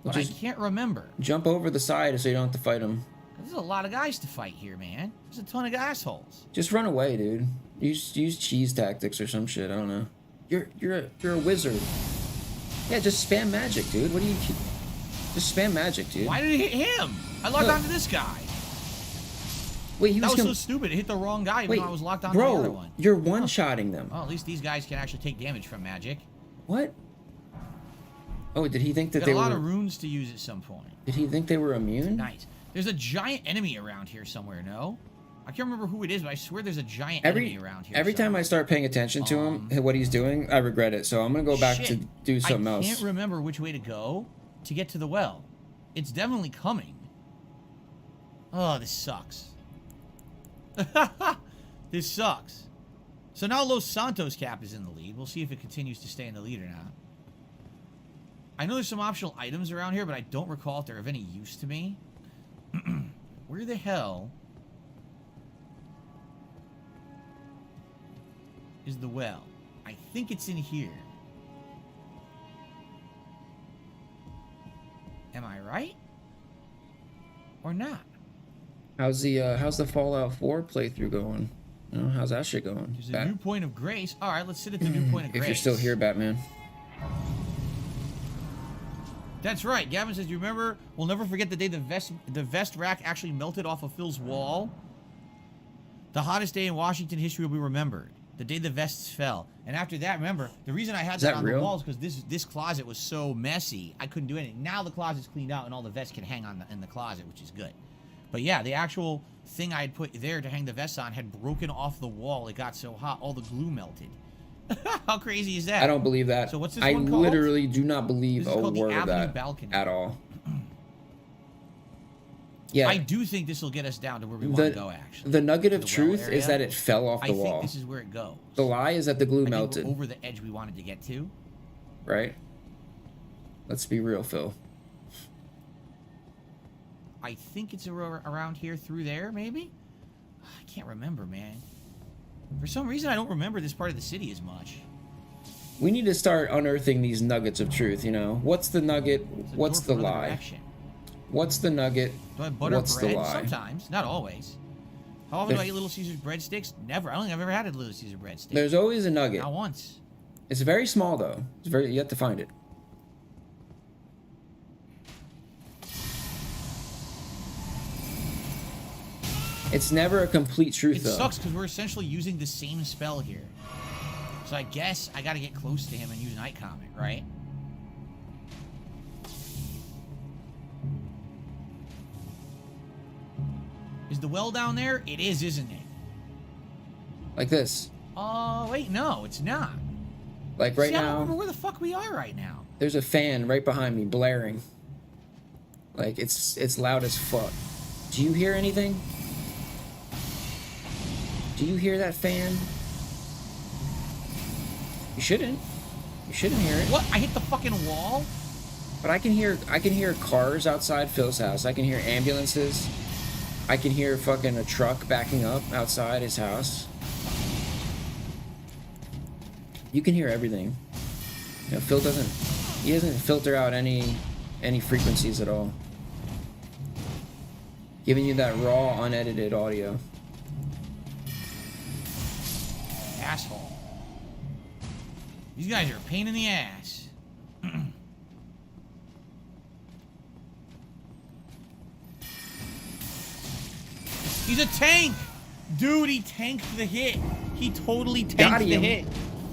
A: But I can't remember.
B: Jump over the side so you don't have to fight them.
A: There's a lot of guys to fight here, man. There's a ton of assholes.
B: Just run away, dude. Use cheese tactics or some shit. I don't know. You're a wizard. Yeah, just spam magic, dude. What do you? Just spam magic, dude.
A: Why did it hit him? I locked onto this guy.
B: Wait, he
A: that
B: was
A: so stupid. It hit the wrong guy even though I was locked onto
B: bro,
A: the other one.
B: You're one-shotting them.
A: Oh, at least these guys can actually take damage from magic.
B: What? Oh, did he think that
A: they were... Got a lot of runes to use at some point.
B: Did he think they were immune?
A: Nice. There's a giant enemy around here somewhere, no? I can't remember who it is, but I swear there's a giant enemy around here.
B: Every time I start paying attention to him, what he's doing, I regret it. So I'm going to go back to do something else.
A: I can't remember which way to go to get to the well. It's definitely coming. Oh, this sucks. This sucks. So now Los Santos Cap is in the lead. We'll see if it continues to stay in the lead or not. I know there's some optional items around here, but I don't recall if they're of any use to me. Where the hell is the well? I think it's in here. Am I right? Or not?
B: How's the Fallout 4 playthrough going? You know, how's that shit going?
A: There's a new point of grace. All right, let's sit at the new point of grace.
B: If you're still here, Batman.
A: That's right. Gavin says, you remember, we'll never forget the day the vest rack actually melted off of Phil's wall. The hottest day in Washington history will be remembered. The day the vests fell. And after that, remember, the reason I had that on the walls because this closet was so messy, I couldn't do anything. Now the closet's cleaned out and all the vests can hang on in the closet, which is good. But yeah, the actual thing I had put there to hang the vests on had broken off the wall. It got so hot, all the glue melted. How crazy is that?
B: I don't believe that.
A: So what's this
B: one
A: called?
B: I literally do not believe a word of that
A: balcony.
B: at all. Yeah,
A: I do think this will get us down to where we want to go. Actually,
B: the nugget of truth is that it fell off the wall.
A: I think this is where it goes.
B: The lie is that the glue melted
A: over the edge we wanted to get to.
B: Right. Let's be real, Phil.
A: I think it's around here through there, maybe? I can't remember, man. For some reason, I don't remember this part of the city as much.
B: We need to start unearthing these nuggets of truth, you know? What's the nugget? What's the lie?
A: Direction.
B: What's the nugget?
A: Do I butter
B: What's
A: bread?
B: The lie?
A: Sometimes, not always. How often do I eat Little Caesar's breadsticks? Never. I don't think I've ever had a Little Caesar breadstick.
B: There's always a nugget.
A: Not once.
B: It's very small, though. It's very. You have to find it. It's never a complete truth, though.
A: It sucks because we're essentially using the same spell here. So I guess I got to get close to him and use Night Comet, right? Is the well down there? It is, isn't it?
B: Like this.
A: Oh, wait, no, it's not.
B: Like right
A: now. I don't
B: now.
A: remember where the fuck we are right now.
B: There's a fan right behind me blaring. Like it's loud as fuck. Do you hear anything? Do you hear that fan? You shouldn't. You shouldn't hear it.
A: What? I hit the fucking wall?
B: But I can hear cars outside Phil's house. I can hear ambulances. I can hear fucking a truck backing up outside his house. You can hear everything. You know, Phil doesn't filter out any frequencies at all. Giving you that raw, unedited audio.
A: asshole. These guys are a pain in the ass. He's a tank! Dude, he tanked the hit. He totally tanked the hit.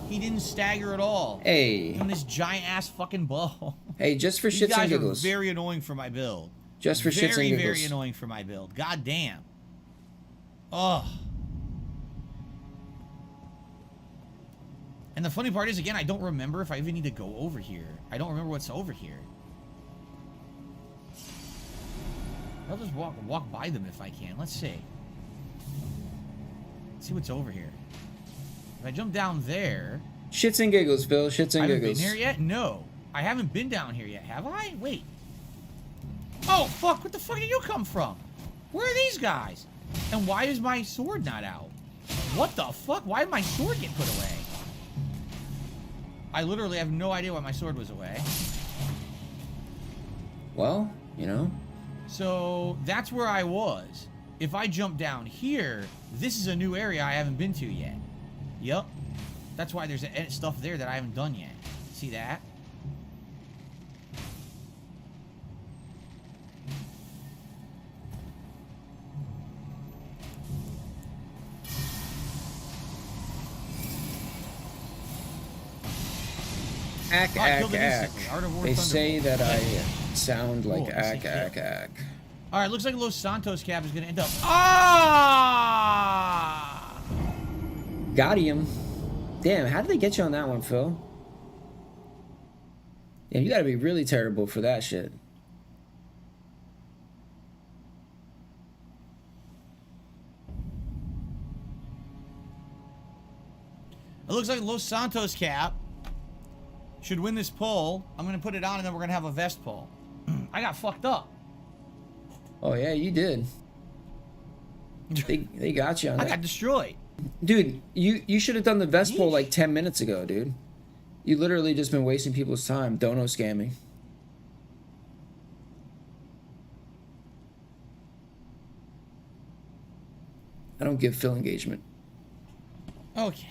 A: He didn't stagger at all.
B: Hey.
A: On this giant ass fucking bow.
B: Hey, just for shits and giggles.
A: These guys are very annoying for my build.
B: Just for shits and giggles.
A: Very annoying for my build. God damn. Ugh. And the funny part is, again, I don't remember if I even need to go over here. I don't remember what's over here. I'll just walk by them if I can. Let's see. Let's see what's over here. If I jump down there...
B: Shits and giggles, Phil. Shits and
A: I haven't
B: giggles.
A: been here yet? No. I haven't been down here yet, have I? Wait. Oh, fuck. Where the fuck did you come from? Where are these guys? And why is my sword not out? What the fuck? Why did my sword get put away? I literally have no idea why my sword was away.
B: Well, you know.
A: So, that's where I was. If I jump down here, this is a new area I haven't been to yet. Yup. That's why there's stuff there that I haven't done yet. See that?
B: Ack,
A: Alright,
B: ack, ack.
A: Art of War
B: They say
A: Thunderbolt.
B: that I sound like
A: Oh,
B: ack,
A: this
B: ack,
A: is
B: ack.
A: Alright, looks like Los Santos cap is going to end up... Ah!
B: Got him. Damn, how did they get you on that one, Phil? Damn, you gotta be really terrible for that shit.
A: It looks like Los Santos cap should win this poll. I'm going to put it on and then we're going to have a vest poll. I got fucked up.
B: Oh yeah, you did. They got you on
A: I
B: that.
A: got destroyed.
B: Dude, you should have done the vest poll like 10 minutes ago, dude. You literally just been wasting people's time, dono scamming. I don't give Phil engagement.
A: Okay.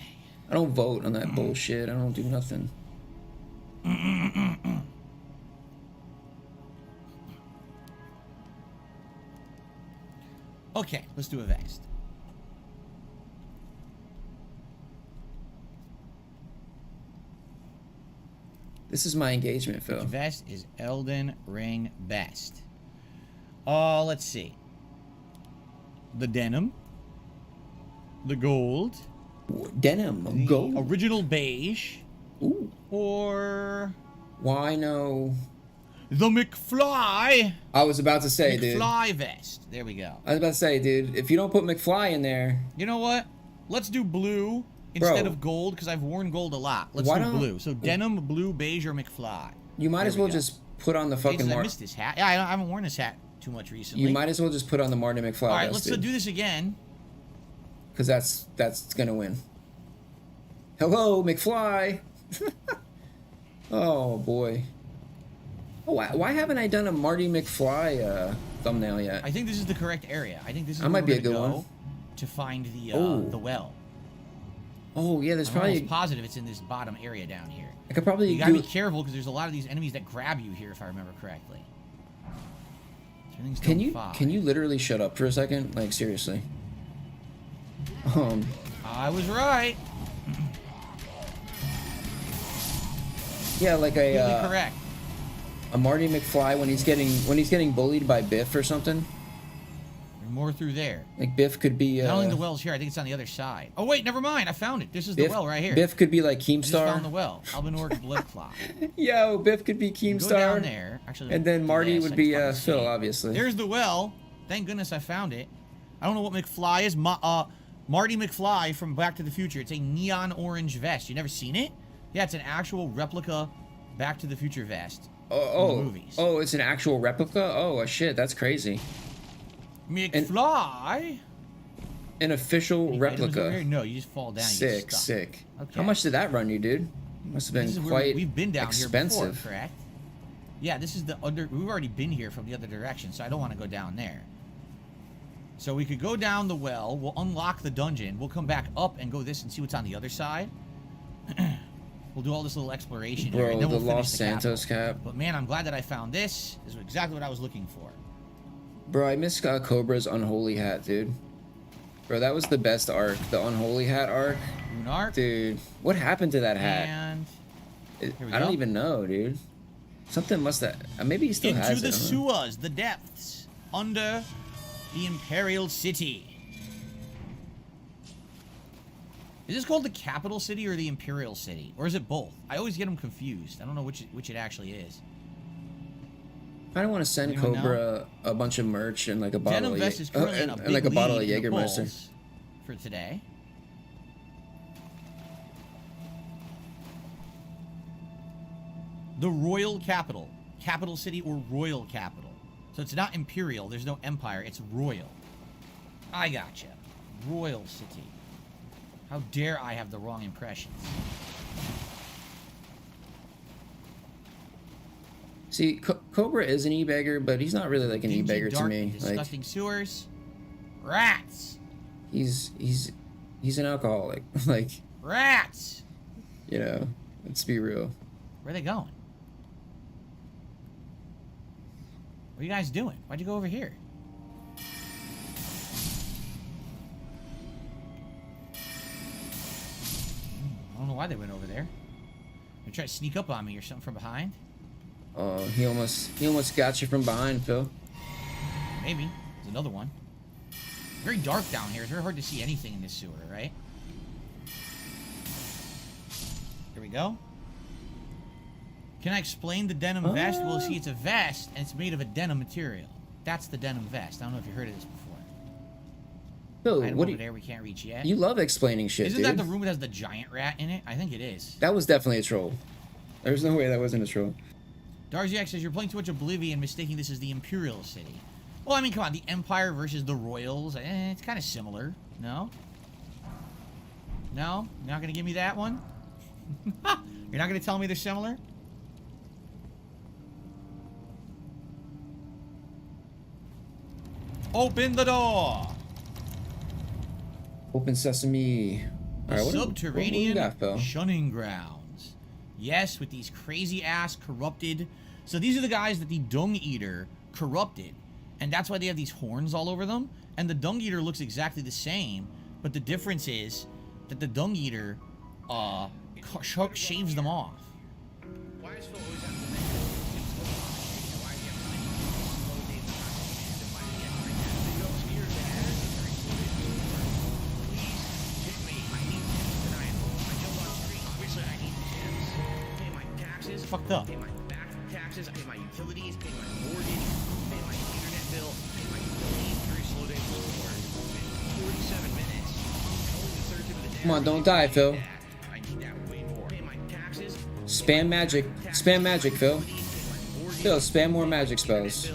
B: I don't vote on that bullshit. I don't do nothing.
A: Okay, let's do a vest.
B: This is my engagement, Phil.
A: Which vest is Elden Ring best? Let's see. The denim. The gold.
B: Denim.
A: The
B: Gold.
A: original beige.
B: Ooh.
A: Or
B: Why no?
A: the McFly.
B: I was about to say, dude.
A: McFly vest. There we go.
B: I was about to say, dude, if you don't put McFly in there...
A: You know what? Let's do blue instead
B: Bro.
A: of gold because I've worn gold a lot. Let's
B: Why
A: do
B: don't-
A: blue. So denim, blue, beige, or McFly.
B: You might
A: There
B: as
A: we
B: well
A: go.
B: just put on the
A: Hey,
B: fucking
A: 'cause I
B: Martin...
A: missed this hat. Yeah, I haven't worn this hat too much recently.
B: You might as well just put on the Martin McFly
A: All right,
B: vest,
A: let's do this again.
B: because that's gonna win. Hello, McFly. Oh boy. Oh, why haven't I done a Marty McFly thumbnail yet?
A: I think this is the correct area. I think this is
B: That
A: where
B: might be
A: we're
B: a good
A: gonna
B: one.
A: go to find the
B: Oh.
A: well.
B: Oh yeah, there's
A: I'm
B: probably
A: almost positive it's in this bottom area down here.
B: I could probably
A: You gotta
B: do.
A: be careful because there's a lot of these enemies that grab you here, if I remember correctly. Everything's
B: Can
A: still
B: you
A: fine.
B: literally shut up for a second? Like seriously.
A: I was right.
B: Yeah, like
A: Completely
B: a
A: correct.
B: a Marty McFly when he's getting bullied by Biff or something.
A: There's more through there.
B: Like Biff could be.
A: I don't think the well's here. I think it's on the other side. Oh wait, never mind. I found it. This is
B: Biff,
A: the well right here.
B: Biff could be like
A: I just found the
B: Keemstar.
A: well. Albinor's blood clot.
B: Yo, Biff could be
A: Go
B: Keemstar.
A: down there. Actually,
B: And then
A: do
B: Marty
A: this.
B: would
A: I
B: be
A: can fucking
B: Phil,
A: see.
B: obviously.
A: There's the well. Thank goodness I found it. I don't know what McFly is. Marty McFly from Back to the Future. It's a neon orange vest. You never seen it? Yeah, it's an actual replica Back to the Future vest.
B: Oh,
A: the movies.
B: oh, it's an actual replica. Oh, shit, that's crazy.
A: McFly.
B: An official
A: Any items over here?
B: replica.
A: No, you just fall down. you get
B: Sick,
A: stuck.
B: sick.
A: Okay.
B: How much did that run you, dude? Must have
A: This is
B: been
A: where
B: quite
A: we've been down
B: expensive.
A: here before, correct? Yeah, this is the under. We've already been here from the other direction, so I don't want to go down there. So we could go down the well. We'll unlock the dungeon. We'll come back up and go this and see what's on the other side. We'll do all this little exploration here.
B: Bro,
A: And then
B: the
A: we'll finish
B: Los
A: the
B: Santos
A: capital.
B: cap.
A: But man, I'm glad that I found this. This is exactly what I was looking for.
B: Bro, I miss Cobra's Unholy Hat, dude. Bro, that was the best arc. The Unholy Hat arc.
A: Rune arc.
B: Dude, what happened to that hat?
A: And
B: I don't even know, dude. Something must have... maybe he still
A: into
B: has
A: the
B: it. I don't know.
A: sewers, the depths, under the Imperial City. Is this called the capital city or the Imperial City? Or is it both? I always get them confused. I don't know which it actually is.
B: I don't want to send
A: Anyone
B: Cobra a bunch of merch and like a bottle
A: Denim
B: of
A: Vest is currently in a
B: and
A: big
B: like a bottle of
A: lead in the
B: Jägermeister.
A: polls for today. The Royal Capital. Capital City or Royal Capital. So it's not Imperial. There's no Empire. It's Royal. I gotcha. Royal City. How dare I have the wrong impressions?
B: See, Cobra is an e-beggar, but he's not really like an
A: Dingy,
B: e-beggar to
A: dark,
B: me.
A: and
B: Like
A: disgusting sewers. Rats.
B: he's an alcoholic. Like,
A: Rats.
B: you know, let's be real.
A: Where are they going? What are you guys doing? Why'd you go over here? I don't know why they went over there. They try to sneak up on me or something from behind.
B: Oh, he almost got you from behind, Phil.
A: Maybe. There's another one. Very dark down here. It's very hard to see anything in this sewer, right? Here we go. Can I explain the denim vest? Well, see, it's a vest, and it's made of a denim material. That's the denim vest. I don't know if you've heard of this before.
B: Phil,
A: Item
B: what
A: over
B: do you,
A: there we can't reach yet.
B: you love explaining shit,
A: Isn't
B: dude.
A: that the room that has the giant rat in it? I think it is.
B: That was definitely a troll. There's no way that wasn't a troll.
A: Darziak says, you're playing too much Oblivion, mistaking this as the Imperial City. Well, I mean, come on. The Empire versus the Royals. It's kind of similar. No? No? You're not going to give me that one? You're not going to tell me they're similar? Open the door!
B: Open sesame.
A: The
B: Alright, what do you
A: subterranean
B: got, Phil?
A: shunning grounds. Yes, with these crazy ass corrupted. So these are the guys that the Dung Eater corrupted, and that's why they have these horns all over them. And the Dung Eater looks exactly the same, but the difference is that the Dung Eater shaves them off.
C: Why is Phil always have to make it? Why do you have to make slow days of content? And why do you get right now? The girls here that has a very slow days of content. Please hit me. I need tips tonight. I jumped on street. Obviously, I need tips. Pay my taxes.
A: Fucked up.
C: Pay my back taxes. Pay my utilities. Pay my mortgage. Pay my internet bill. Pay my utilities. Very slow days of work. 47 minutes. Only the third tip of the day.
B: Come on, don't die, Phil.
C: I need that way more. Pay my taxes.
B: Spam magic. Spam magic, Phil. Phil, spam more magic spells.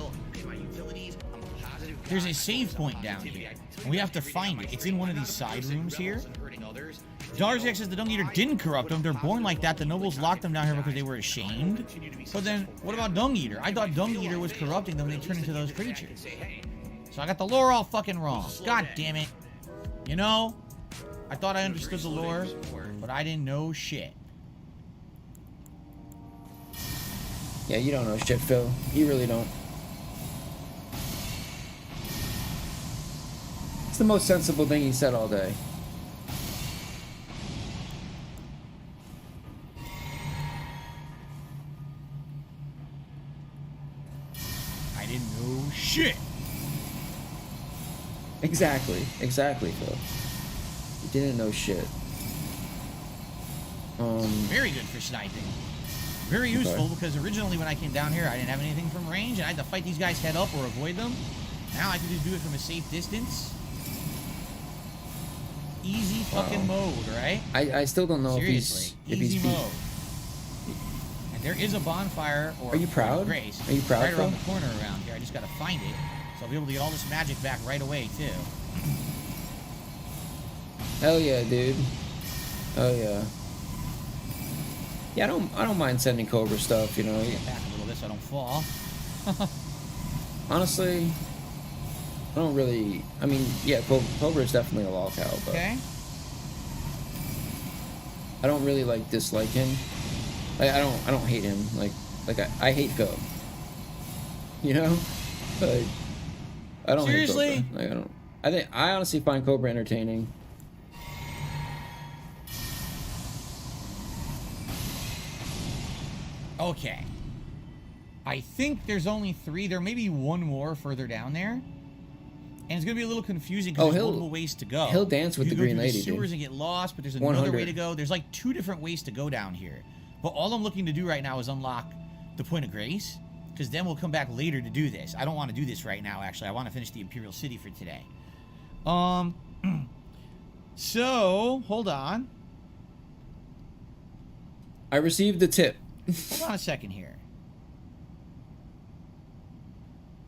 A: There's a save point down here, and we have to find it. It's in one of these side rooms here. Darzak says the Dung Eater didn't corrupt them. They're born like that. The nobles locked them down here because they were ashamed. But then, what about Dung Eater? I thought Dung Eater was corrupting them. They turned into those creatures. So I got the lore all fucking wrong. God damn it. You know, I thought I understood the lore, but I didn't know shit.
B: Yeah, you don't know shit, Phil. You really don't. It's the most sensible thing he said all day.
A: I didn't know shit.
B: Exactly, Phil. You didn't know shit.
A: Very good for sniping. Very useful because originally when I came down here, I didn't have anything from range, and I had to fight these guys head up or avoid them. Now I can just do it from a safe distance. Easy fucking mode, right?
B: I still don't know
A: Seriously,
B: if he's
A: easy
B: beat.
A: mode. And there is a bonfire or
B: Are you proud?
A: Grace
B: Are you proud,
A: right around
B: Phil?
A: the corner around here. I just gotta find it, so I'll be able to get all this magic back right away too.
B: Hell yeah, dude. Oh yeah. Yeah, I don't mind sending Cobra stuff, you know.
A: Back a little bit so I don't fall.
B: Honestly, I don't really. I mean, yeah, Cobra is definitely a lolcow, but
A: Okay.
B: I don't really like dislike him. Like, I don't hate him. Like I hate Phil. You know, like I don't
A: Seriously?
B: hate Cobra. Like, I don't. I honestly find Cobra entertaining.
A: Okay. I think there's only 3. There may be one more further down there. And it's going to be a little confusing because there's multiple ways to go.
B: He'll dance with
A: you
B: the
A: go
B: green
A: through
B: lady,
A: the sewers
B: dude.
A: and get lost, but there's another
B: 100.
A: way to go. There's like 2 different ways to go down here. But all I'm looking to do right now is unlock the Point of Grace, because then we'll come back later to do this. I don't want to do this right now, actually. I want to finish the Imperial City for today. So, hold on.
B: I received the tip.
A: Hold on a second here.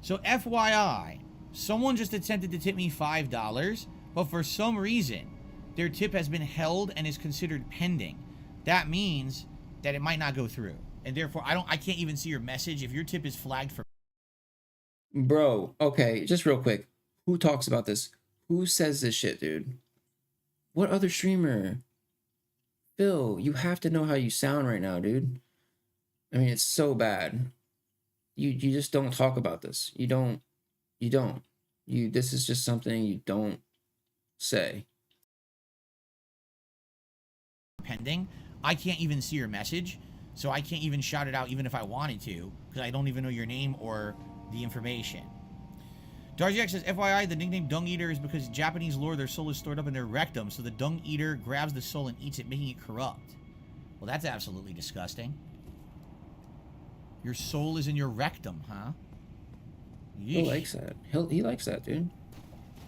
A: So, FYI, someone just attempted to tip me $5, but for some reason, their tip has been held and is considered pending. That means that it might not go through, and therefore, I can't even see your message if your tip is flagged for.
B: Bro, okay, just real quick. Who talks about this? Who says this shit, dude? What other streamer? Phil, you have to know how you sound right now, dude. I mean, it's so bad. You just don't talk about this. You don't. This is just something you don't say.
A: Pending. I can't even see your message, so I can't even shout it out even if I wanted to, because I don't even know your name or the information. Darjak says, FYI, the nickname Dung Eater is because Japanese lore, their soul is stored up in their rectum, so the Dung Eater grabs the soul and eats it, making it corrupt. Well, that's absolutely disgusting. Your soul is in your rectum, huh? Yeesh.
B: Phil likes that. He likes that, dude.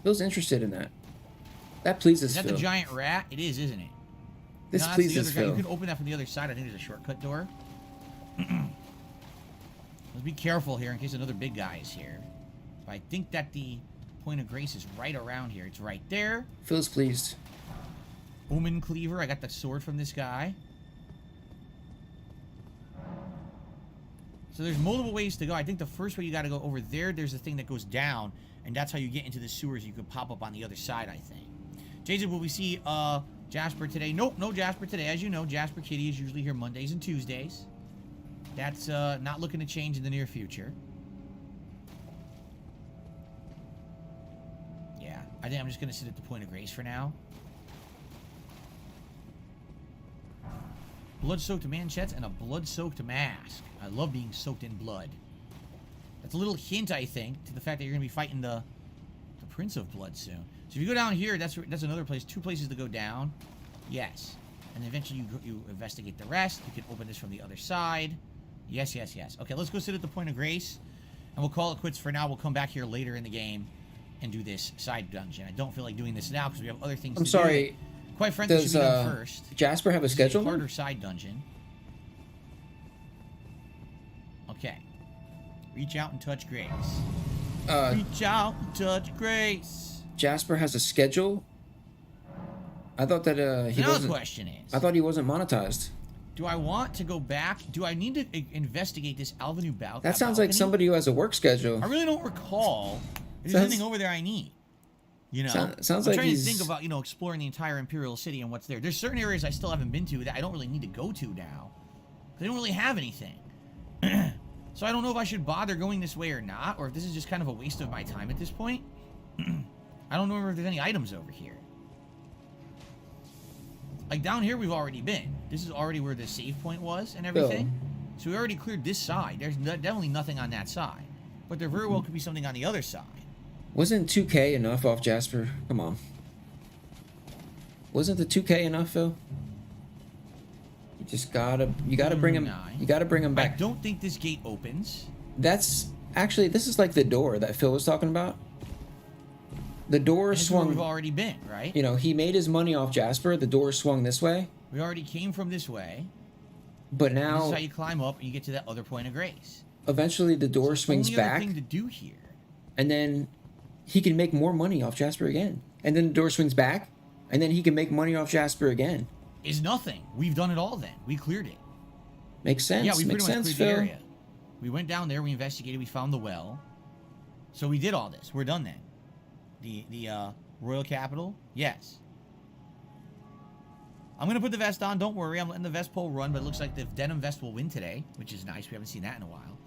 B: Phil's interested in that. That pleases
A: Is that
B: Phil.
A: the giant rat? It is, isn't it?
B: This
A: No, that's
B: pleases
A: the other guy.
B: Phil.
A: You can open that from the other side. I think there's a shortcut door. Let's be careful here in case another big guy is here. So I think that the Point of Grace is right around here. It's right there.
B: Phil's pleased.
A: Omen Cleaver. I got the sword from this guy. So there's multiple ways to go. I think the first way you got to go over there. There's a thing that goes down, and that's how you get into the sewers. You could pop up on the other side, I think. Jason, will we see Jasper today? Nope, no Jasper today. As you know, Jasper Kitty is usually here Mondays and Tuesdays. That's not looking to change in the near future. Yeah, I think I'm just going to sit at the Point of Grace for now. Blood-soaked manchettes and a blood-soaked mask. I love being soaked in blood. That's a little hint, I think, to the fact that you're going to be fighting the Prince of Blood soon. So if you go down here, that's another place. 2 places to go down. Yes. And eventually you investigate the rest. You can open this from the other side. Yes, yes, yes. Okay, let's go sit at the Point of Grace. And we'll call it quits for now. We'll come back here later in the game and do this side dungeon. I don't feel like doing this now because we have other things to do.
B: I'm sorry.
A: Quite frankly, should be done first.
B: Jasper have a schedule?
A: It's a harder side dungeon. Okay. Reach out and touch grace. Reach out and touch grace.
B: Jasper has a schedule? I thought that he
A: Now
B: wasn't.
A: the question is,
B: I thought he wasn't monetized.
A: do I want to go back? Do I need to investigate this Avenue Balcony?
B: That sounds like somebody who has a work schedule.
A: I really don't recall if there's anything over there I need. You know,
B: Sounds
A: I'm
B: like
A: trying
B: he's
A: to think about, exploring the entire Imperial City and what's there. There's certain areas I still haven't been to that I don't really need to go to now. They don't really have anything. So I don't know if I should bother going this way or not, or if this is just kind of a waste of my time at this point. I don't know if there's any items over here. Like down here we've already been. This is already where the save point was and everything. So we already cleared this side. There's definitely nothing on that side. But there very well could be something on the other side.
B: Wasn't 2K enough off Jasper? Come on. Wasn't the 2K enough, Phil? You gotta bring him. You gotta bring him back.
A: I don't think this gate opens.
B: That's actually, this is like the door that Phil was talking about. The door
A: This is where
B: swung.
A: we've already been, right?
B: He made his money off Jasper. The door swung this way,
A: We already came from this way.
B: but
A: This
B: now
A: is how you climb up and you get to that other Point of Grace.
B: eventually the door swings
A: Only other
B: back,
A: thing to do here.
B: and then he can make more money off Jasper again. And then the door swings back, and then he can make money off Jasper again.
A: Is nothing. We've done it all then. We cleared it.
B: Makes sense.
A: Yeah, we
B: Makes
A: pretty much
B: sense,
A: cleared the
B: Phil.
A: area. We went down there, we investigated, we found the well. So we did all this. We're done then. The royal capital? Yes. I'm going to put the vest on. Don't worry. I'm letting the vest poll run, but it looks like the denim vest will win today, which is nice. We haven't seen that in a while.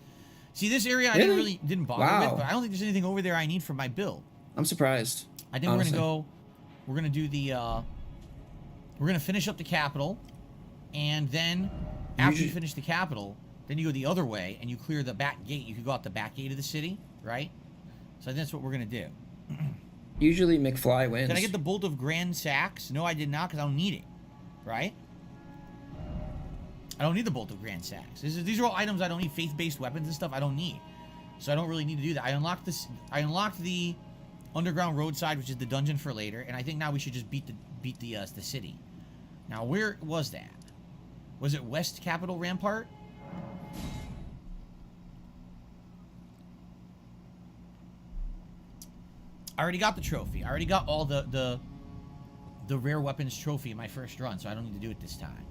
A: See, this area I didn't bother with, but I don't think there's anything over there I need for my build.
B: I'm surprised.
A: I think
B: honestly.
A: we're going to do the, we're going to finish up the capital, and then after you finish the capital, then you go the other way, and you clear the back gate. You can go out the back gate of the city, right? So that's what we're going to do.
B: Usually McFly wins.
A: Did I get the Bolt of Grand Sacks? No, I did not, because I don't need it. Right? I don't need the Bolt of Grand Sacks. These are all items I don't need. Faith-based weapons and stuff I don't need. So I don't really need to do that. I unlocked the underground roadside, which is the dungeon for later, and I think now we should just beat the city. Now, where was that? Was it West Capital Rampart? I already got the trophy. I already got all the rare weapons trophy in my first run, so I don't need to do it this time.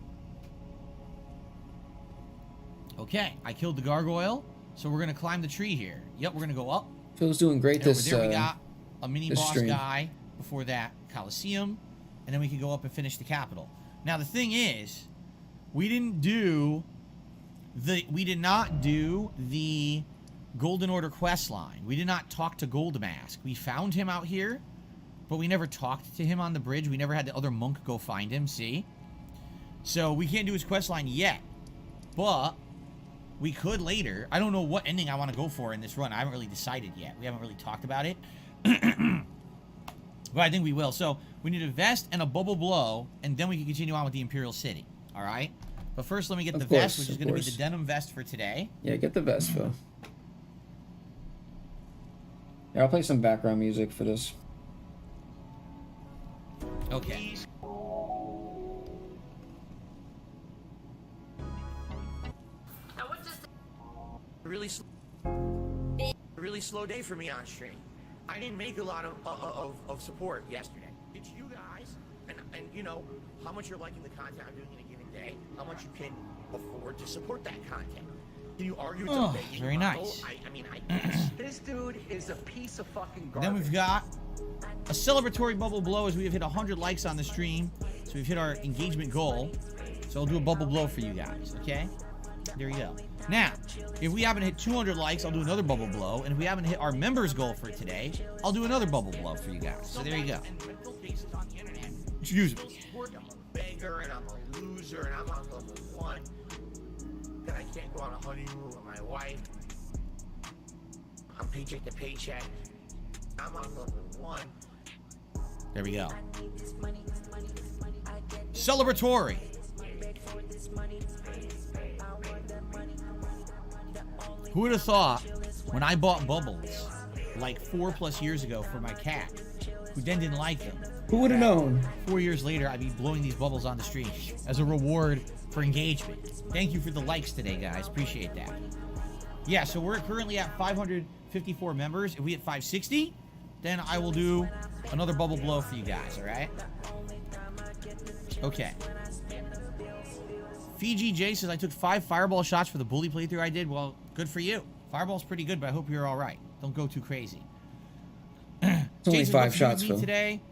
A: Okay, I killed the gargoyle, so we're gonna climb the tree here. Yep, we're gonna go up.
B: Phil's doing great
A: And
B: this.
A: over there we got a mini boss
B: stream.
A: guy before that Coliseum, and then we can go up and finish the capital. Now the thing is, we did not do the Golden Order quest line. We did not talk to Goldmask. We found him out here, but we never talked to him on the bridge. We never had the other monk go find him, see? So we can't do his quest line yet, but we could later. I don't know what ending I want to go for in this run. I haven't really decided yet. We haven't really talked about it. But I think we will. So we need a vest and a bubble blow, and then we can continue on with the Imperial City. All right? But first, let me get the vest, which is going to be the denim vest for today.
B: Yeah, get the vest, Phil. Yeah, I'll play some background music for this.
A: Okay.
C: Really slow day for me on stream. I didn't make a lot of support yesterday. It's you guys, and you know how much you're liking the content I'm doing in a given day, how much you can afford to support that content. Can you argue?
A: Oh, very nice.
C: I mean, I guess.
H: This dude is a piece of fucking garbage.
A: Then we've got a celebratory bubble blow as we have hit 100 likes on the stream. So we've hit our engagement goal. So I'll do a bubble blow for you guys, okay? There you go. Now, if we haven't hit 200 likes, I'll do another bubble blow. And if we haven't hit our members goal for today, I'll do another bubble blow for you guys. So there you go. Excuse me.
C: I'm a beggar and I'm a loser and I'm on level 1. Then I can't go on a honeymoon with my wife. I'm paycheck to paycheck. I'm on level 1.
A: There we go. Celebratory. Who would have thought when I bought bubbles like 4+ years ago for my cat, who then didn't like them?
B: Who would have known?
A: 4 years later, I'd be blowing these bubbles on the stream as a reward for engagement. Thank you for the likes today, guys. Appreciate that. Yeah, so we're currently at 554 members. If we hit 560, then I will do another bubble blow for you guys, all right? Okay. Fiji J says, I took 5 fireball shots for the bully playthrough I did. Well, good for you. Fireball's pretty good, but I hope you're all right. Don't go too crazy.
B: It's only
A: Jason,
B: 5
A: what's
B: shots,
A: new
B: Phil.
A: today?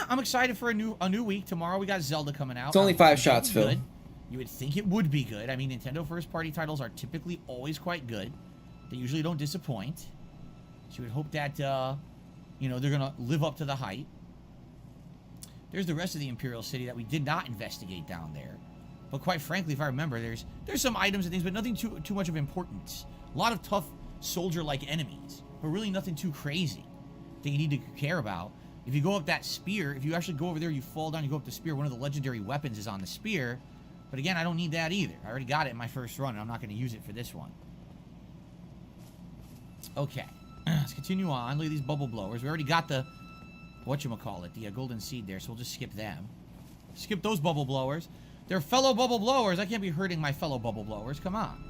A: I'm excited for a new week. Tomorrow we got Zelda coming out.
B: It's only 5 shots, Phil.
A: Good. You would think it would be good. I mean, Nintendo first-party titles are typically always quite good. They usually don't disappoint. So you would hope that, you know, they're going to live up to the hype. There's the rest of the Imperial City that we did not investigate down there. But quite frankly, if I remember, there's some items and things, but nothing too much of importance. A lot of tough soldier-like enemies, but really nothing too crazy that you need to care about. If you go up that spear, if you actually go over there, you fall down, you go up the spear, one of the legendary weapons is on the spear. But again, I don't need that either. I already got it in my first run, and I'm not going to use it for this one. Okay. Let's continue on. Look at these bubble blowers. We already got the, whatchamacallit, the golden seed there, so we'll just skip them. Skip those bubble blowers. They're fellow bubble blowers. I can't be hurting my fellow bubble blowers. Come on.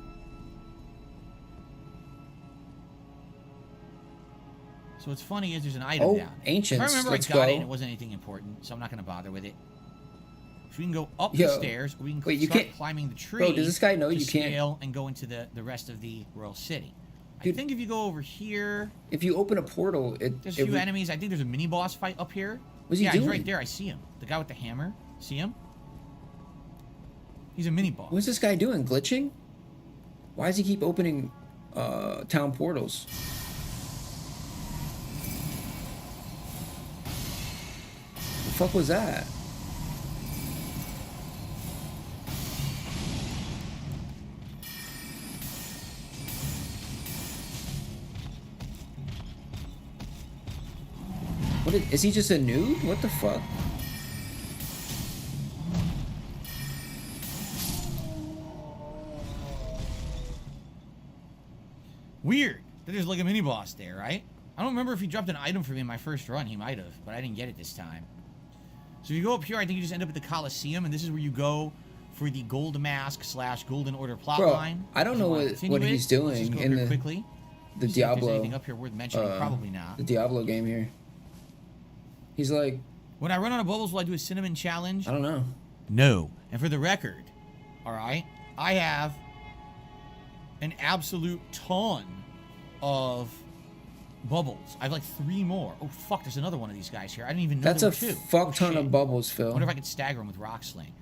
A: So what's funny is there's an item down.
B: Ancients.
A: If I remember,
B: Let's
A: I got
B: go.
A: it and it wasn't anything important, so I'm not going to bother with it. So we can go up
B: Yo.
A: the stairs, or we can
B: Wait, you
A: start
B: can't-
A: climbing the tree.
B: Bro, does this guy know
A: to
B: you can't-
A: scale and go into the rest of the Royal City.
B: Dude.
A: I think if you go over here,
B: If you open a portal,
A: there's a few enemies. I think there's a mini boss fight up here.
B: What's he
A: yeah,
B: doing?
A: he's right there. I see him. The guy with the hammer. See him? He's a mini boss.
B: What's this guy doing? Glitching? Why does he keep opening town portals? The fuck was that? Is he just a noob? What the fuck?
A: Weird that there's like a mini boss there, right? I don't remember if he dropped an item for me in my first run. He might have, but I didn't get it this time. So if you go up here, I think you just end up at the Coliseum, and this is where you go for the Gold Mask / Golden Order plotline.
B: I don't know what he's doing in the
A: quickly.
B: The
A: See if there's
B: Diablo.
A: anything up here worth mentioning? Probably not.
B: The Diablo game here. He's like,
A: when I run out of bubbles, will I do a cinnamon challenge?
B: I don't know.
A: No. And for the record, all right, I have an absolute ton of bubbles. I have like 3 more. Oh fuck, there's another one of these guys here. I didn't even know
B: That's
A: there
B: a
A: were 2.
B: fuck
A: Oh,
B: ton
A: shit.
B: of bubbles, Phil.
A: I wonder if I could stagger them with Rock Sling.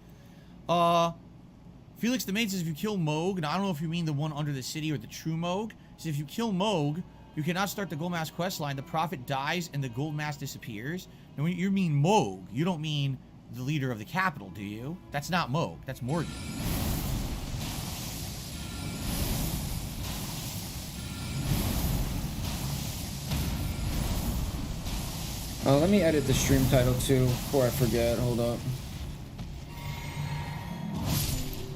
A: Felix the Maid says if you kill Moog, now I don't know if you mean the one under the city or the true Moog. Says if you kill Moog, you cannot start the Gold Mask quest line. The prophet dies and the Gold Mask disappears. And when you mean Moog, you don't mean the leader of the capital, do you? That's not Moog. That's Morgan.
B: Let me edit the stream title too before I forget. Hold up.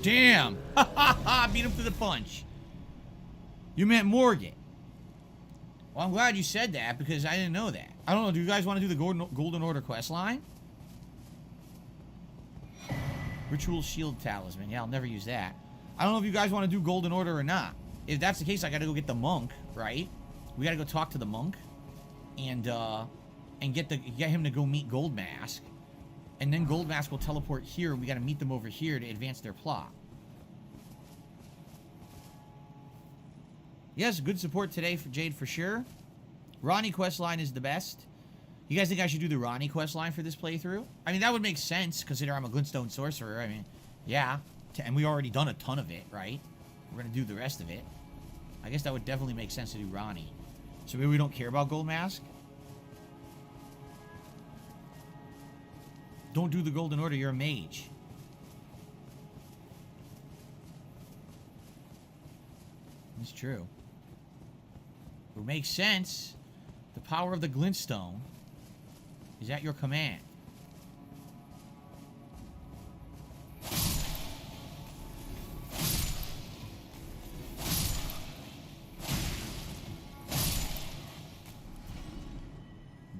A: Damn! Beat him to the punch. You meant Morgan. Well, I'm glad you said that because I didn't know that. I don't know. Do you guys want to do the Golden Order quest line? Ritual Shield Talisman. Yeah, I'll never use that. I don't know if you guys want to do Golden Order or not. If that's the case, I got to go get the monk, right? We got to go talk to the monk and get him to go meet Gold Mask. And then Gold Mask will teleport here, and we got to meet them over here to advance their plot. Yes, good support today for Jade for sure. Ronnie questline is the best. You guys think I should do the Ronnie questline for this playthrough? I mean, that would make sense, considering I'm a Glintstone Sorcerer. I mean, yeah. And we already done a ton of it, right? We're going to do the rest of it. I guess that would definitely make sense to do Ronnie. So maybe we don't care about Gold Mask? Don't do the Golden Order, you're a mage. It's true. It makes sense. The power of the Glintstone is at your command.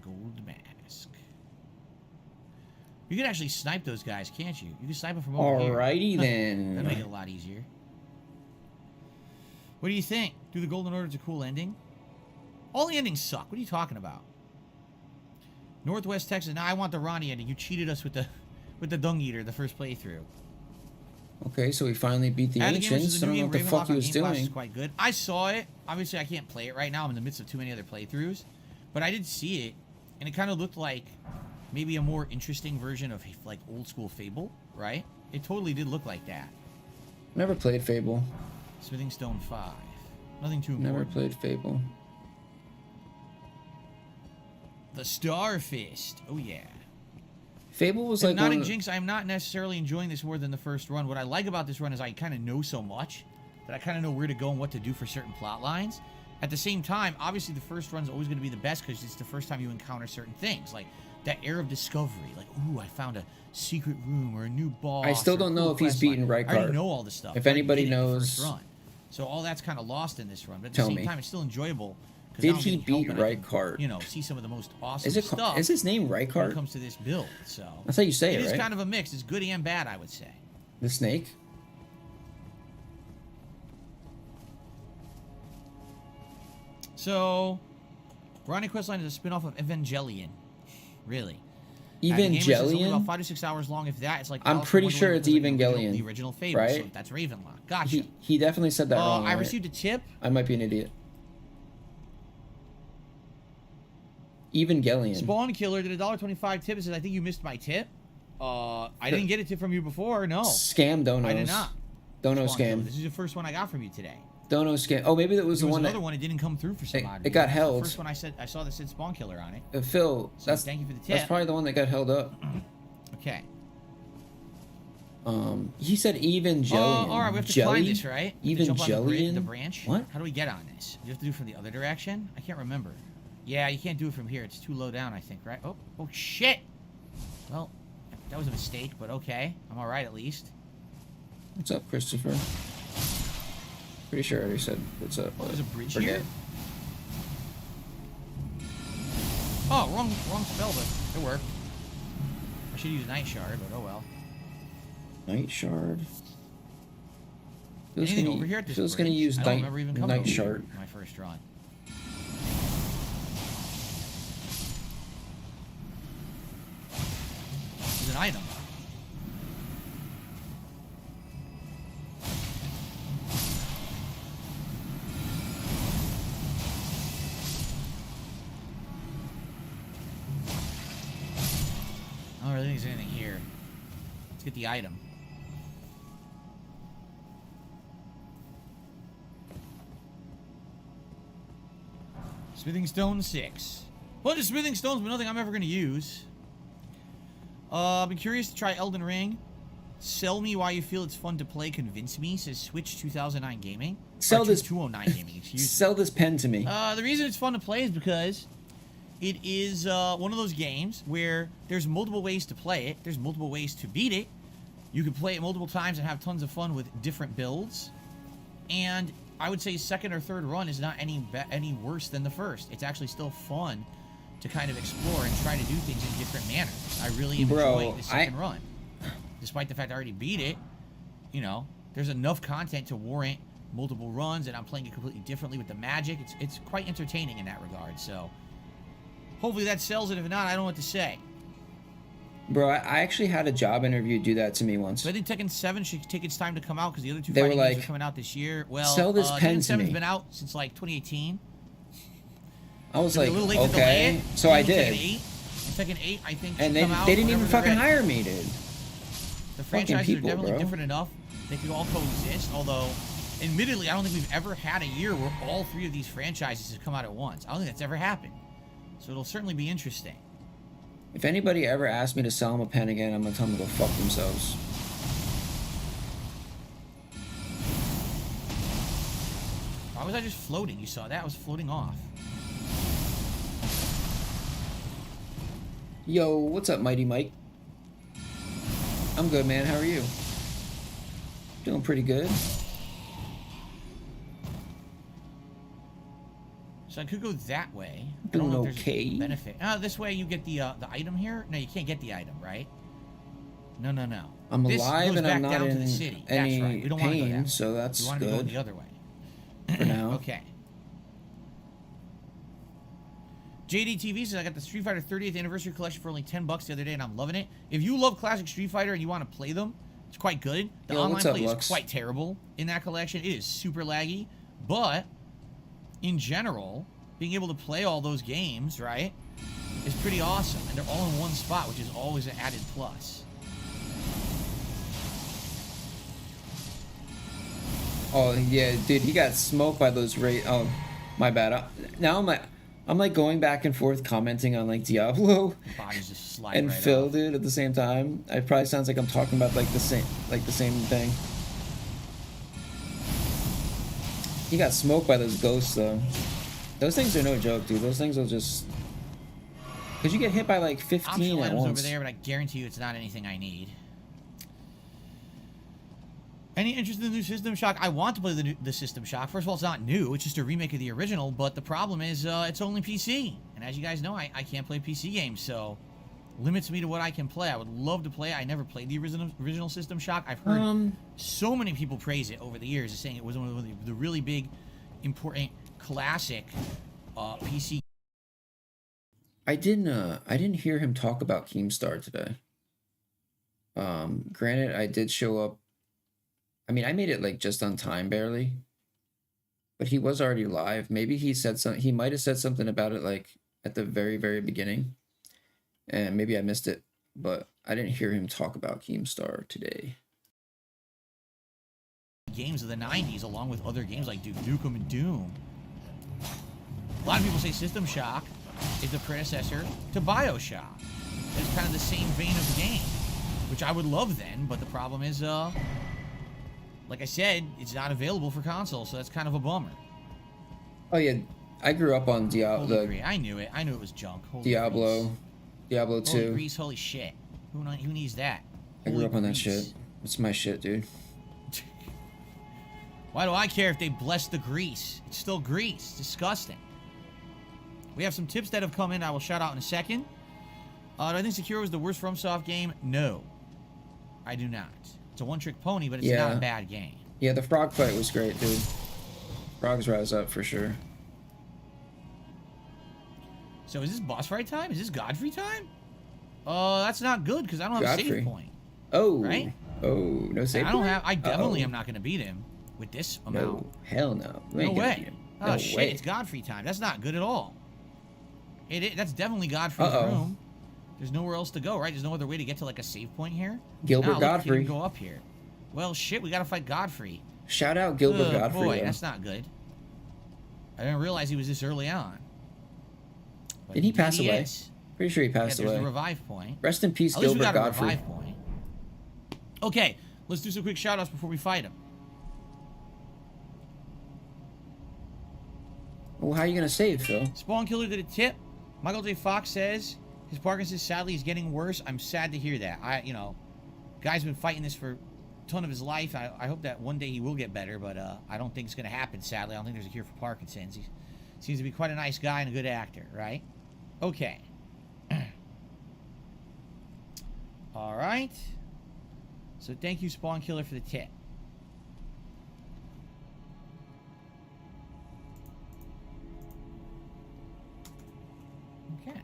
A: Gold Mask. You can actually snipe those guys, can't you? You can snipe them from over here.
B: Alrighty then.
A: That'd make it a lot easier. What do you think? Do the Golden Order's a cool ending? All the endings suck. What are you talking about? Northwest Texas. Now I want the Ronnie ending. You cheated us with the Dung Eater the first playthrough.
B: Okay, so we finally beat the
A: Added Game, which is
B: Ancients.
A: a
B: I
A: new
B: don't know
A: game,
B: what the fuck
A: Ravenlock
B: he
A: on
B: was
A: Game Pass is
B: doing.
A: quite good. I saw it. Obviously, I can't play it right now. I'm in the midst of too many other playthroughs. But I did see it, and it kind of looked like maybe a more interesting version of like old school Fable, right? It totally did look like that.
B: Never played Fable.
A: Smithing Stone 5. Nothing too
B: Never
A: important.
B: played Fable.
A: The Star Fist. Oh, yeah.
B: Fable was
A: And
B: like
A: not
B: one
A: in
B: of-
A: Jinx, I am not necessarily enjoying this more than the first run. What I like about this run is I kind of know so much that I kind of know where to go and what to do for certain plot lines. At the same time, obviously the first run's always going to be the best because it's the first time you encounter certain things. Like that air of discovery. Like, ooh, I found a secret room or a new boss.
B: I still
A: or a
B: don't know
A: cool
B: if he's
A: quest line.
B: beaten
A: I already
B: Rykard.
A: know all the stuff.
B: If
A: I already
B: anybody
A: did it in the
B: knows-
A: first run. So all that's kind of lost in this run. But at the
B: Tell
A: same
B: me.
A: time, it's still enjoyable. 'cause
B: Did
A: now I'm
B: he
A: getting help
B: beat
A: and I can,
B: Rykard?
A: You know, see some of the most awesome
B: Is it?
A: stuff.
B: Is his name
A: when it
B: Rykard?
A: comes to this build, so
B: That's how you say it,
A: It is
B: right?
A: kind of a mix. It's good and bad, I would say.
B: The snake.
A: So, Ronnie Questline is a spin-off of Evangelion. Really. The game is only about
B: Evangelion.
A: 5 to 6 hours long. If that, it's like
B: I'm
A: Alice in
B: pretty
A: Wonderland
B: sure it's
A: was like
B: Evangelion,
A: the original Fable.
B: right?
A: So that's Ravenlock. Gotcha.
B: He definitely said that wrong.
A: I
B: right?
A: received a tip.
B: I might be an idiot. Evangelion.
A: Spawn Killer did a $1.25 tip. It says, I think you missed my tip. I didn't get a tip from you before. No.
B: Scam donos.
A: I did not.
B: Dono
A: Spawn Killer.
B: scam.
A: This is the first one I got from you today.
B: Dono scam. Oh, maybe that was
A: There
B: the
A: was
B: one
A: another
B: that
A: one. It didn't come through for some odd
B: it
A: reason.
B: got
A: That's
B: held.
A: The first one I saw that said Spawn Killer on it.
B: Phil.
A: So
B: That's
A: thank you for the tip.
B: That's probably the one that got held up.
A: Okay.
B: He said Evangelion.
A: All right, we have to climb this, right? We have to jump on
B: Evangelion.
A: the branch.
B: What?
A: How do we get on this? Do you have to do it from the other direction? I can't remember. Yeah, you can't do it from here. It's too low down, I think, right? Oh shit! Well, that was a mistake, but okay. I'm all right at least.
B: What's up, Christopher? Pretty sure I already said what's up.
A: Oh, there's a bridge
B: forget.
A: here? Oh, wrong spell, but it worked. I should use Night Shard, but oh well.
B: Night Shard.
A: Anything over here at this
B: Phil's
A: bridge?
B: gonna use
A: I don't remember even coming
B: Night
A: over here
B: Shard.
A: my first run. There's an item. I don't really think there's anything here. Let's get the item. Smithing stone 6. Bunch of smithing stones, but nothing I'm ever going to use. I've been curious to try Elden Ring. Sell me why you feel it's fun to play. Convince me, says Switch 2009 Gaming.
B: Sell this
A: 2009 Gaming, excuse me.
B: Sell this pen to me.
A: The reason it's fun to play is because it is one of those games where there's multiple ways to play it. There's multiple ways to beat it. You can play it multiple times and have tons of fun with different builds. And I would say second or third run is not any worse than the first. It's actually still fun to kind of explore and try to do things in different manners. I really am enjoying the second run. Despite the fact I already beat it, you know, there's enough content to warrant multiple runs, and I'm playing it completely differently with the magic. It's quite entertaining in that regard, so hopefully that sells it. If not, I don't know what to say.
B: Bro, I actually had a job interview do that to me once.
A: So I think Tekken 7 should take its time to come out because the other two
B: They were
A: fighting games
B: like,
A: are coming out this year. Well,
B: sell this pen
A: Tekken
B: to
A: 7's
B: me.
A: been out since like 2018.
B: I was
A: So
B: like,
A: a little late to delay
B: okay.
A: it.
B: So I
A: Maybe
B: did.
A: Tekken 8, I think,
B: And
A: should come out
B: they didn't even
A: whenever they're
B: fucking
A: ready.
B: hire me, dude.
A: The
B: Fucking
A: franchises
B: people,
A: are definitely
B: bro.
A: different enough. They could all coexist, although, admittedly, I don't think we've ever had a year where all three of these franchises have come out at once. I don't think that's ever happened. So it'll certainly be interesting.
B: If anybody ever asks me to sell them a pen again, I'm gonna tell them to go fuck themselves.
A: Why was I just floating? You saw that? I was floating off.
B: Yo, what's up, Mighty Mike? I'm good, man. How are you? Doing pretty good.
A: So I could go that way. I
B: Doing
A: don't know if there's
B: okay.
A: a benefit. This way you get the item here. No, you can't get the item, right? No.
B: I'm
A: This
B: alive
A: goes
B: and
A: back
B: I'm not
A: down to
B: in
A: the city.
B: any
A: That's right. We don't want to go
B: pain,
A: that
B: so
A: way.
B: that's
A: We want to be going
B: good.
A: the other way.
B: For now.
A: Okay. JD TV says I got the Street Fighter 30th anniversary collection for only $10 the other day, and I'm loving it. If you love classic Street Fighter and you want to play them, it's quite good. The
B: Yo,
A: online
B: what's up,
A: play
B: Lux?
A: is quite terrible in that collection. It is super laggy, but in general, being able to play all those games, right, is pretty awesome, and they're all in one spot, which is always an added plus.
B: Oh yeah, dude, he got smoked by those Oh, my bad. Now I'm like going back and forth commenting on like Diablo
A: Bodies just slide
B: and
A: right
B: Phil,
A: off.
B: dude, at the same time. It probably sounds like I'm talking about like the same thing. He got smoked by those ghosts though. Those things are no joke, dude. Those things will just, cause you get hit by like 15
A: Optional
B: at
A: items
B: once.
A: over there, but I guarantee you it's not anything I need. Any interest in the new System Shock? I want to play the System Shock. First of all, it's not new. It's just a remake of the original, but the problem is it's only PC. And as you guys know, I can't play PC games, so limits me to what I can play. I would love to play. I never played the original System Shock. I've heard so many people praise it over the years, saying it was one of the really big, important, classic PC.
B: I didn't hear him talk about Keemstar today. Granted, I did show up. I mean, I made it like just on time, barely. But he was already live. Maybe he said something. He might have said something about it like at the very, very beginning. And maybe I missed it, but I didn't hear him talk about Keemstar today.
A: Games of the 90s, along with other games like Duke Nukem and Doom. A lot of people say System Shock is the predecessor to BioShock. It's kind of the same vein of the game, which I would love then, but the problem is, like I said, it's not available for console, so that's kind of a bummer.
B: Oh yeah, I grew up on Diablo.
A: I knew it. I knew it was junk. Holy
B: Diablo,
A: Grease.
B: Diablo 2.
A: Holy Grease, holy shit. Who needs that?
B: I grew
A: Holy
B: up on that
A: Grease.
B: shit. It's my shit, dude.
A: Why do I care if they bless the grease? It's still grease. Disgusting. We have some tips that have come in I will shout out in a second. Do I think Sekiro is the worst FromSoft game? No. I do not. It's a one-trick pony, but it's not a bad game.
B: Yeah, the frog fight was great, dude. Frogs rise up for sure.
A: So is this boss fight time? Is this Godfrey time? That's not good because I don't have a save point.
B: Oh.
A: Right?
B: Oh, no save point?
A: I definitely am not going to beat him with this amount.
B: No, hell no. We
A: No
B: ain't gonna
A: way.
B: beat him.
A: Oh,
B: No
A: shit.
B: way.
A: It's Godfrey time. That's not good at all. That's definitely Godfrey's room. There's nowhere else to go, right? There's no other way to get to, like, a save point here?
B: Gilbert
A: Look,
B: Godfrey.
A: you can go up here. Well, shit, we gotta fight Godfrey.
B: Shout out Gilbert Godfrey.
A: Boy,
B: though.
A: that's not good. I didn't realize he was this early on. But
B: Did he pass away?
A: is.
B: Pretty sure he passed
A: There's
B: away.
A: the revive point.
B: Rest in peace,
A: At least we
B: Gilbert
A: got a
B: Godfrey.
A: revive point. Okay, let's do some quick shout-outs before we fight him.
B: Well, how are you gonna save, Phil?
A: Spawn Killer did a tip. Michael J. Fox says his Parkinson's sadly is getting worse. I'm sad to hear that. Guy's been fighting this for a ton of his life. I hope that one day he will get better, but I don't think it's going to happen, sadly. I don't think there's a cure for Parkinson's. He seems to be quite a nice guy and a good actor, right? Okay. All right. So thank you, Spawn Killer, for the tip. Okay.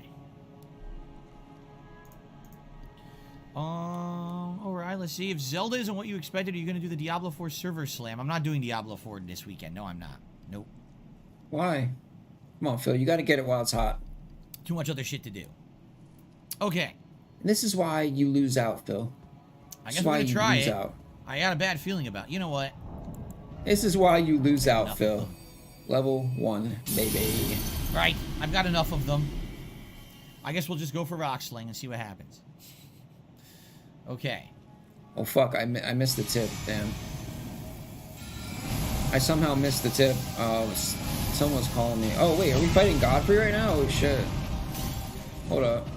A: All right, let's see. If Zelda isn't what you expected, are you going to do the Diablo 4 server slam? I'm not doing Diablo 4 this weekend. No, I'm not. Nope.
B: Why? Come on, Phil. You got to get it while it's hot.
A: Too much other shit to do. Okay.
B: This is why you lose out, Phil.
A: I guess we're going to try
B: lose
A: it.
B: Out.
A: I got a bad feeling about it. You know what?
B: This is why you lose out,
A: Enough
B: Phil.
A: of them.
B: Level 1, baby.
A: Right. I've got enough of them. I guess we'll just go for Rock Sling and see what happens. Okay.
B: Oh, fuck. I missed the tip. Damn. I somehow missed the tip. Someone's calling me. Oh, wait. Are we fighting Godfrey right now? Oh, shit. Hold up.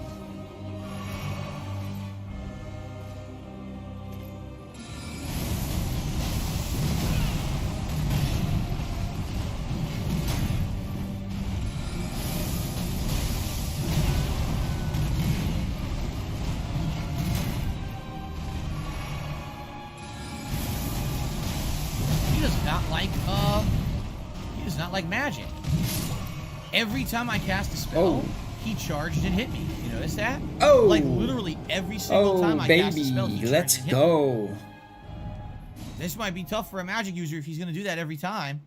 A: He does not like magic. Every time I cast a spell, he charged and hit me. You notice that?
B: Oh!
A: Like literally every single time I cast a spell, he charged
B: Let's
A: and hit me.
B: go.
A: This might be tough for a magic user if he's going to do that every time.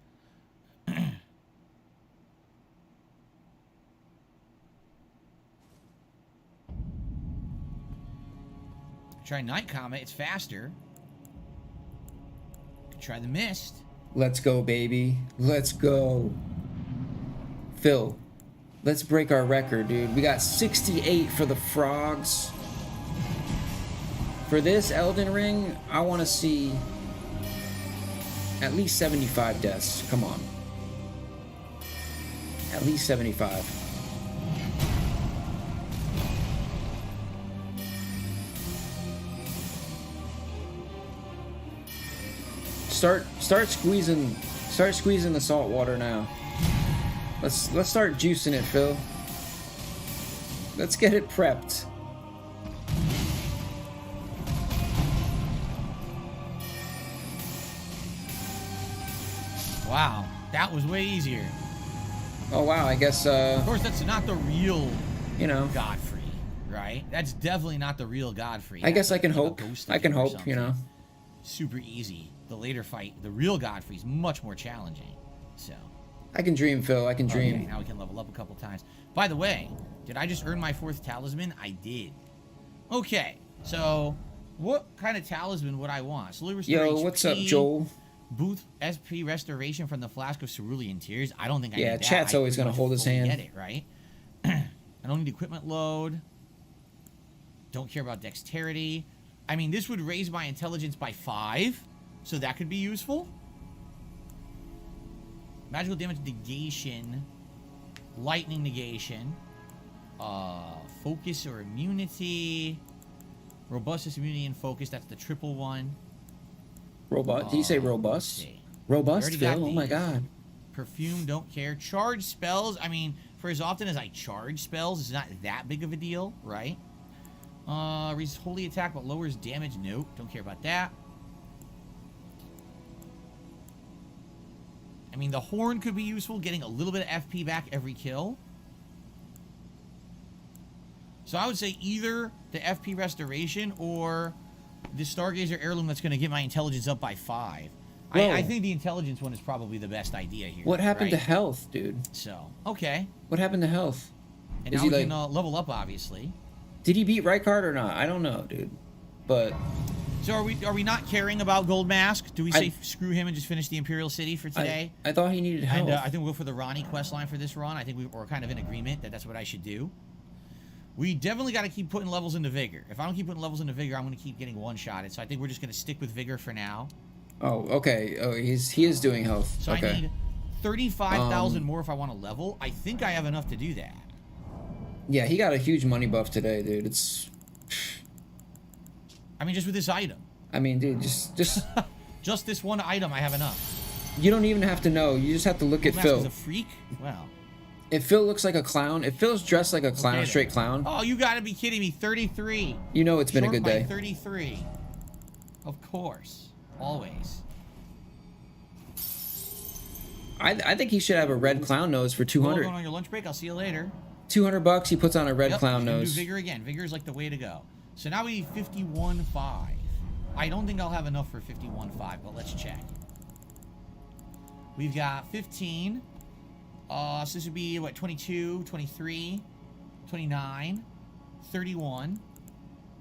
A: Try Night Comet, it's faster. Try the Mist.
B: Let's go, baby. Let's go. Phil, let's break our record, dude. We got 68 for the frogs. For this Elden Ring, I want to see at least 75 deaths. Come on. At least 75. Start squeezing the salt water now. Let's start juicing it, Phil. Let's get it prepped.
A: Wow, that was way easier.
B: Oh wow, I guess
A: Of course, that's not the real,
B: Godfrey,
A: right? That's definitely not the real Godfrey.
B: I guess I can
A: Like a
B: hope.
A: ghost
B: I can
A: of him or
B: hope,
A: something. Super easy. The later fight, the real Godfrey is much more challenging. So,
B: I can dream, Phil. I can dream.
A: Okay, now we can level up a couple times. By the way, did I just earn my 4th talisman? I did. Okay, so what kind of talisman would I want? Slowly restore
B: Yo,
A: HP,
B: what's up, Joel?
A: Boost SP restoration from the flask of cerulean tears. I don't think I need that.
B: Chat's always gonna hold his hand.
A: Get it right. I don't need equipment load. Don't care about dexterity. I mean, this would raise my intelligence by 5, so that could be useful. Magical damage negation, lightning negation, focus or immunity, robustness, immunity, and focus. That's the triple one.
B: Did you say robust? Robust, Phil? Oh my god.
A: Perfume, don't care. Charge spells. I mean, for as often as I charge spells, it's not that big of a deal, right? Raises holy attack but lowers damage. Nope, don't care about that. I mean, the horn could be useful, getting a little bit of FP back every kill. So I would say either the FP restoration or the Stargazer heirloom that's going to get my intelligence up by 5. I think the intelligence one is probably the best idea here.
B: What happened
A: right?
B: to health, dude?
A: So, okay.
B: What happened to health?
A: And now we can level up, obviously.
B: Did he beat Rykard or not? I don't know, dude. But...
A: So are we not caring about Gold Mask? Do we say screw him and just finish the Imperial City for today?
B: I thought he needed health.
A: And I think we'll go for the Ronnie questline for this run. I think we're kind of in agreement that that's what I should do. We definitely got to keep putting levels into Vigor. If I don't keep putting levels into Vigor, I'm going to keep getting one-shotted. So I think we're just going to stick with Vigor for now.
B: Oh, okay. Oh, he is doing health.
A: So
B: okay.
A: I need 35,000 more if I want to level. I think I have enough to do that.
B: Yeah, he got a huge money buff today, dude. It's...
A: I mean, just with this item.
B: I mean, dude, just...
A: just this one item, I have enough.
B: You don't even have to know. You just have to look at Phil.
A: Is a freak? Wow.
B: If Phil looks like a clown, if Phil's dressed like a clown, okay, straight clown.
A: Oh, you got to be kidding me. 33.
B: You know it's been a good day.
A: 33. Of course. Always.
B: I think he should have a red clown nose for 200.
A: Going on your lunch break. I'll see you later.
B: $200. He puts on a red clown nose.
A: Do Vigor again. Vigor is like the way to go. So now we need 51.5. I don't think I'll have enough for 51.5, but let's check. We've got 15. So this would be, what, 22, 23, 29, 31,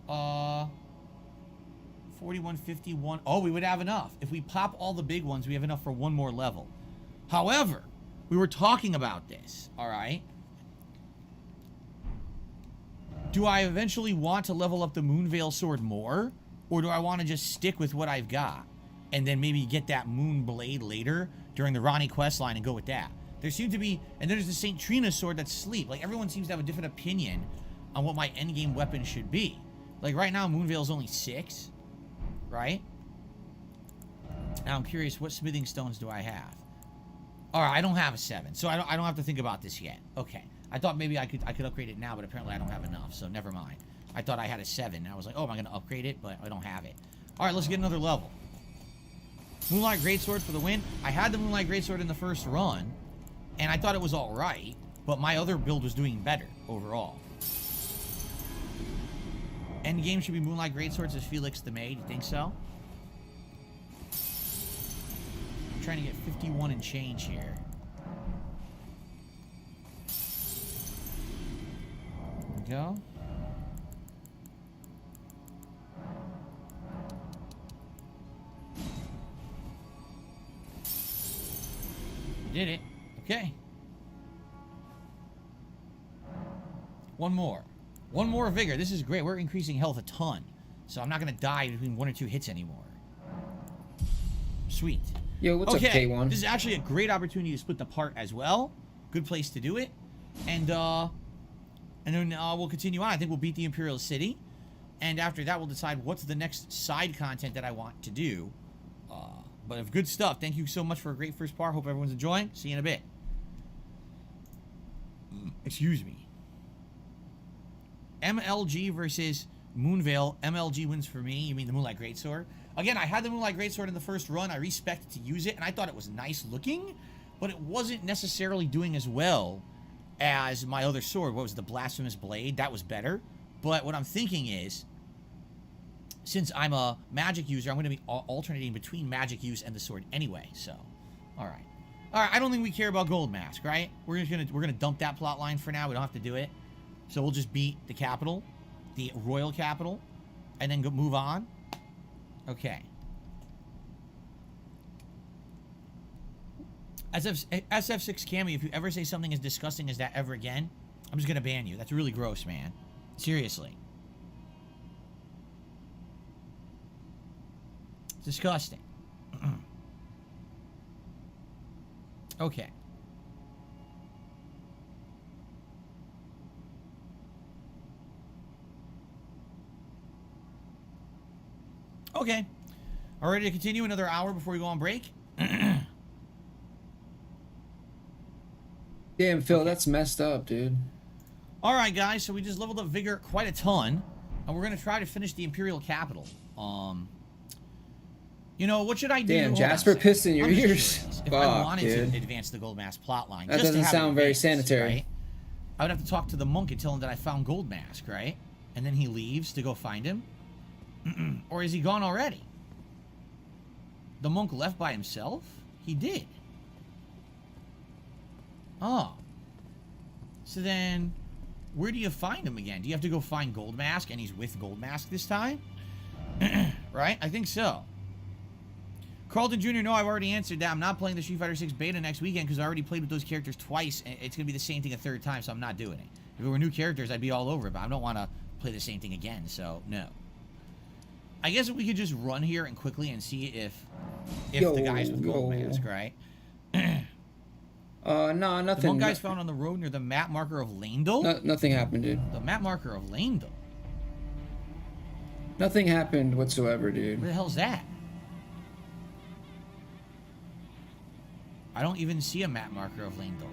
A: 41, 51. Oh, we would have enough. If we pop all the big ones, we have enough for one more level. However, we were talking about this, all right? Do I eventually want to level up the Moonveil sword more? Or do I want to just stick with what I've got? And then maybe get that Moon Blade later during the Ronnie questline and go with that? There seems to be... And there's the St. Trina sword that's sleep. Like, everyone seems to have a different opinion on what my endgame weapon should be. Like, right now, Moonveil's only 6. Right? Now, I'm curious, what smithing stones do I have? Alright, I don't have a 7. So I don't have to think about this yet. Okay. I thought maybe I could upgrade it now, but apparently I don't have enough, so never mind. I thought I had a 7, and I was like, oh, am I going to upgrade it? But I don't have it. Alright, let's get another level. Moonlight Greatsword for the win. I had the Moonlight Greatsword in the first run, and I thought it was alright, but my other build was doing better overall. Endgame should be Moonlight Greatswords as Felix the Maid. You think so? I'm trying to get 51 and change here. There we go. Did it. Okay. One more. One more vigor. This is great. We're increasing health a ton. So I'm not going to die between 1 or 2 hits anymore. Sweet.
B: Yo, what's up, K1?
A: This is actually a great opportunity to split the part as well. Good place to do it. And then we'll continue on. I think we'll beat the Imperial City. And after that, we'll decide what's the next side content that I want to do. But of good stuff. Thank you so much for a great first part. Hope everyone's enjoying. See you in a bit. Excuse me. MLG versus Moonveil. MLG wins for me. You mean the Moonlight Greatsword? Again, I had the Moonlight Greatsword in the first run. I respected to use it, and I thought it was nice looking, but it wasn't necessarily doing as well as my other sword. What was it, the Blasphemous Blade? That was better. But what I'm thinking is, since I'm a magic user, I'm going to be alternating between magic use and the sword anyway. So, all right. All right, I don't think we care about Gold Mask, right? We're gonna dump that plot line for now. We don't have to do it. So we'll just beat the capital, the royal capital, and then move on. Okay. SF6 Cammy, if you ever say something as disgusting as that ever again, I'm just gonna ban you. That's really gross, man. Seriously. It's disgusting. Okay. Okay. All ready to continue another hour before we go on break?
B: Damn, Phil, that's messed up, dude.
A: All right, guys. So we just leveled up Vigor quite a ton, and we're gonna try to finish the Imperial Capital. You know, what should I do?
B: Damn, Jasper pissed in your
A: I'm just
B: ears.
A: curious. If
B: Fuck,
A: I wanted
B: dude.
A: to advance the Gold Mask plotline,
B: That
A: just to
B: doesn't
A: have it
B: sound very
A: advanced,
B: sanitary.
A: right? I would have to talk to the monk and tell him that I found Gold Mask, right? And then he leaves to go find him. Or is he gone already? The monk left by himself? He did. Oh. So then, where do you find him again? Do you have to go find Gold Mask and he's with Gold Mask this time? Right? I think so. Carlton Jr., no, I've already answered that. I'm not playing the Street Fighter 6 beta next weekend because I already played with those characters twice, and it's going to be the same thing a third time, so I'm not doing it. If it were new characters, I'd be all over it, but I don't want to play the same thing again, so no. I guess we could just run here and quickly and see if the guys with Gold Mask, right?
B: No, nothing.
A: The one guy's found on the road near the map marker of Landel?
B: No, nothing happened, dude.
A: The map marker of Landel?
B: Nothing happened whatsoever, dude.
A: Where the hell's that? I don't even see a map marker of Landel.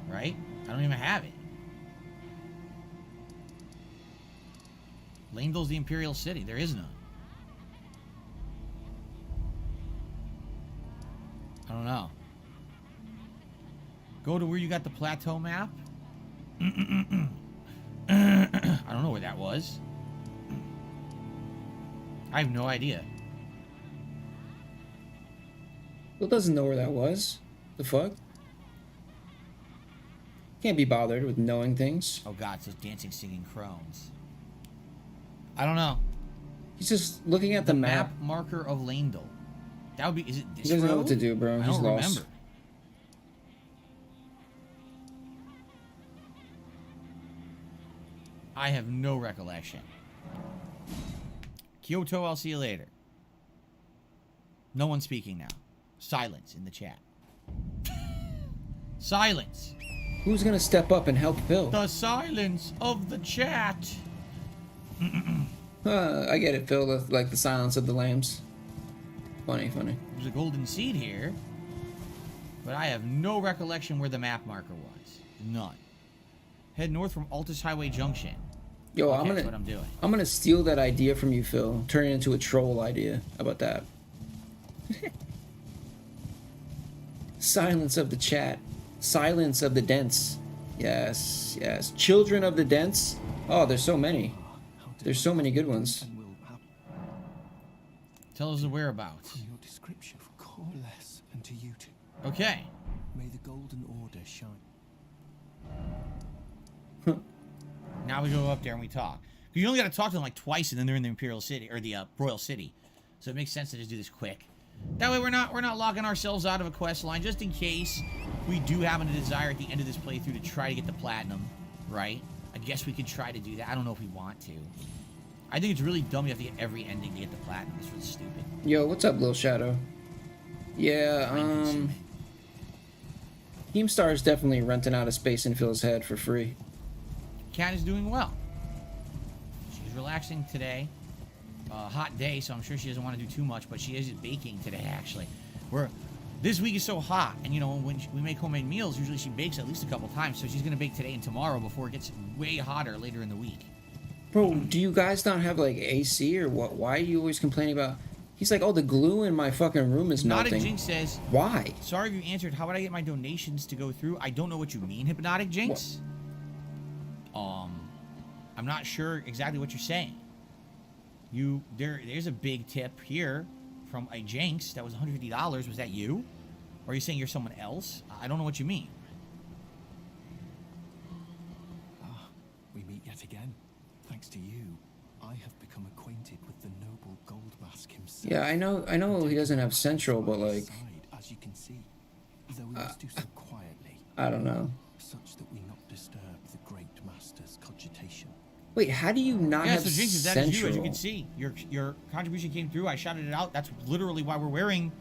A: Right? I don't even have it. Landel's the Imperial City. There is none. I don't know. Go to where you got the plateau map. I don't know where that was. I have no idea.
B: Phil doesn't know where that was. The fuck? Can't be bothered with knowing things.
A: Oh god, it's those dancing, singing crones. I don't know.
B: He's just looking at the map.
A: Marker of Landel. That would be. Is it this
B: He doesn't know
A: road?
B: what to do, bro.
A: I
B: He's
A: don't
B: lost.
A: remember. I have no recollection. Kyoto, I'll see you later. No one speaking now. Silence in the chat. Silence.
B: Who's gonna step up and help Phil?
A: The silence of the chat.
B: I get it, Phil. Like the silence of the lambs. Funny.
A: There's a golden seed here, but I have no recollection where the map marker was. None. Head north from Altus Highway Junction.
B: Yo,
A: Okay, that's what I'm doing.
B: I'm gonna steal that idea from you, Phil. Turn it into a troll idea. How about that? Silence of the chat. Silence of the dents. Yes. Children of the dents. Oh, there's so many. There's so many good ones.
A: Tell us the whereabouts.
I: Your description coalesce unto you two.
A: Okay.
I: May the golden order shine.
A: Now we go up there and we talk. Because you only got to talk to them like twice, and then they're in the Imperial City or the Royal City. So it makes sense to just do this quick. That way we're not locking ourselves out of a quest line, just in case we do have a desire at the end of this playthrough to try to get the platinum, right? I guess we could try to do that. I don't know if we want to. I think it's really dumb you have to get every ending to get the platinum. It's really stupid.
B: Yo, what's up, Lil Shadow? Yeah, Keemstar is definitely renting out a space in Phil's head for free.
A: Kat is doing well. She's relaxing today. Hot day, so I'm sure she doesn't want to do too much, but she is baking today, actually. This week is so hot, and you know, when we make homemade meals, usually she bakes at least a couple times, so she's going to bake today and tomorrow before it gets way hotter later in the week.
B: Bro, do you guys not have, like, AC, or what? Why are you always complaining about... He's like, oh, the glue in my fucking room is melting.
A: Hypnotic Jinx says...
B: Why?
A: Sorry if you answered, how would I get my donations to go through? I don't know what you mean, Hypnotic Jinx. I'm not sure exactly what you're saying. There's a big tip here from a Jinx. That was $150. Was that you? Or are you saying you're someone else? I don't know what you mean.
I: Ah, we meet yet again. Thanks to you, I have become acquainted with the noble Gold Mask himself.
B: Yeah, I know he doesn't have Central, but like,
I: As you can see, though we must do so quietly,
B: I don't know.
I: such that we not disturb the great master's cogitation.
B: Wait, how do you not
A: Yeah,
B: have
A: so Jinx, that
B: Central?
A: is you, as you can see. Your contribution came through. I shouted it out. That's literally why we're wearing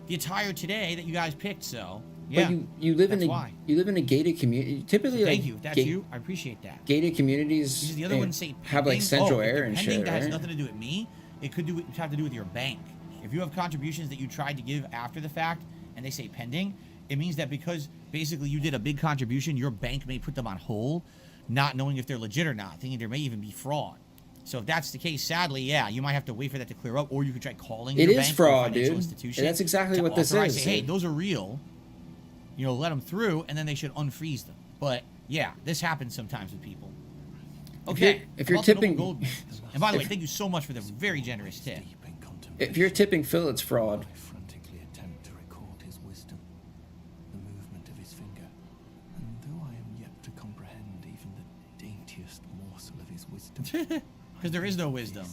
A: the attire today that you guys picked. So yeah,
B: But you live in
A: that's
B: a
A: why.
B: you live in a gated community. Typically,
A: Thank
B: like,
A: you. That's you. I appreciate that.
B: Gated communities
A: Because the other ones say
B: have like
A: pending.
B: central
A: if
B: air
A: they're
B: and
A: pending,
B: shit,
A: that has
B: right?
A: nothing to do with me. It could have to do with your bank. If you have contributions that you tried to give after the fact and they say pending, it means that because basically you did a big contribution, your bank may put them on hold, not knowing if they're legit or not, thinking there may even be fraud. So if that's the case, sadly, yeah, you might have to wait for that to clear up, or you could try calling
B: It
A: your
B: is
A: bank
B: fraud,
A: or financial
B: dude.
A: institution.
B: And that's exactly
A: to
B: what this
A: authorize,
B: is.
A: Say, hey, those are real. You know, let them through, and then they should unfreeze them. But yeah, this happens sometimes with people. Okay,
B: if you're
A: about the noble
B: tipping-
A: gold medals. And by the way, thank you so much for the very generous tip.
I: Deep in contemplation,
B: If you're tipping Phil, it's fraud.
I: I frantically attempt to record his wisdom, the movement of his finger, and though I am yet to comprehend even the daintiest morsel of his wisdom,
A: Because there is no wisdom.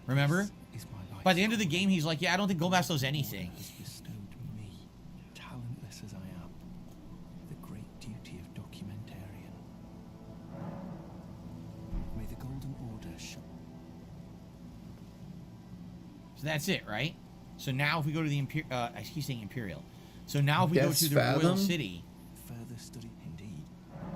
A: Remember?
I: is my life.
A: By the end of the game, he's like, yeah, I don't think Goldmaster knows anything.
I: Has bestowed me, talentless as I am, the great duty of documentarian. May the Golden Order shine.
A: So that's it, right? So now if we go to the I keep saying Imperial. So now if we go
B: Death's
A: to the Royal
B: Fathom?
A: City,
I: Further study, indeed.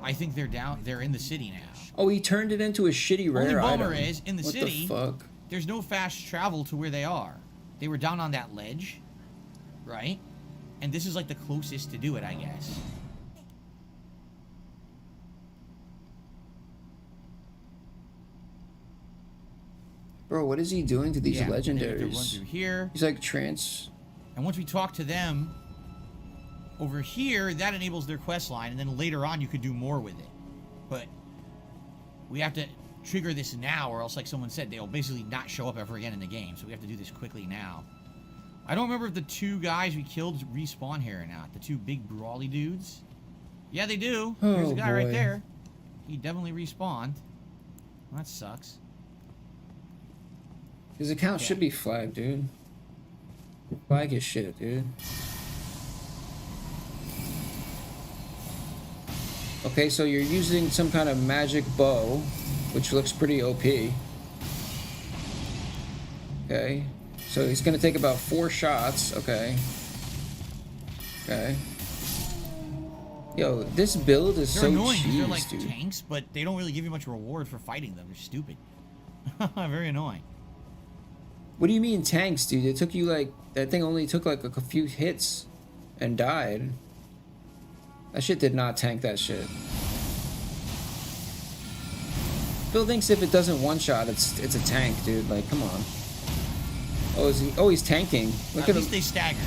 A: I think they're in the city now.
B: Oh, he turned it into a shitty
A: Only
B: rare
A: bummer
B: item.
A: is, in the
B: what
A: city,
B: the fuck?
A: there's no fast travel to where they are. They were down on that ledge, right? And this is like the closest to do it, I guess.
B: Bro, what is he doing to these
A: Yeah, and then we have to run
B: legendaries?
A: through here.
B: He's like trans.
A: And once we talk to them over here, that enables their quest line, and then later on you could do more with it. But we have to trigger this now, or else, like someone said, they'll basically not show up ever again in the game. So we have to do this quickly now. I don't remember if the two guys we killed respawn here or not. The two big brawly dudes. Yeah, they do. There's
B: Oh,
A: a guy right
B: boy.
A: there. He definitely respawned. Well, that sucks.
B: His account
A: Yeah.
B: should be flagged, dude. Flag his shit, dude. Okay, so you're using some kind of magic bow, which looks pretty OP. Okay. So he's gonna take about 4 shots. Okay. Okay. Yo, this build is
A: They're
B: so
A: annoying 'cause
B: cheese,
A: they're like
B: dude.
A: tanks, but they don't really give you much reward for fighting them. They're stupid. Very annoying.
B: What do you mean tanks, dude? It took you like that thing only took like a few hits and died. That shit did not tank that shit. Phil thinks if it doesn't one shot, it's a tank, dude. Like, come on. Oh, is he? Oh, he's tanking. Look
A: At
B: at
A: least
B: him.
A: they stagger.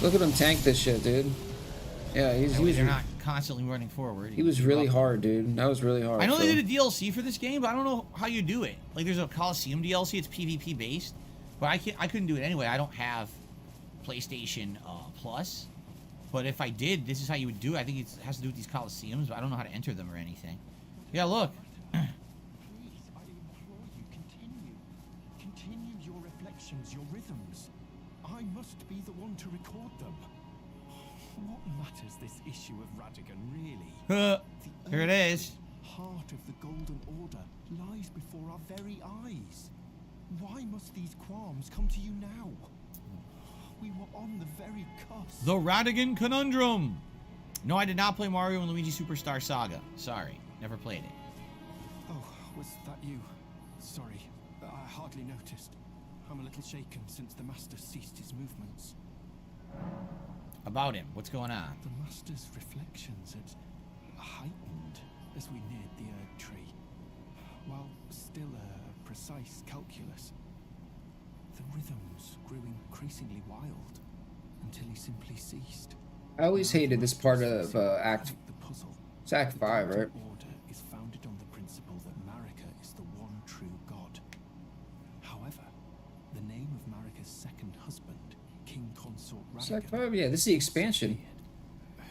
B: Look at him tank this shit, dude. Yeah, he
A: That way
B: was.
A: they're not constantly running forward.
B: He was really hard, dude. That was really hard.
A: I know they
B: Phil.
A: did a DLC for this game, but I don't know how you do it. Like, there's a Coliseum DLC. It's PvP based, but I couldn't do it anyway. I don't have PlayStation Plus. But if I did, this is how you would do it. I think it has to do with these Coliseums, but I don't know how to enter them or anything. Yeah, look.
I: Please, I implore you, continue. Continue your reflections, your rhythms. I must be the one to record them. What matters this issue of Radigan, really?
A: Here it is.
I: Heart of the Golden Order lies before our very eyes. Why must these qualms come to you now? We were on the very cusp.
A: The Radigan Conundrum. No, I did not play Mario and Luigi Superstar Saga. Sorry, never played it.
I: Oh, was that you? Sorry, I hardly noticed. I'm a little shaken since the Master ceased his movements.
A: About him, what's going on?
I: The Master's reflections had heightened as we neared the Erd Tree, while still a precise calculus. The rhythms grew increasingly wild until he simply ceased.
B: I always hated this part of Act.
I: The puzzle.
B: It's Act 5, right?
I: The Order is founded on the principle that Marika is the one true god. However, the name of Marika's second husband King Consort
B: It's like,
I: Radigan.
B: yeah, this is the expansion.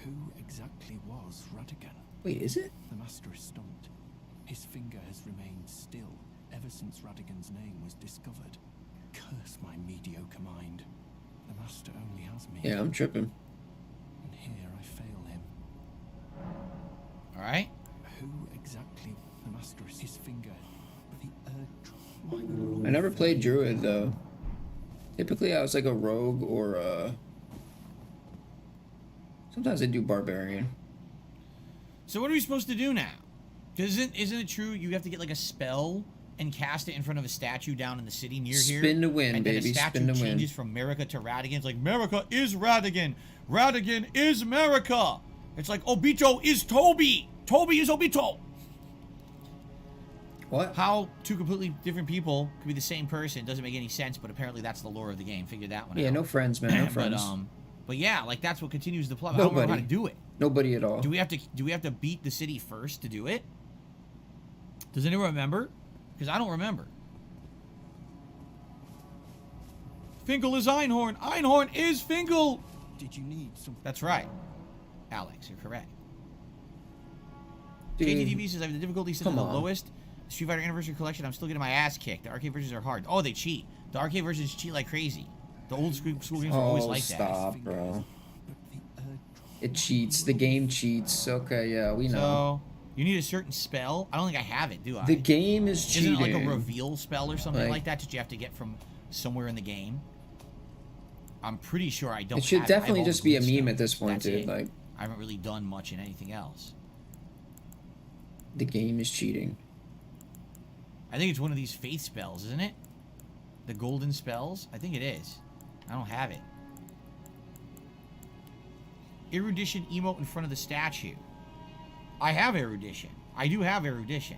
I: Who exactly was Radigan?
B: Wait, is it?
I: The master is stumped. His finger has remained still ever since Radigan's name was discovered. Curse my mediocre mind. The master only has me.
B: Yeah, I'm tripping.
I: And here I fail him.
A: All right.
I: Who exactly the master is? His finger. But the
B: I never played Druid though. Typically, I was like a rogue or sometimes I do barbarian.
A: So what are we supposed to do now? Because isn't it true you have to get like a spell and cast it in front of a statue down in the city near here?
B: Spin to win,
A: and then
B: baby.
A: the statue
B: Spin to win.
A: changes from America to Radigan. It's like, America is Radigan. Radigan is America. It's like, Obito is Toby. Toby is Obito.
B: What?
A: How two completely different people could be the same person doesn't make any sense, but apparently that's the lore of the game. Figure that one out.
B: Yeah, no friends, man. No friends.
A: But yeah, like that's what continues the plot. I don't remember how to do it.
B: Nobody at all.
A: Do we have to beat the city first to do it? Does anyone remember? Because I don't remember. Fingal is Einhorn. Einhorn is Fingal.
I: Did you need some?
A: That's right. Alex, you're correct.
B: Dude,
A: KTTV says I have the difficulty set to the
B: come on.
A: lowest. Street Fighter Anniversary Collection, I'm still getting my ass kicked. The arcade versions are hard. Oh, they cheat. The arcade versions cheat like crazy. The old school games were always like that.
B: Stop, bro. It cheats. The game cheats. Okay, yeah, we know.
A: So, you need a certain spell. I don't think I have it, do I?
B: The game is cheating.
A: Isn't it like a reveal spell or something
B: Like-
A: like that that you have to get from somewhere in the game? I'm pretty sure I don't
B: It should
A: have I have
B: definitely
A: all the
B: just be a
A: glitch
B: meme at this
A: stones.
B: point,
A: That's
B: dude.
A: it.
B: Like,
A: I haven't really done much in anything else.
B: the game is cheating.
A: I think it's one of these faith spells, isn't it? The golden spells? I think it is. I don't have it. Erudition emote in front of the statue. I have erudition. I do have erudition.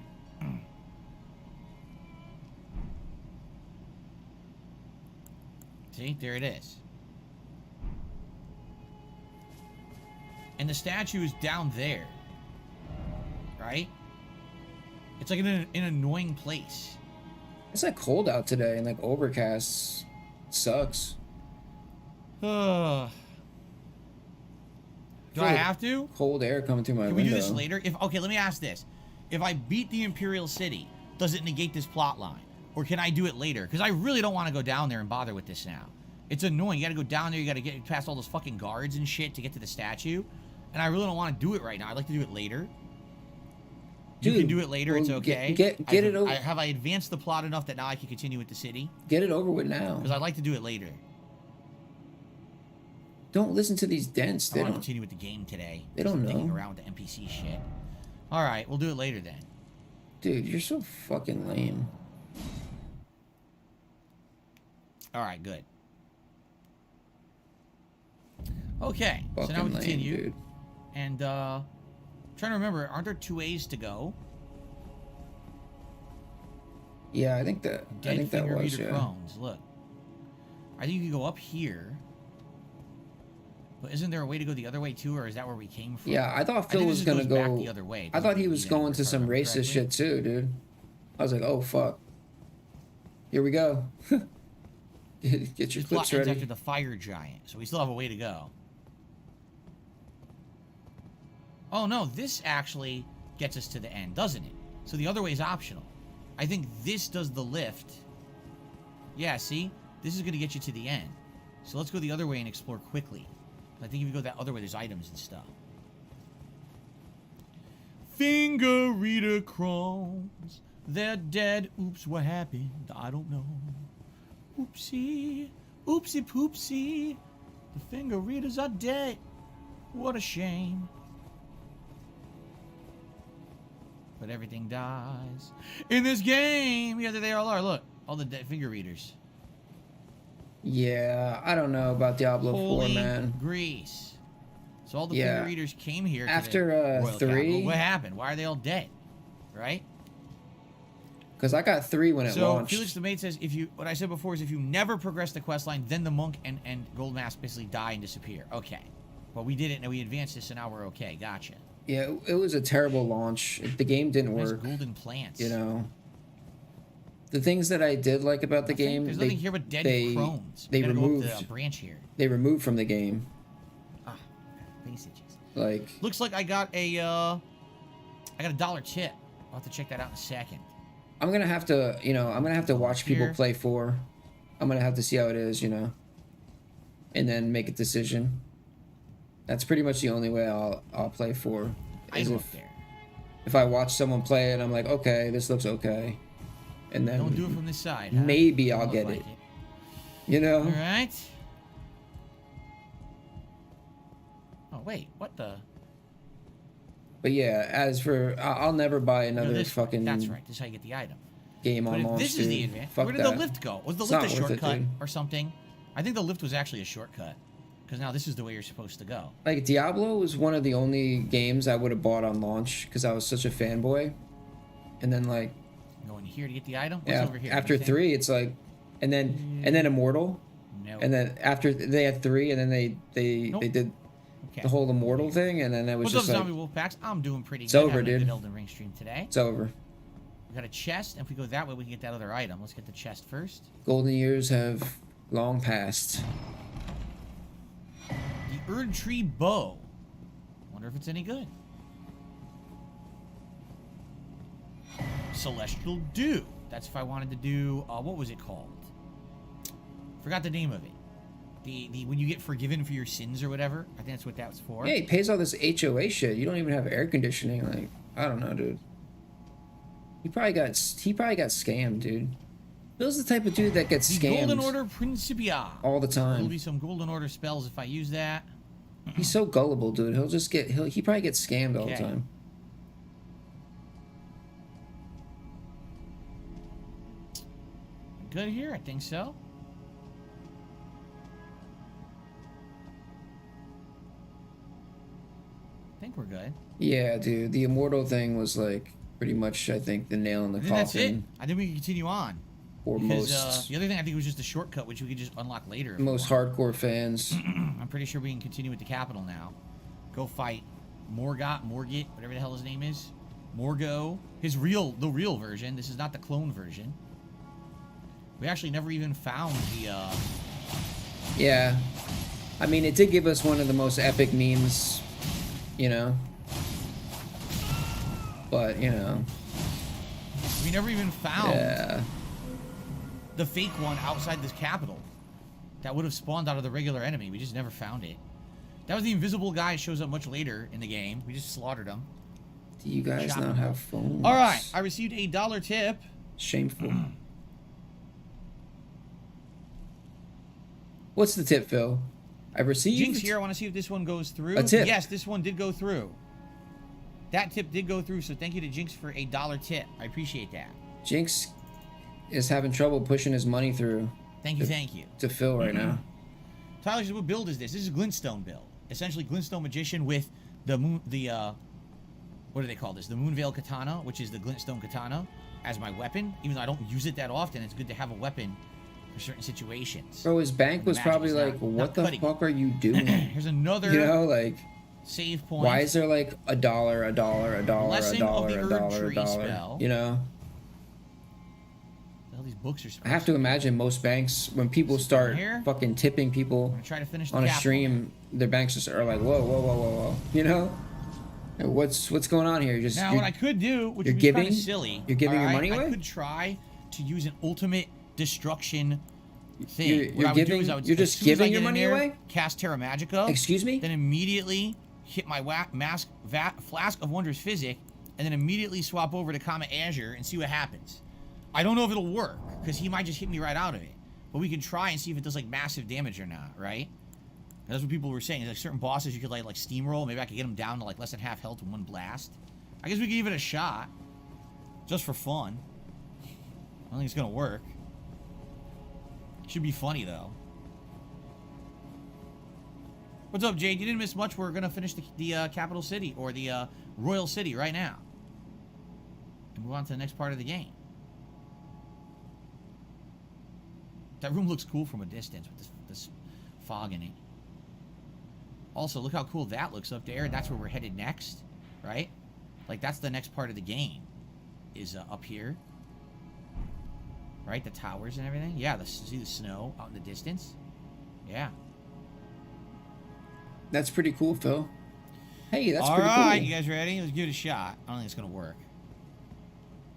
A: See? There it is. And the statue is down there. Right? It's like in an annoying place.
B: It's like cold out today and like overcast. Sucks.
A: Do I have to?
B: Cold air coming through my
A: Can
B: window.
A: we do this later? Okay, let me ask this. If I beat the Imperial City, does it negate this plot line? Or can I do it later? Because I really don't want to go down there and bother with this now. It's annoying. You got to go down there. You got to get past all those fucking guards and shit to get to the statue. And I really don't want to do it right now. I'd like to do it later. You can do it later.
B: well,
A: It's okay.
B: Get it over.
A: Have I advanced the plot enough that now I can continue with the city?
B: Get it over with now.
A: Because I'd like to do it later.
B: Don't listen to these dents.
A: I
B: They
A: want to
B: don't.
A: continue with the game today.
B: They don't
A: Digging
B: know.
A: around with the NPC shit. All right, we'll do it later then.
B: Dude, you're so fucking lame.
A: All right, good. Okay, so
B: Fucking
A: now we
B: lame,
A: continue.
B: dude.
A: And trying to remember, aren't there 2 ways to go?
B: Yeah, I think that. I
A: Dead
B: think that
A: Finger
B: was
A: Reader
B: yeah.
A: Crones. Look, I think you can go up here. But isn't there a way to go the other way too, or is that where we came from?
B: Yeah, I thought Phil
A: think
B: was
A: this
B: gonna
A: goes back
B: go.
A: the other way. It
B: I thought he
A: doesn't
B: was
A: lead
B: going
A: anywhere,
B: to
A: if I
B: some
A: remember
B: racist
A: correctly.
B: shit too, dude. I was like, oh fuck. Here we go. Get your
A: This plot
B: clips
A: ends
B: ready.
A: after the fire giant, so we still have a way to go. Oh no, this actually gets us to the end, doesn't it? So the other way is optional. I think this does the lift. Yeah, see? This is going to get you to the end. So let's go the other way and explore quickly. I think if you go that other way, there's items and stuff. Finger Reader Crones. They're dead. Oops, what happened? I don't know. Oopsie. Oopsie poopsie. The Finger Readers are dead. What a shame. But everything dies in this game. Yeah, there they all are. Look, all the dead Finger Readers.
B: Yeah, I don't know about Diablo 4,
A: Holy
B: man.
A: Grease. So all the
B: Yeah.
A: Finger Readers came here to
B: After,
A: the Royal
B: 3?
A: Capital. What happened? Why are they all dead? Right?
B: Because I got 3 when it
A: So
B: launched.
A: Felix the Maid says, what I said before is if you never progress the quest line, then the monk and Gold Mask basically die and disappear. Okay. Well, we did it and we advanced this, so now we're okay. Gotcha.
B: Yeah, it was a terrible launch. The game didn't
A: Nice
B: work.
A: golden plants.
B: You know. The things that I did like about the game,
A: There's nothing here but dead crones.
B: They
A: We gotta go
B: removed
A: up the branch here.
B: They removed from the game.
A: Ah, messages.
B: Like,
A: Looks like I got a $1 tip. I'll have to check that out in a second.
B: I'm gonna have to, you know, I'm gonna have to watch people
A: Here.
B: play 4. I'm gonna have to see how it is, you know, and then make a decision. That's pretty much the only way I'll play 4. Is
A: Item up there.
B: if I watch someone play it, I'm like, okay, this looks okay, and then
A: Don't do it from this side. Huh?
B: maybe I'll
A: Don't
B: get
A: look
B: it.
A: like
B: You know?
A: All right. Oh wait, what the?
B: But yeah, as for I'll never buy
A: No,
B: another
A: this,
B: fucking
A: That's right. This is how you get the item.
B: game
A: But
B: on
A: if
B: launch.
A: this is the
B: dude.
A: advantage.
B: Fuck
A: Where did
B: that.
A: the lift go? Was the
B: It's
A: lift a
B: not worth it,
A: shortcut
B: dude.
A: or something? I think the lift was actually a shortcut. Because now this is the way you're supposed to go.
B: Like, Diablo was one of the only games I would have bought on launch because I was such a fanboy. And then, like,
A: Go in here to get the item. What's
B: yeah,
A: over here?
B: after
A: Anything?
B: 3, it's like, and then Immortal,
A: No.
B: and then after they had 3, and then they
A: Nope.
B: did
A: Okay.
B: the whole Immortal thing, and then it was
A: What's up,
B: just like,
A: Zombie Wolfpacks? I'm doing pretty
B: It's
A: good.
B: over,
A: Having a
B: dude.
A: good Elden Ring stream today.
B: it's over.
A: We got a chest, and if we go that way, we can get that other item. Let's get the chest first.
B: Golden years have long passed.
A: The Erd Tree Bow. Wonder if it's any good. Celestial Dew. That's if I wanted to do, what was it called? Forgot the name of it. The when you get forgiven for your sins or whatever. I think that's what that's for.
B: Yeah, he pays all this HOA shit. You don't even have air conditioning. Like, I don't know, dude. He probably got scammed, dude. Bill's the type of dude that gets
A: The
B: scammed
A: Golden Order Principia.
B: all the
A: There'll
B: time.
A: be some Golden Order spells if I use that.
B: He's so gullible, dude. He probably gets scammed all the
A: Okay.
B: time.
A: Good here? I think so. I think we're good.
B: Yeah, dude. The Immortal thing was like pretty much, I think, the nail in the
A: I think that's it.
B: coffin
A: I think we can continue on.
B: for
A: Because
B: most
A: the other thing I think was just a shortcut, which we could just unlock later. if we
B: most
A: want.
B: hardcore fans.
A: I'm pretty sure we can continue with the capital now. Go fight Morgott, whatever the hell his name is. Morgo. The real version. This is not the clone version. We actually never even found the,
B: Yeah. I mean, it did give us one of the most epic memes, you know. But, you know.
A: we never even found
B: Yeah.
A: the fake one outside this capital. That would have spawned out of the regular enemy. We just never found it. That was the invisible guy. Shows up much later in the game. We just slaughtered him.
B: Do you guys
A: Chop
B: not
A: him
B: have
A: up.
B: phones?
A: All right. I received a $1 tip.
B: Shameful. What's the tip, Phil? I received
A: Jinx here. I want to see if this one goes through.
B: A tip.
A: Yes, this one did go through. That tip did go through, so thank you to Jinx for a $1 tip. I appreciate that.
B: Jinx is having trouble pushing his money through
A: Thank you.
B: to Phil right now.
A: Tyler says, what build is this? This is a Glintstone build. Essentially, Glintstone Magician with the what do they call this? The Moonveil Katana, which is the Glintstone Katana, as my weapon. Even though I don't use it that often, it's good to have a weapon for certain situations.
B: Bro, his bank was
A: Magic
B: probably
A: is
B: like,
A: not
B: what the
A: cutting it.
B: fuck are you doing?
A: Here's another
B: You know, like,
A: save point.
B: why is there like $1, $1, $1,
A: Blessing of the
B: $1,
A: Erd
B: $1,
A: Tree
B: $1?
A: spell.
B: You know?
A: All these books are
B: I have to imagine most banks, when people start
A: here?
B: fucking tipping people
A: I'm gonna try to finish the
B: on a
A: capital.
B: stream, their banks just are like, whoa. You know? What's going on here?
A: Now, what I could do, which
B: you're
A: would be kind
B: giving-
A: of silly,
B: you're giving your
A: alright,
B: money away?
A: I could try to use an ultimate destruction thing.
B: You're
A: What I would do
B: giving-
A: is I would,
B: you're
A: as
B: just
A: soon as I
B: giving
A: get
B: your
A: in
B: money
A: there,
B: away?
A: Cast Terra Magica.
B: Excuse me?
A: Then immediately hit my Flask of Wondrous Physic, and then immediately swap over to Comet Azure and see what happens. I don't know if it'll work, because he might just hit me right out of it. But we can try and see if it does like massive damage or not, right? That's what people were saying. Like certain bosses you could like steamroll. Maybe I could get them down to like less than half health in one blast. I guess we could give it a shot. Just for fun. I don't think it's gonna work. Should be funny though. What's up, Jade? You didn't miss much. We're gonna finish the capital city or the royal city right now. And move on to the next part of the game. That room looks cool from a distance with this fog in it. Also, look how cool that looks up there. That's where we're headed next, right? Like, that's the next part of the game, is up here. right? The towers and everything. Yeah, see the snow out in the distance. Yeah.
B: That's pretty cool, Phil. Hey, that's
A: All
B: pretty
A: right,
B: cool.
A: you guys ready? Let's give it a shot. I don't think it's gonna work.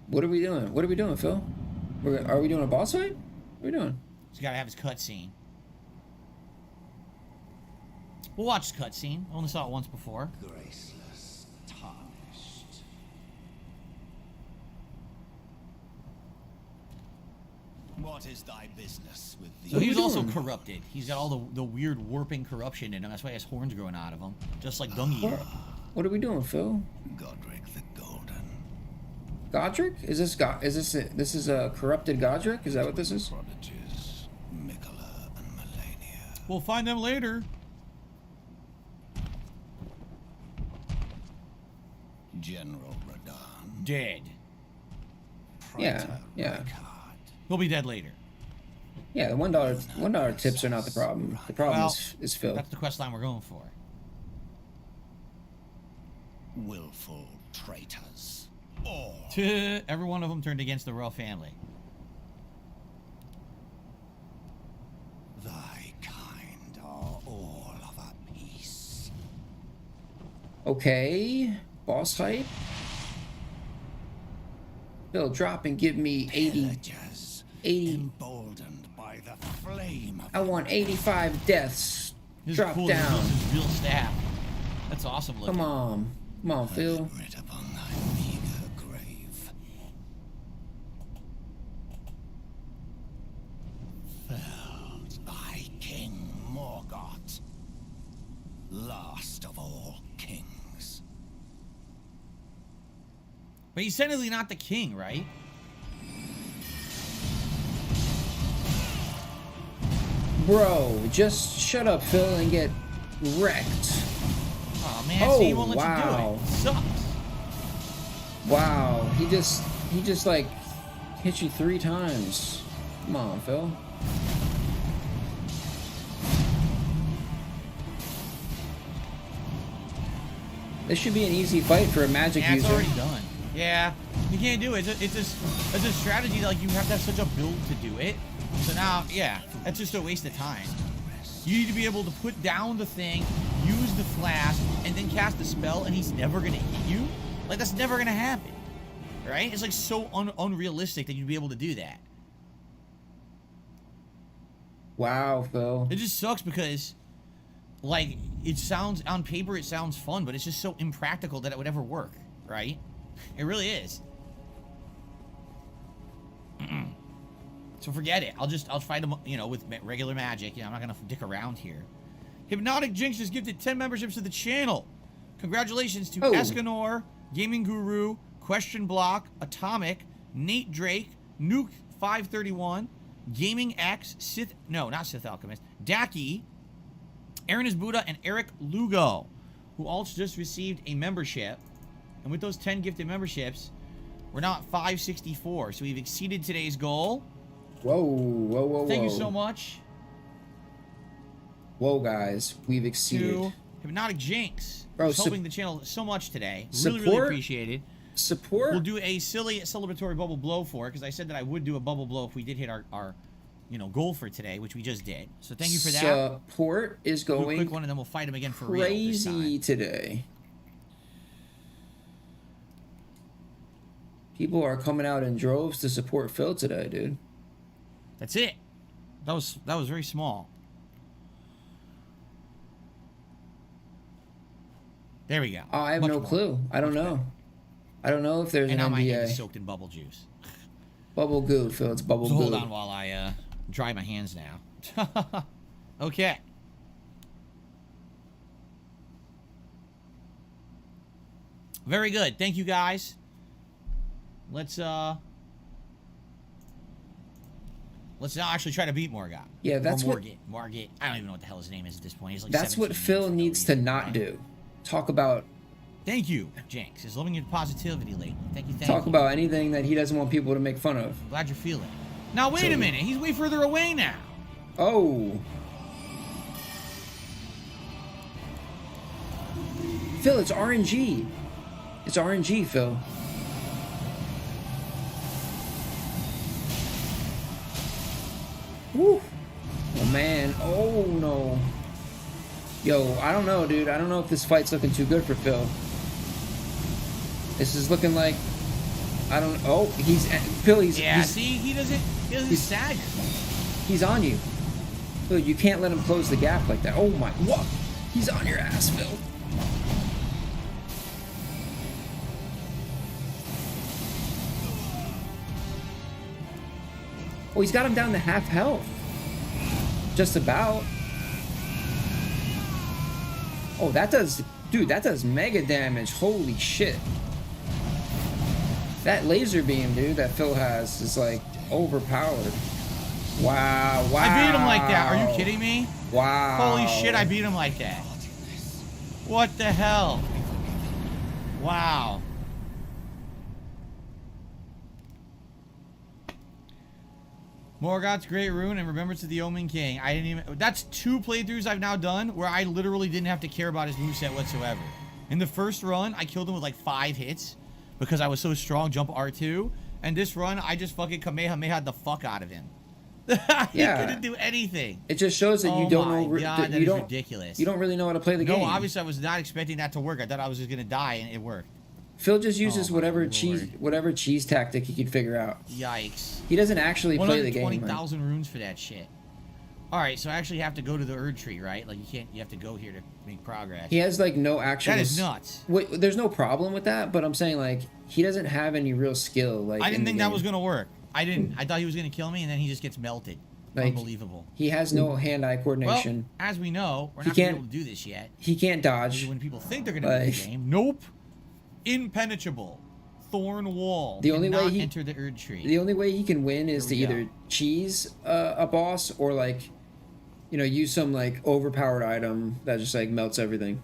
B: What are we doing? What are we doing, Phil? Are we doing a boss fight? What are we doing?
A: He's gotta have his cutscene. We'll watch the cutscene. I only saw it once before.
J: Graceless, tarnished. What is thy business with thee?
A: So he's also corrupted. He's got all the weird warping corruption in him. That's why he has horns growing out of him, just like Dung Eater.
B: What are we doing, Phil?
J: Godric the Golden.
B: Godric? Is this this is a corrupted Godric? Is that what this is?
J: Prodigies, Mikola and Melania.
A: We'll find them later.
J: General Radahn.
A: Dead.
B: Yeah, yeah.
A: He'll be dead later.
B: Yeah, the $1 tips are not the problem. The problem
A: Well,
B: is Phil.
A: That's the quest line we're going for.
J: Willful traitors. All.
A: Every one of them turned against the royal family.
J: Thy kind are all of a piece.
B: Okay, boss hype. Phil, drop and give me 80.
J: Emboldened by the flame of
B: I want 85 deaths.
A: This
B: Drop
A: is cool.
B: down.
A: This is real staff. That's awesome looking.
B: Come on, Phil.
J: writ upon thy meager grave. Felled thy king Morgoth, last of all kings.
A: But he's technically not the king, right?
B: Bro, just shut up, Phil, and get wrecked.
A: Oh man, see, he won't let you do
B: wow.
A: it. It sucks.
B: Wow, he just like hit you 3 times. Come on, Phil. This should be an easy fight for a magic
A: Yeah, it's
B: user.
A: already done. Yeah, you can't do it. It's a strategy that, like, you have to have such a build to do it. So now, yeah, that's just a waste of time. You need to be able to put down the thing, use the flask, and then cast a spell, and he's never gonna hit you. Like, that's never gonna happen, right? It's like so unrealistic that you'd be able to do that.
B: Wow, Phil.
A: It just sucks because, like, it sounds, on paper it sounds fun, but it's just so impractical that it would ever work, right? It really is. So forget it. I'll fight him, you know, with regular magic. You know, I'm not gonna dick around here. Hypnotic Jinx just gifted 10 memberships to the channel. Congratulations to Escanor, Gaming Guru, Question Block, Atomic, Nate Drake, Nuke 531, Gaming X, not Sith Alchemist, Daki, Aaron is Buddha, and Eric Lugo, who all just received a membership. And with those 10 gifted memberships, we're now at 564. So we've exceeded today's goal.
B: Whoa.
A: Thank you so much.
B: Whoa, guys. We've exceeded.
A: To Hypnotic Jinx.
B: Bro,
A: who's helping the channel so much today. Really
B: support-
A: appreciate it.
B: Support.
A: We'll do a silly celebratory bubble blow for it, because I said that I would do a bubble blow if we did hit our goal for today, which we just did. So thank you for that.
B: Support is
A: Do a
B: going
A: quick one, and then we'll fight him again for real this
B: crazy
A: time.
B: today. People are coming out in droves to support Phil today, dude.
A: That's it. That was very small. There we go.
B: Oh, I have
A: Much
B: no
A: more.
B: clue. I don't know. I don't know if there's
A: And
B: an
A: now my hand is
B: NDA.
A: soaked in bubble juice.
B: Bubble goo, Phil. It's bubble
A: So
B: goo.
A: hold on while I dry my hands now. Okay. Very good. Thank you, guys. Let's now actually try to beat Morgoth.
B: Yeah, that's
A: or
B: what-
A: Morgoth. I don't even know what the hell his name is at this point. He's like
B: That's what
A: 17
B: Phil
A: names for no
B: needs to
A: reason,
B: not
A: right?
B: do. Talk about
A: Thank you, Jinx. Is loving your positivity lately. Thank you.
B: talk about anything that he doesn't want people to make fun of.
A: Glad you're feeling it. Now wait a minute. He's way further away now.
B: Oh. Phil, it's RNG. It's RNG, Phil. Woo. Oh man. Oh no. Yo, I don't know, dude. I don't know if this fight's looking too good for Phil. This is looking like, I don't. Oh, Phil.
A: See, he doesn't stagger.
B: He's on you. Phil, you can't let him close the gap like that. Oh my, what? He's on your ass, Phil. Oh, he's got him down to half health. Just about. Oh, that does, dude, that does mega damage. Holy shit. That laser beam, dude, that Phil has is like overpowered. Wow, wow.
A: I beat him like that. Are you kidding me?
B: Wow.
A: Holy shit, I beat him like that. What the hell? Wow. Morgoth's Great Rune and Remembrance of the Omen King. I didn't even... That's 2 playthroughs I've now done where I literally didn't have to care about his moveset whatsoever. In the first run, I killed him with like 5 hits because I was so strong, jump R2. And this run, I just fucking Kamehameha the fuck out of him. He couldn't do anything.
B: It just shows that you don't know...
A: God, that is ridiculous.
B: You don't really know how to play the game.
A: No, obviously I was not expecting that to work. I thought I was just going to die, and it worked.
B: Phil just uses whatever cheese tactic he could figure out.
A: Yikes.
B: He doesn't actually play the game.
A: 120,000 runes for that shit. Alright, so I actually have to go to the Erd Tree, right? Like, you have to go here to make progress.
B: He has, like, no actual...
A: That is nuts.
B: Wait, there's no problem with that, but I'm saying, like, he doesn't have any real skill, like,
A: I didn't think that was going to work. I didn't. I thought he was going to kill me, and then he just gets melted.
B: Like,
A: unbelievable.
B: He has no hand-eye coordination.
A: Well, as we know, we're not going to be able to do this yet.
B: He can't dodge.
A: When people think they're going to do the game. Nope. Impenetrable. Thorn wall.
B: The only way he
A: enter the Erd Tree.
B: The only way he can win is to either cheese a boss or, like, you know, use some, like, overpowered item that just, like, melts everything.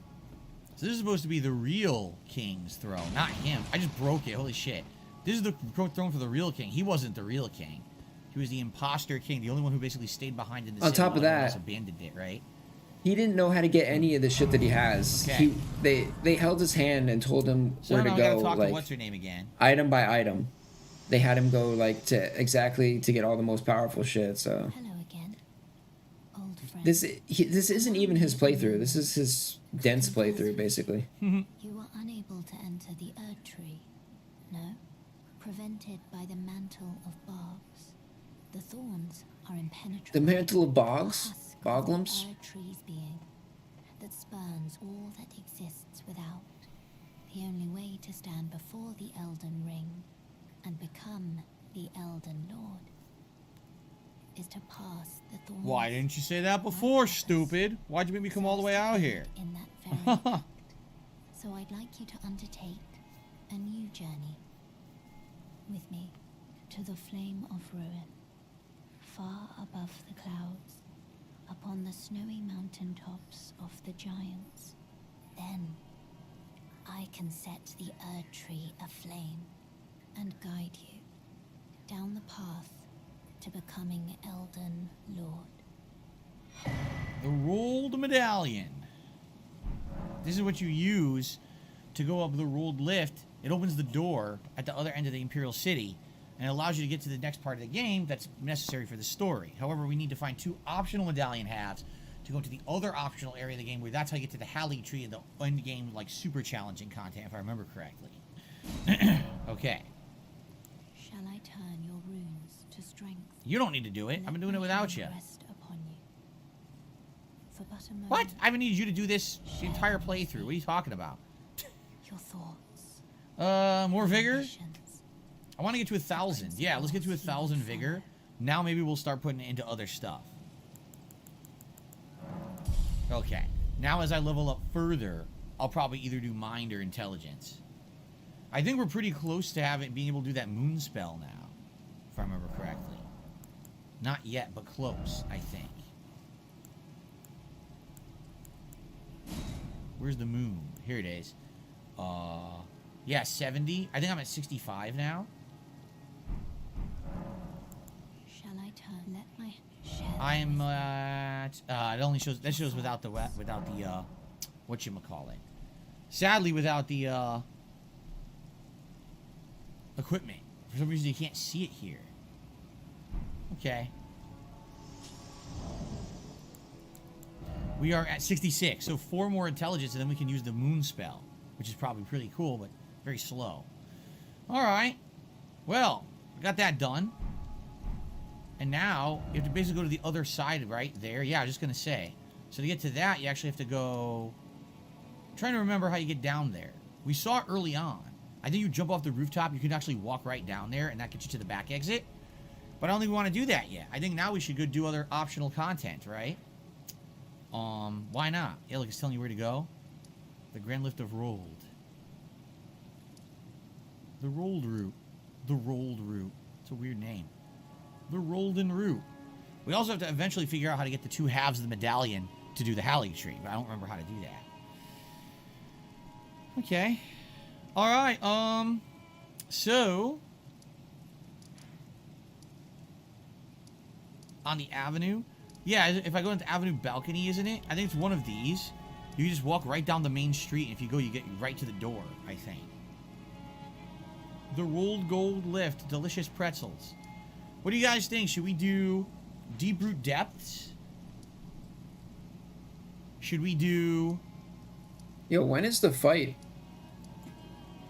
A: So this is supposed to be the real king's throne, not him. I just broke it. Holy shit. This is the throne for the real king. He wasn't the real king. He was the imposter king, the only one who basically stayed behind in the
B: On top of that,
A: abandoned it, right?
B: He didn't know how to get any of the shit that he has.
A: Okay.
B: They held his hand and told him where to go.
A: Gotta talk
B: like,
A: to what's her name again?
B: Item by item. They had him go like to get all the most powerful shit. So.
K: Hello again, old friend.
B: This isn't even his playthrough. This is his dense playthrough, basically.
K: You were unable to enter the Erd Tree. No, prevented by the mantle of bogs. The thorns are impenetrable.
B: The mantle of bogs? Boglums?
K: Erd Tree's being that spurns all that exists without. The only way to stand before the Elden Ring and become the Elden Lord is to pass the thorns.
A: Why didn't you say that before, stupid? Why'd you make me come all the way out here?
K: In that very act. So I'd like you to undertake a new journey with me to the flame of ruin, far above the clouds, upon the snowy mountain tops of the giants. Then I can set the Erd Tree aflame and guide you down the path to becoming Elden Lord.
A: The rolled medallion. This is what you use to go up the rolled lift. It opens the door at the other end of the Imperial City and it allows you to get to the next part of the game that's necessary for the story. However, we need to find 2 optional medallion halves to go to the other optional area of the game where that's how you get to the Hallie Tree and the end game, like, super challenging content, if I remember correctly. Okay.
K: Shall I turn your runes to strength?
A: You don't need to do it. I've been doing it without you.
K: Rest upon you. For but a moment.
A: What? I haven't needed you to do this the entire playthrough. What are you talking about?
K: Your thoughts.
A: More vigor? I want to get to 1,000. Yeah, let's get to 1,000 vigor. Now maybe we'll start putting it into other stuff. Okay. Now as I level up further, I'll probably either do mind or intelligence. I think we're pretty close to being able to do that moon spell now, if I remember correctly. Not yet, but close, I think. Where's the moon? Here it is. Yeah, 70. I think I'm at 65 now.
K: Shall I turn? Let my
A: I'm at. It only shows. That shows without the whatchamacallit. Sadly, without the equipment. For some reason, you can't see it here. Okay. We are at 66, so 4 more intelligence, and then we can use the moon spell, which is probably pretty cool, but very slow. All right. Well, we got that done. And now, you have to basically go to the other side right there. Yeah, I was just going to say. So to get to that, you actually have to go... I'm trying to remember how you get down there. We saw it early on. I think you jump off the rooftop, you can actually walk right down there, and that gets you to the back exit. But I don't think we want to do that yet. I think now we should go do other optional content, right? Why not? Yeah, look, it's telling you where to go. The Grand Lift of Rolled. The Rolled Route. The Rolled Route. It's a weird name. The Rolden Route. We also have to eventually figure out how to get the 2 halves of the medallion to do the Halley tree, but I don't remember how to do that. Okay. Alright, so... on the avenue... Yeah, if I go into Avenue Balcony, isn't it? I think it's one of these. You just walk right down the main street, and if you go, you get right to the door, I think. The Rolled Gold Lift. Delicious pretzels. What do you guys think? Should we do Deep Root Depths? Should we do...
B: Yo, when is the fight?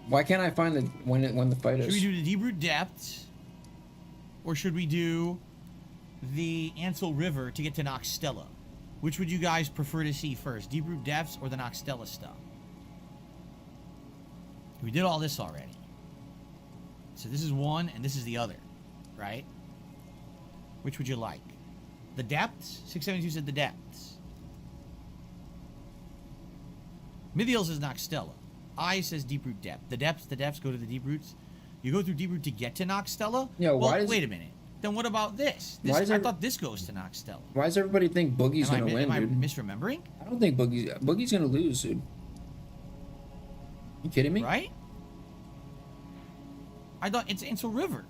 B: Why can't I find the when the fight is?
A: Should we do the Deep Root Depths? Or should we do the Ansel River to get to Noxtella? Which would you guys prefer to see first? Deep Root Depths or the Noxtella stuff? We did all this already. So this is one and this is the other, right? Which would you like? The Depths? 672 said the Depths. Mithiel says Noxtella. I says Deep Root Depth. The Depths go to the Deep Roots. You go through Deep Root to get to Noxtella?
B: Yeah,
A: well,
B: why does...
A: wait a minute. Then what about this? I thought this goes to Noxtella.
B: Why does everybody think Boogie's gonna win, dude?
A: Am I misremembering?
B: I don't think Boogie's gonna lose, dude. You kidding me?
A: Right? I thought it's Ansel River.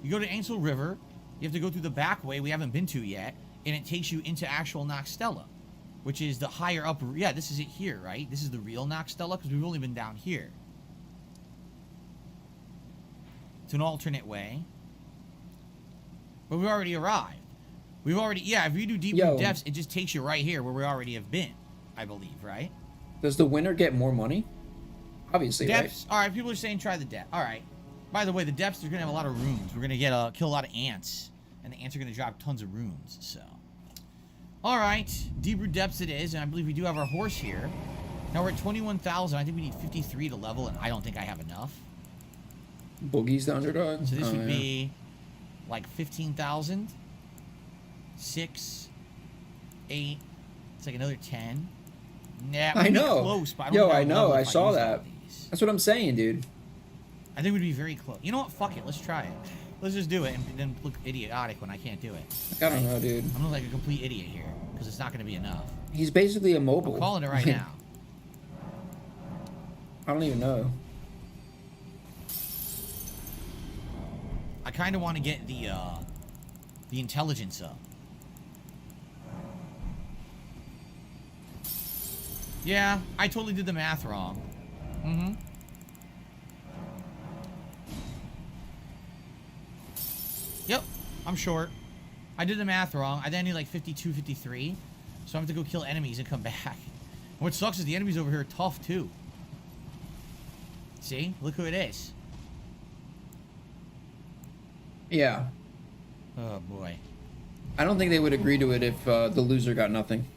A: You go to Ansel River, you have to go through the back way we haven't been to yet, and it takes you into actual Noxtella, which is the higher up... Yeah, this is it here, right? This is the real Noxtella, because we've only been down here. It's an alternate way. But we've already arrived. We've already... Yeah, if you do Deep Root Depths, it just takes you right here where we already have been, I believe, right?
B: Does the winner get more money? Obviously,
A: Depths,
B: right?
A: Alright, people are saying try the Depth. Alright. By the way, the Depths are going to have a lot of runes. We're going to kill a lot of ants. And the ants are going to drop tons of runes, so... Alright, Deep Root Depths it is, and I believe we do have our horse here. Now we're at 21,000. I think we need 53 to level, and I don't think I have enough.
B: Boogie's the underdog?
A: So this would be like 15,000. 6, 8. It's like another 10. Yeah,
B: I know.
A: Close, but
B: I know. I saw that. That's what I'm saying, dude.
A: I think we'd be very close. You know what? Fuck it. Let's try it. Let's just do it and then look idiotic when I can't do it.
B: I don't know, dude.
A: I'm like a complete idiot here because it's not going to be enough.
B: He's basically immobile.
A: I'm calling it right now.
B: I don't even know.
A: I kind of want to get the intelligence up. Yeah, I totally did the math wrong. Mm-hmm. Yep, I'm short. I did the math wrong. I then need like 52, 53. So I have to go kill enemies and come back. And what sucks is the enemies over here are tough too. See? Look who it is.
B: Yeah.
A: Oh boy.
B: I don't think they would agree to it if the loser got nothing.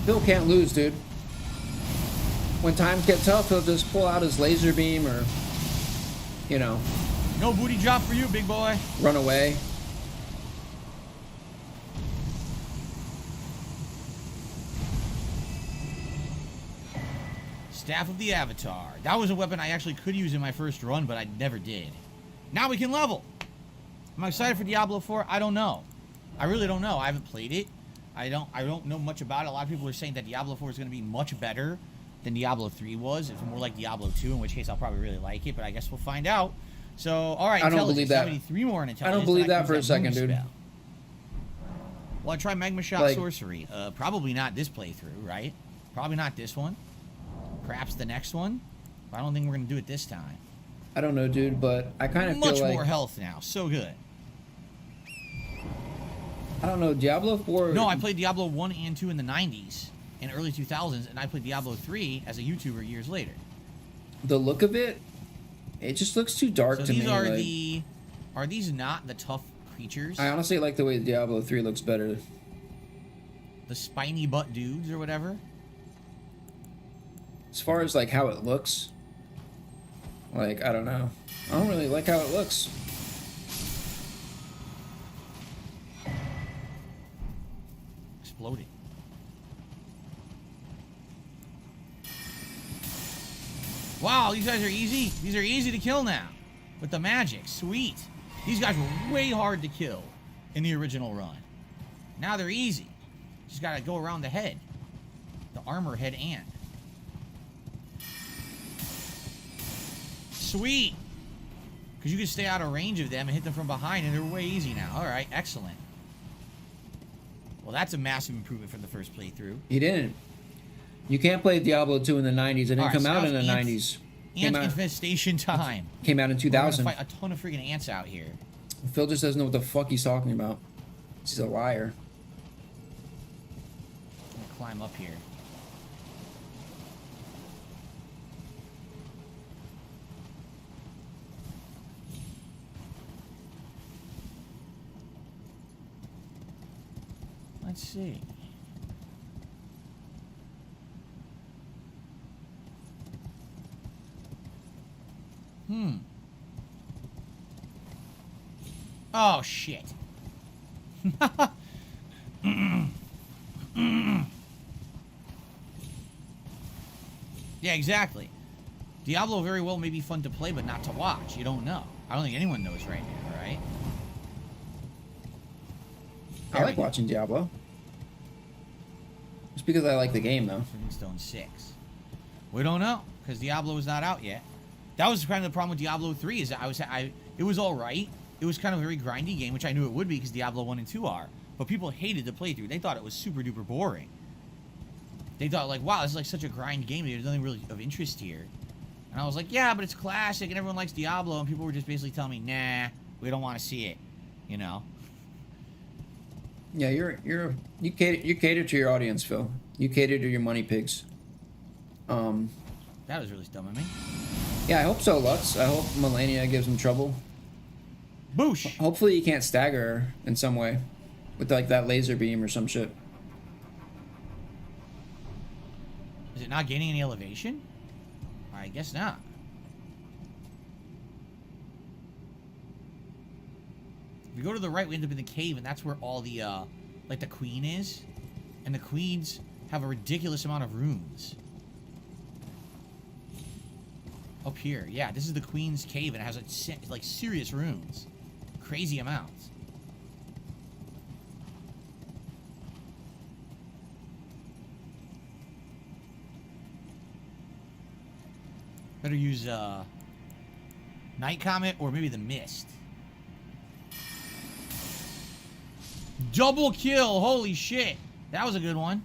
B: Phil can't lose, dude. When times get tough, he'll just pull out his laser beam or, you know.
A: No booty drop for you, big boy.
B: Run away.
A: Staff of the Avatar. That was a weapon I actually could use in my first run, but I never did. Now we can level. Am I excited for Diablo 4? I don't know. I really don't know. I haven't played it. I don't know much about it. A lot of people are saying that Diablo 4 is going to be much better than Diablo 3 was. It's more like Diablo 2, in which case I'll probably really like it, but I guess we'll find out. So, all right,
B: I don't believe that.
A: 73 more in intelligence.
B: I don't believe that for a
A: moon
B: second, dude.
A: spell. Well, I try Magma Shot
B: Like-
A: Sorcery. Probably not this playthrough, right? Probably not this one. Perhaps the next one. But I don't think we're going to do it this time.
B: I don't know, dude, but I kind of feel
A: Much
B: like...
A: more health now. So good.
B: I don't know, Diablo 4...
A: No, I played Diablo 1 and 2 in the 90s and early 2000s, and I played Diablo 3 as a YouTuber years later.
B: The look of it, it just looks too dark
A: So
B: to
A: these
B: me.
A: are
B: like,
A: the... Are these not the tough creatures?
B: I honestly like the way Diablo 3 looks better.
A: The spiny butt dudes or whatever?
B: As far as, like, how it looks, like, I don't know. I don't really like how it looks.
A: Exploded. Wow, these guys are easy. These are easy to kill now. With the magic. Sweet. These guys were way hard to kill in the original run. Now they're easy. Just gotta go around the head. The armor head and. Sweet. Because you can stay out of range of them and hit them from behind, and they're way easy now. Alright, excellent. Well, that's a massive improvement from the first playthrough.
B: You didn't. You can't play Diablo 2 in the 90s. It didn't come out in the 90s.
A: Ant infestation time.
B: Came out in 2000.
A: We're gonna fight a ton of freaking ants out here.
B: Phil just doesn't know what the fuck he's talking about. He's a liar.
A: I'm gonna climb up here. Let's see. Oh, shit. Yeah, exactly. Diablo very well may be fun to play, but not to watch. You don't know. I don't think anyone knows right now, right?
B: I like watching Diablo. Just because I like the game, though.
A: Stone 6. We don't know, because Diablo is not out yet. That was kind of the problem with Diablo 3, is that it was alright. It was kind of a very grindy game, which I knew it would be, because Diablo 1 and 2 are. But people hated the playthrough. They thought it was super duper boring. They thought, like, wow, this is like such a grind game. There's nothing really of interest here. And I was like, yeah, but it's classic, and everyone likes Diablo. And people were just basically telling me, nah, we don't want to see it. You know?
B: Yeah, you cater to your audience, Phil. You cater to your money pigs.
A: That was really dumb of me.
B: Yeah, I hope so, Lutz. I hope Melania gives him trouble.
A: Boosh!
B: Hopefully you can't stagger her in some way. With, like, that laser beam or some shit.
A: Is it not gaining any elevation? I guess not. If we go to the right, we end up in the cave, and that's where all the, like, the queen is. And the queens have a ridiculous amount of runes. Up here. Yeah, this is the queen's cave, and it has, like serious runes. Crazy amounts. Better use, Night Comet or maybe the Mist. Double kill! Holy shit! That was a good one.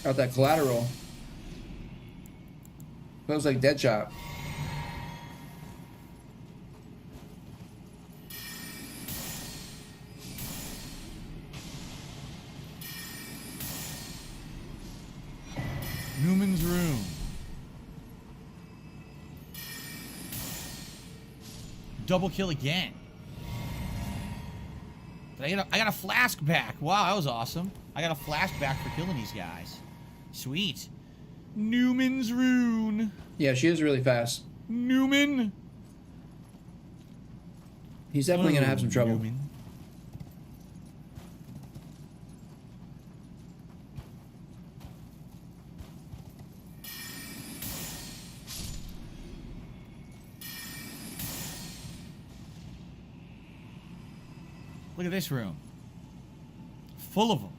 B: Got that collateral. Feels like Deadshot.
A: Newman's Room. Double kill again. I got a flask back. Wow, that was awesome. I got a flask back for killing these guys. Sweet. Newman's Rune.
B: Yeah, she is really fast.
A: Newman.
B: He's definitely gonna have some trouble.
A: Newman. Look at this room. Full of them.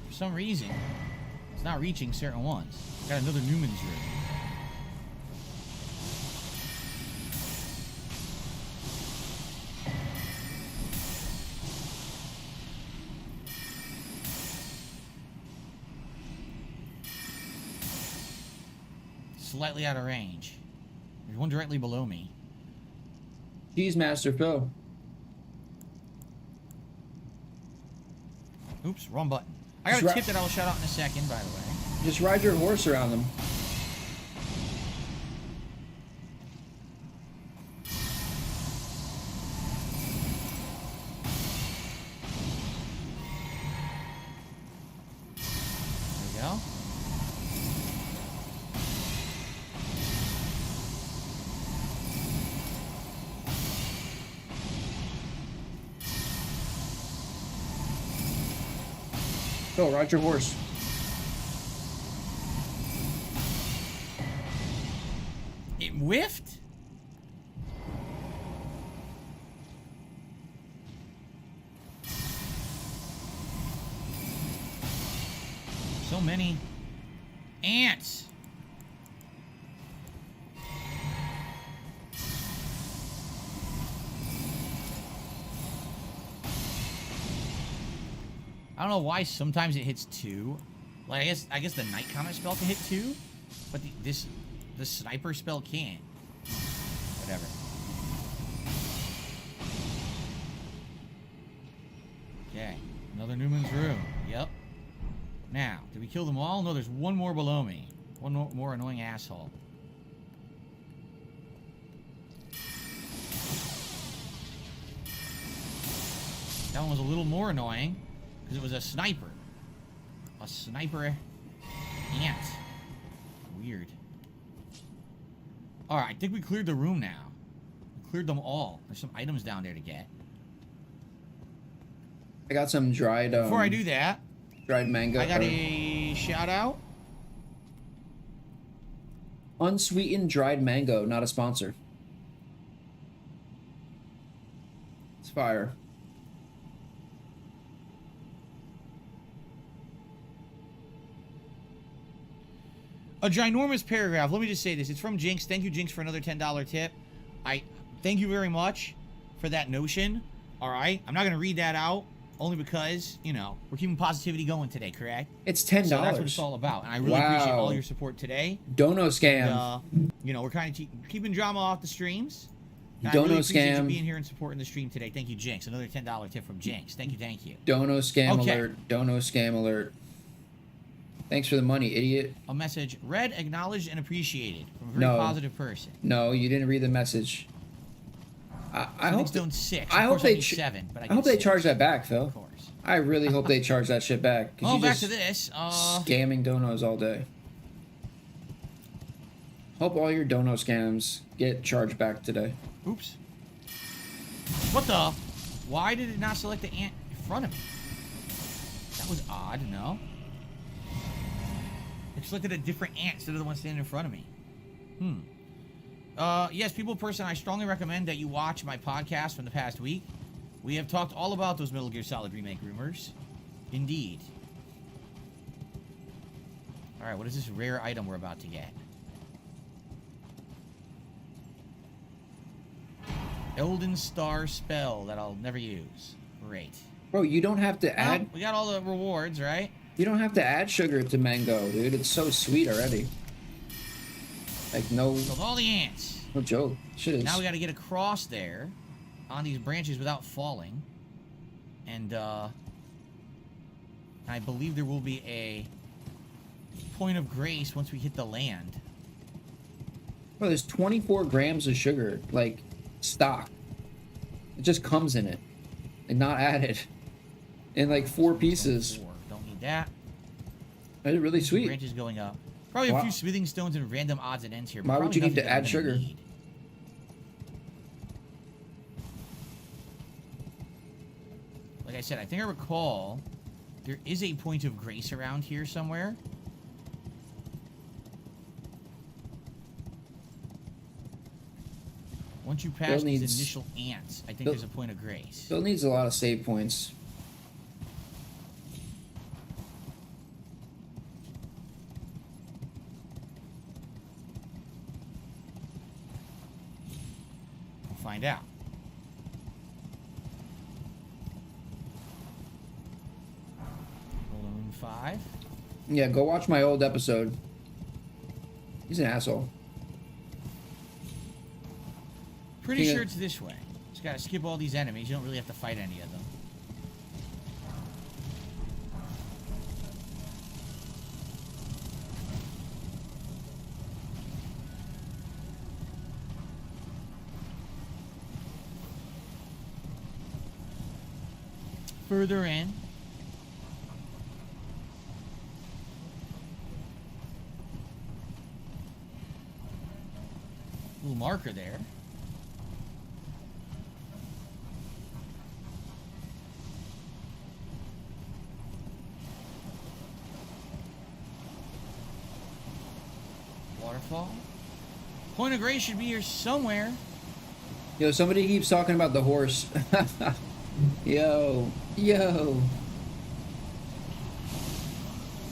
A: For some reason, it's not reaching certain ones. Got another Newman's room. Slightly out of range. There's one directly below me.
B: Cheese Master Phil.
A: Oops, wrong button. I got a tip that I'll shout out in a second, by the way.
B: Just ride your horse around them.
A: There we go.
B: Go, ride your horse.
A: It whiffed? So many ants. I don't know why sometimes it hits 2. Like I guess the Night Comet spell can hit 2, but the sniper spell can't. Whatever. Okay, another Newman's room. Yep. Now, did we kill them all? No, there's one more below me. One more annoying asshole. That one was a little more annoying. Because it was a sniper. A sniper ant. Weird. Alright, I think we cleared the room now. We cleared them all. There's some items down there to get.
B: I got some dried...
A: Before I do that...
B: Dried mango.
A: I got a shout out.
B: Unsweetened dried mango, not a sponsor. It's fire.
A: A ginormous paragraph. Let me just say this. It's from Jinx. Thank you, Jinx, for another $10 tip. I thank you very much for that notion. All right. I'm not going to read that out only because, you know, we're keeping positivity going today, correct?
B: It's $10.
A: So that's what it's all about. And I really appreciate all your support today.
B: Dono scam.
A: And, you know, we're kind of keeping drama off the streams. And
B: Dono
A: I really appreciate
B: scam.
A: you being here and supporting the stream today. Thank you, Jinx. Another $10 tip from Jinx. Thank you, thank you.
B: Dono scam
A: Okay.
B: alert. Dono scam alert. Thanks for the money, idiot.
A: A message read, acknowledged, and appreciated from a very
B: No.
A: positive person.
B: No, you didn't read the message. I hope
A: Stone 6.
B: I
A: Of
B: hope
A: course, I
B: they.
A: need 7, but I
B: I hope
A: get
B: they
A: 6.
B: charge that back, Phil.
A: Of course.
B: I really hope they charge that shit back. 'Cause
A: Oh,
B: you
A: back
B: just
A: to this.
B: Scamming donos all day. Hope all your dono scams get charged back today.
A: Oops. What the? Why did it not select the ant in front of me? That was odd, no? It selected a different ant instead of the one standing in front of me. Yes, people person, I strongly recommend that you watch my podcast from the past week. We have talked all about those Metal Gear Solid Remake rumors. Indeed. Alright, what is this rare item we're about to get? Elden Star spell that I'll never use. Great.
B: Bro, you don't have to
A: Well,
B: add.
A: we got all the rewards, right?
B: You don't have to add sugar to mango, dude. It's so sweet already. Like no,
A: Killed all the ants.
B: no joke. Shit is.
A: Now we got to get across there on these branches without falling. And I believe there will be a point of grace once we hit the land.
B: Bro, there's 24 grams of sugar, like stock. It just comes in it, and not added, in like 4 pieces.
A: Don't need that.
B: It's really sweet.
A: Branches going up. Probably a few smithing stones and random odds and ends here. But
B: Why would
A: probably
B: you need
A: nothing
B: to
A: that I'm
B: add
A: gonna
B: sugar?
A: need. said, I think I recall there is a point of grace around here somewhere. Once you pass these initial ants, I think there's a point of grace.
B: Phil needs a lot of save points.
A: We'll find out. Balloon 5.
B: Yeah, go watch my old episode. He's an asshole.
A: Pretty sure it's this way. Just gotta skip all these enemies. You don't really have to fight any of them. Further in. Little marker there. Waterfall. Point of grace should be here somewhere.
B: Yo, somebody keeps talking about the horse. Yo.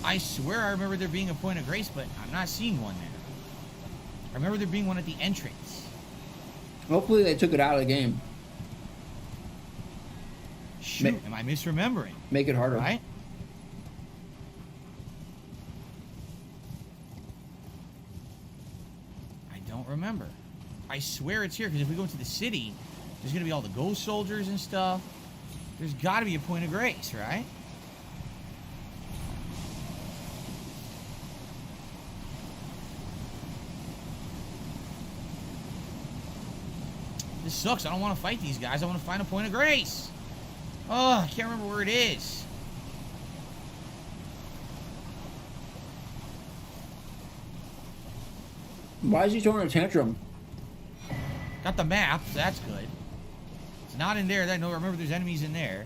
A: I swear I remember there being a point of grace, but I'm not seeing one there. I remember there being one at the entrance.
B: Hopefully they took it out of the game.
A: Shoot, am I misremembering?
B: Make it harder.
A: Right? I don't remember. I swear it's here, because if we go into the city, there's going to be all the ghost soldiers and stuff. There's got to be a point of grace, right? This sucks. I don't want to fight these guys. I want to find a point of grace. Oh, I can't remember where it is.
B: Why is he throwing a tantrum?
A: Got the map, so that's good. It's not in there. I know. Remember, there's enemies in there.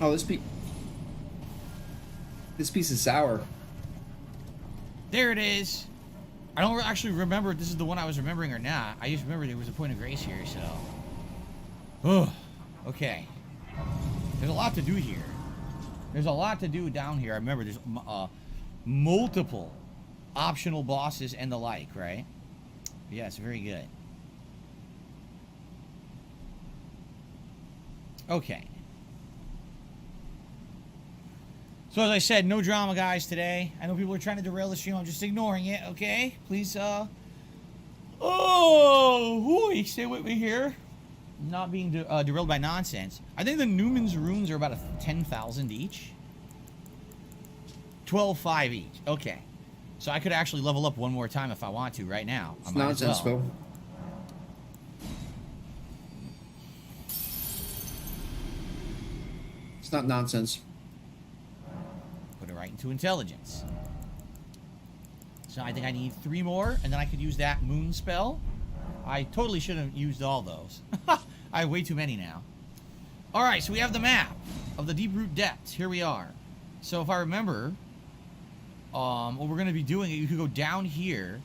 B: Oh, this piece is sour.
A: There it is. I don't actually remember if this is the one I was remembering or not. I just remember there was a point of grace here, so. Oh, okay. There's a lot to do here. There's a lot to do down here. I remember there's multiple optional bosses and the like, right? Yes, very good. Okay. So as I said, no drama, guys, today. I know people are trying to derail the stream. I'm just ignoring it, okay? Please, stay with me here. Not being derailed by nonsense. I think the Newman's runes are about 10,000 each. 12,500 each. Okay. So I could actually level up one more time if I want to right now.
B: It's nonsense, Phil. It's not nonsense.
A: Put it right into intelligence. So I think I need 3 more, and then I could use that moon spell. I totally should have used all those. I have way too many now. Alright, so we have the map of the Deep Root Depths. Here we are. So if I remember, what we're going to be doing, you could go down here,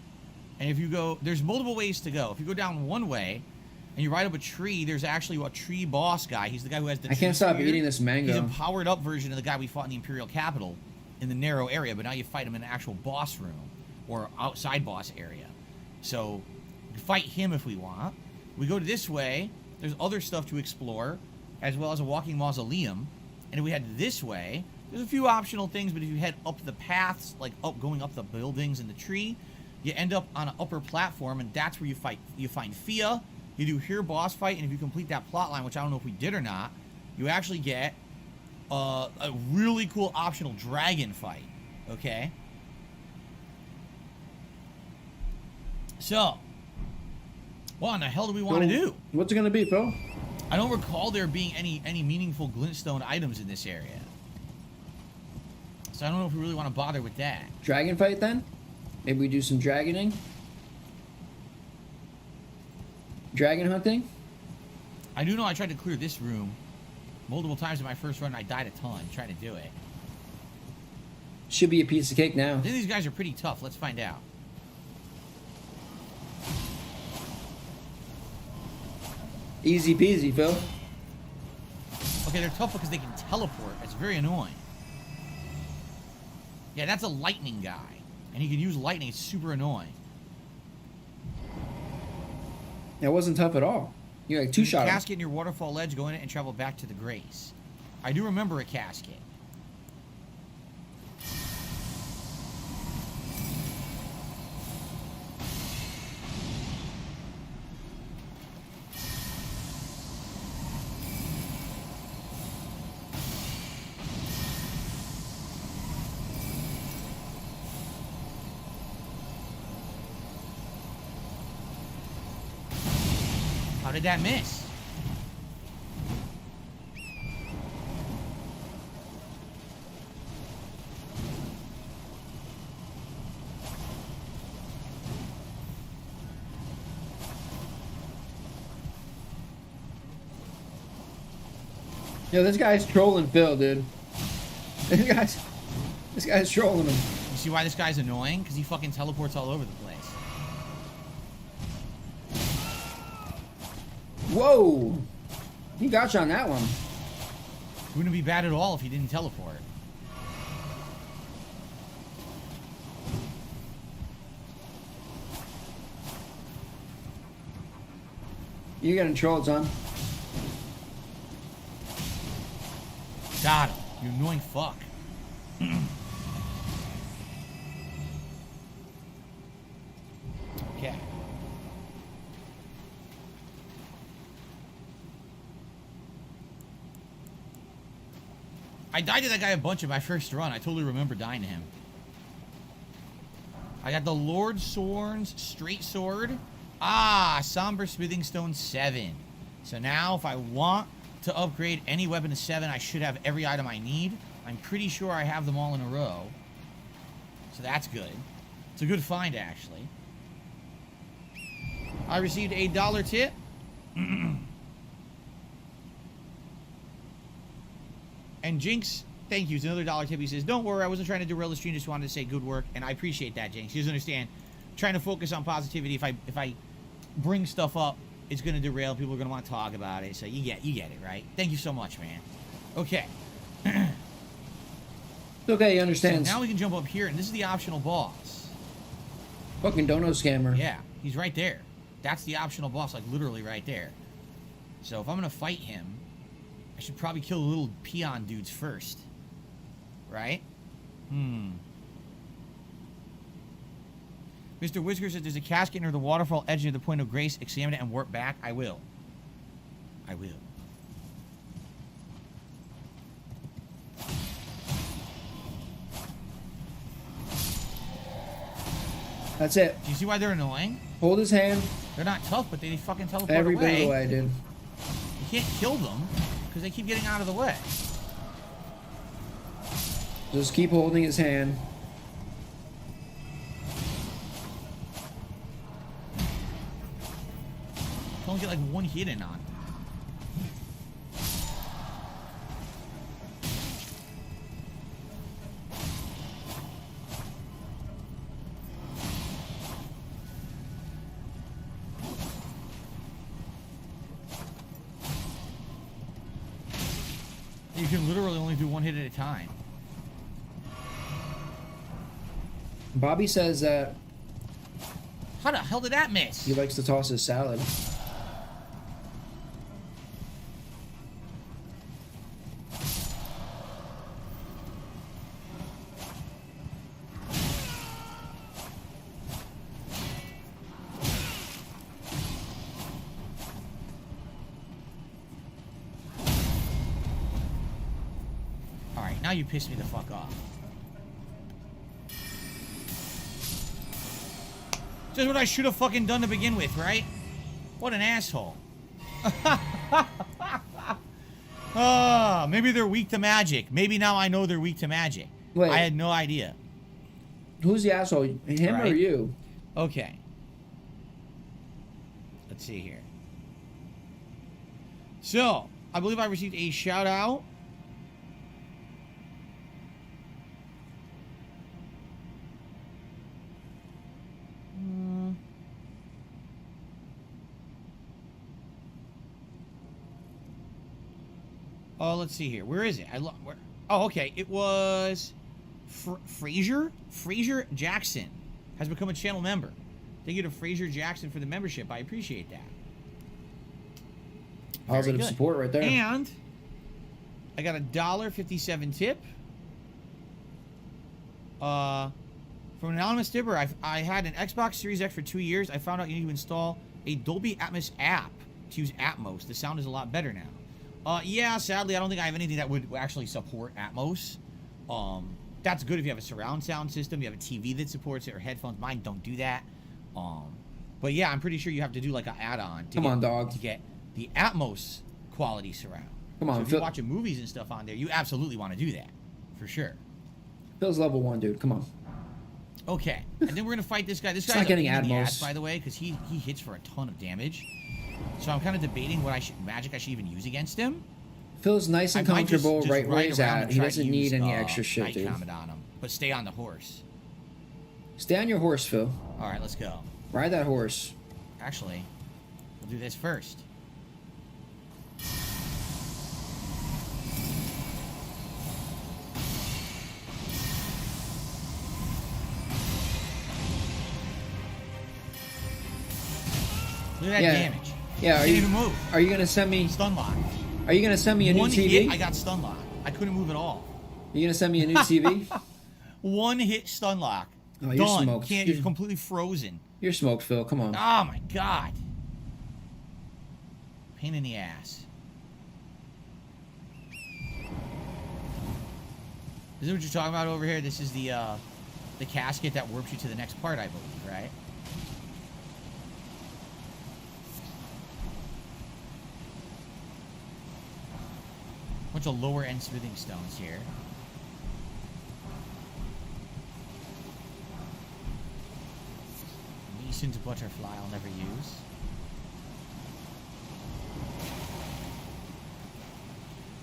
A: and if you go, there's multiple ways to go. If you go down one way, and you ride up a tree, there's actually a tree boss guy. He's the guy who has the
B: I can't stop eating this mango.
A: He's a powered up version of the guy we fought in the Imperial Capital in the narrow area, but now you fight him in an actual boss room or outside boss area. So we can fight him if we want. We go this way, there's other stuff to explore, as well as a walking mausoleum. And if we head this way, there's a few optional things, but if you head up the paths, like going up the buildings and the tree, you end up on an upper platform, and that's where you fight. You find Fia. You do here boss fight, and if you complete that plot line, which I don't know if we did or not, you actually get a really cool optional dragon fight. Okay? So, what in the hell do we want to do?
B: What's it going to be, Phil?
A: I don't recall there being any meaningful glintstone items in this area. So I don't know if we really want to bother with that.
B: Dragon fight then? Maybe we do some dragoning? Dragon hunting?
A: I do know I tried to clear this room multiple times in my first run. I died a ton trying to do it.
B: Should be a piece of cake now.
A: I think these guys are pretty tough. Let's find out.
B: Easy peasy, Phil.
A: Okay, they're tough because they can teleport. That's very annoying. Yeah, that's a lightning guy. And he can use lightning. It's super annoying.
B: That wasn't tough at all. You like two-shot him.
A: Casket near Waterfall Ledge. Go in it and travel back to the Grace. I do remember a casket. How did that miss?
B: Yo, this guy's trolling Phil, dude. This guy's trolling him.
A: You see why this guy's annoying? Because he fucking teleports all over the place.
B: Whoa! He got you on that one.
A: Wouldn't be bad at all if he didn't teleport.
B: You're getting trolled, son.
A: Got him. You annoying fuck. Okay. I died to that guy a bunch in my first run. I totally remember dying to him. I got the Lord Sworn's Straight Sword. Ah, Somber Smithing Stone 7. So now if I want to upgrade any weapon to 7, I should have every item I need. I'm pretty sure I have them all in a row. So that's good. It's a good find, actually. I received a $1 tip. And Jinx, thank you. It's another $1 tip. He says, don't worry, I wasn't trying to derail the stream, just wanted to say good work. And I appreciate that, Jinx. You just understand. Trying to focus on positivity. If I bring stuff up, it's going to derail. People are going to want to talk about it. So you get it, right? Thank you so much, man. Okay.
B: It's okay, he understands.
A: So now we can jump up here, and this is the optional boss.
B: Fucking dono scammer.
A: Yeah, he's right there. That's the optional boss, like literally right there. So if I'm going to fight him, I should probably kill the little peon dudes first. Right? Mr. Whisker says there's a casket near the waterfall edge near the point of grace. Examine it and warp back. I will. I will.
B: That's it.
A: Do you see why they're annoying?
B: Hold his hand.
A: They're not tough, but they fucking teleport
B: Every
A: away.
B: bit of the way, dude.
A: You can't kill them because they keep getting out of the way.
B: Just keep holding his hand.
A: Don't get like one hit in on. You can literally only do one hit at a time.
B: Bobby says that
A: How the hell did that miss?
B: he likes to toss his salad.
A: Alright, now you pissed me the fuck off. This is what I should have fucking done to begin with, right? What an asshole. Maybe they're weak to magic. Maybe now I know they're weak to magic.
B: Wait,
A: I had no idea.
B: who's the asshole? Him or
A: Right.
B: you?
A: Okay. Let's see here. So, I believe I received a shout out. Oh, let's see here. Where is it? Where? Oh, okay. It was Fraser Jackson has become a channel member. Thank you to Fraser Jackson for the membership. I appreciate that.
B: Positive
A: good.
B: support right there.
A: And I got a $1.57 tip. From an anonymous tipper. I had an Xbox Series X for 2 years. I found out you need to install a Dolby Atmos app to use Atmos. The sound is a lot better now. Yeah, sadly, I don't think I have anything that would actually support Atmos. That's good if you have a surround sound system, you have a TV that supports it, or headphones. Mine don't do that. But yeah, I'm pretty sure you have to do like an add-on to get the Atmos quality surround.
B: Come on,
A: so if you're watching movies and stuff on there, you absolutely want to do that, for sure.
B: Phil's level 1, dude. Come on.
A: Okay, and then we're gonna fight this guy. This guy's
B: not getting
A: a pain in the
B: Atmos.
A: ass, by the way, because he hits for a ton of damage. So I'm kind of debating what magic I should even use against him.
B: Phil's nice and
A: I might
B: comfortable
A: just
B: right where
A: ride
B: he's
A: around
B: at.
A: and
B: He
A: try
B: doesn't
A: to
B: need
A: use,
B: any extra shit,
A: Night
B: dude.
A: Comet on him, but stay on the horse.
B: Stay on your horse, Phil.
A: All right, let's go.
B: Ride that horse.
A: Actually, we'll do this first. Look at that damage.
B: Yeah,
A: Can't even move.
B: Are you gonna send me
A: stun lock?
B: Are you gonna send me a
A: One
B: new TV?
A: hit, I got stun lock. I couldn't move at all.
B: Are you gonna send me a new TV?
A: One hit stun lock.
B: Oh, you're
A: Done.
B: smoked.
A: You're completely frozen.
B: You're smoked, Phil. Come on.
A: Oh my god. Pain in the ass. Is this what you're talking about over here? This is the casket that warps you to the next part, I believe, right? Bunch of lower end smithing stones here. Mason's butterfly I'll never use.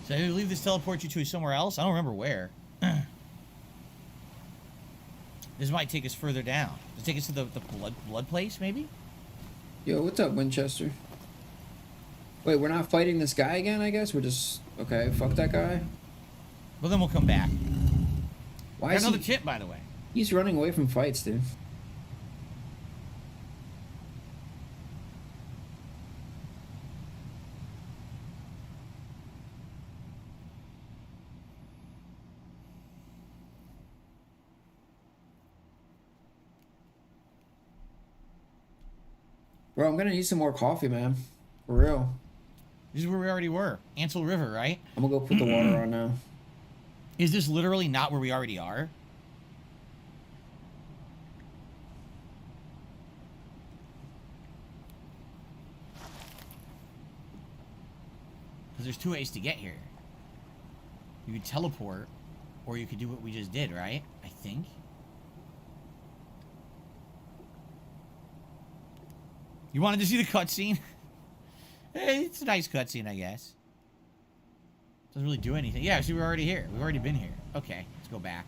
A: So I believe this teleports you to somewhere else. I don't remember where. This might take us further down. Does it take us to the blood place, maybe?
B: Yo, what's up, Winchester? Wait, we're not fighting this guy again, I guess? We're just... Okay, fuck that guy.
A: Well, then we'll come back.
B: Why
A: Got
B: is
A: another
B: he...
A: tip, by the way.
B: He's running away from fights, dude. Bro, I'm gonna need some more coffee, man. For real.
A: This is where we already were. Ansel River, right?
B: I'm gonna go put the water on now.
A: Is this literally not where we already are? Because there's two ways to get here. You could teleport, or you could do what we just did, right? I think. You wanted to see the cutscene? Hey, it's a nice cutscene, I guess. Doesn't really do anything. Yeah, see, we're already here. We've already been here. Okay, let's go back.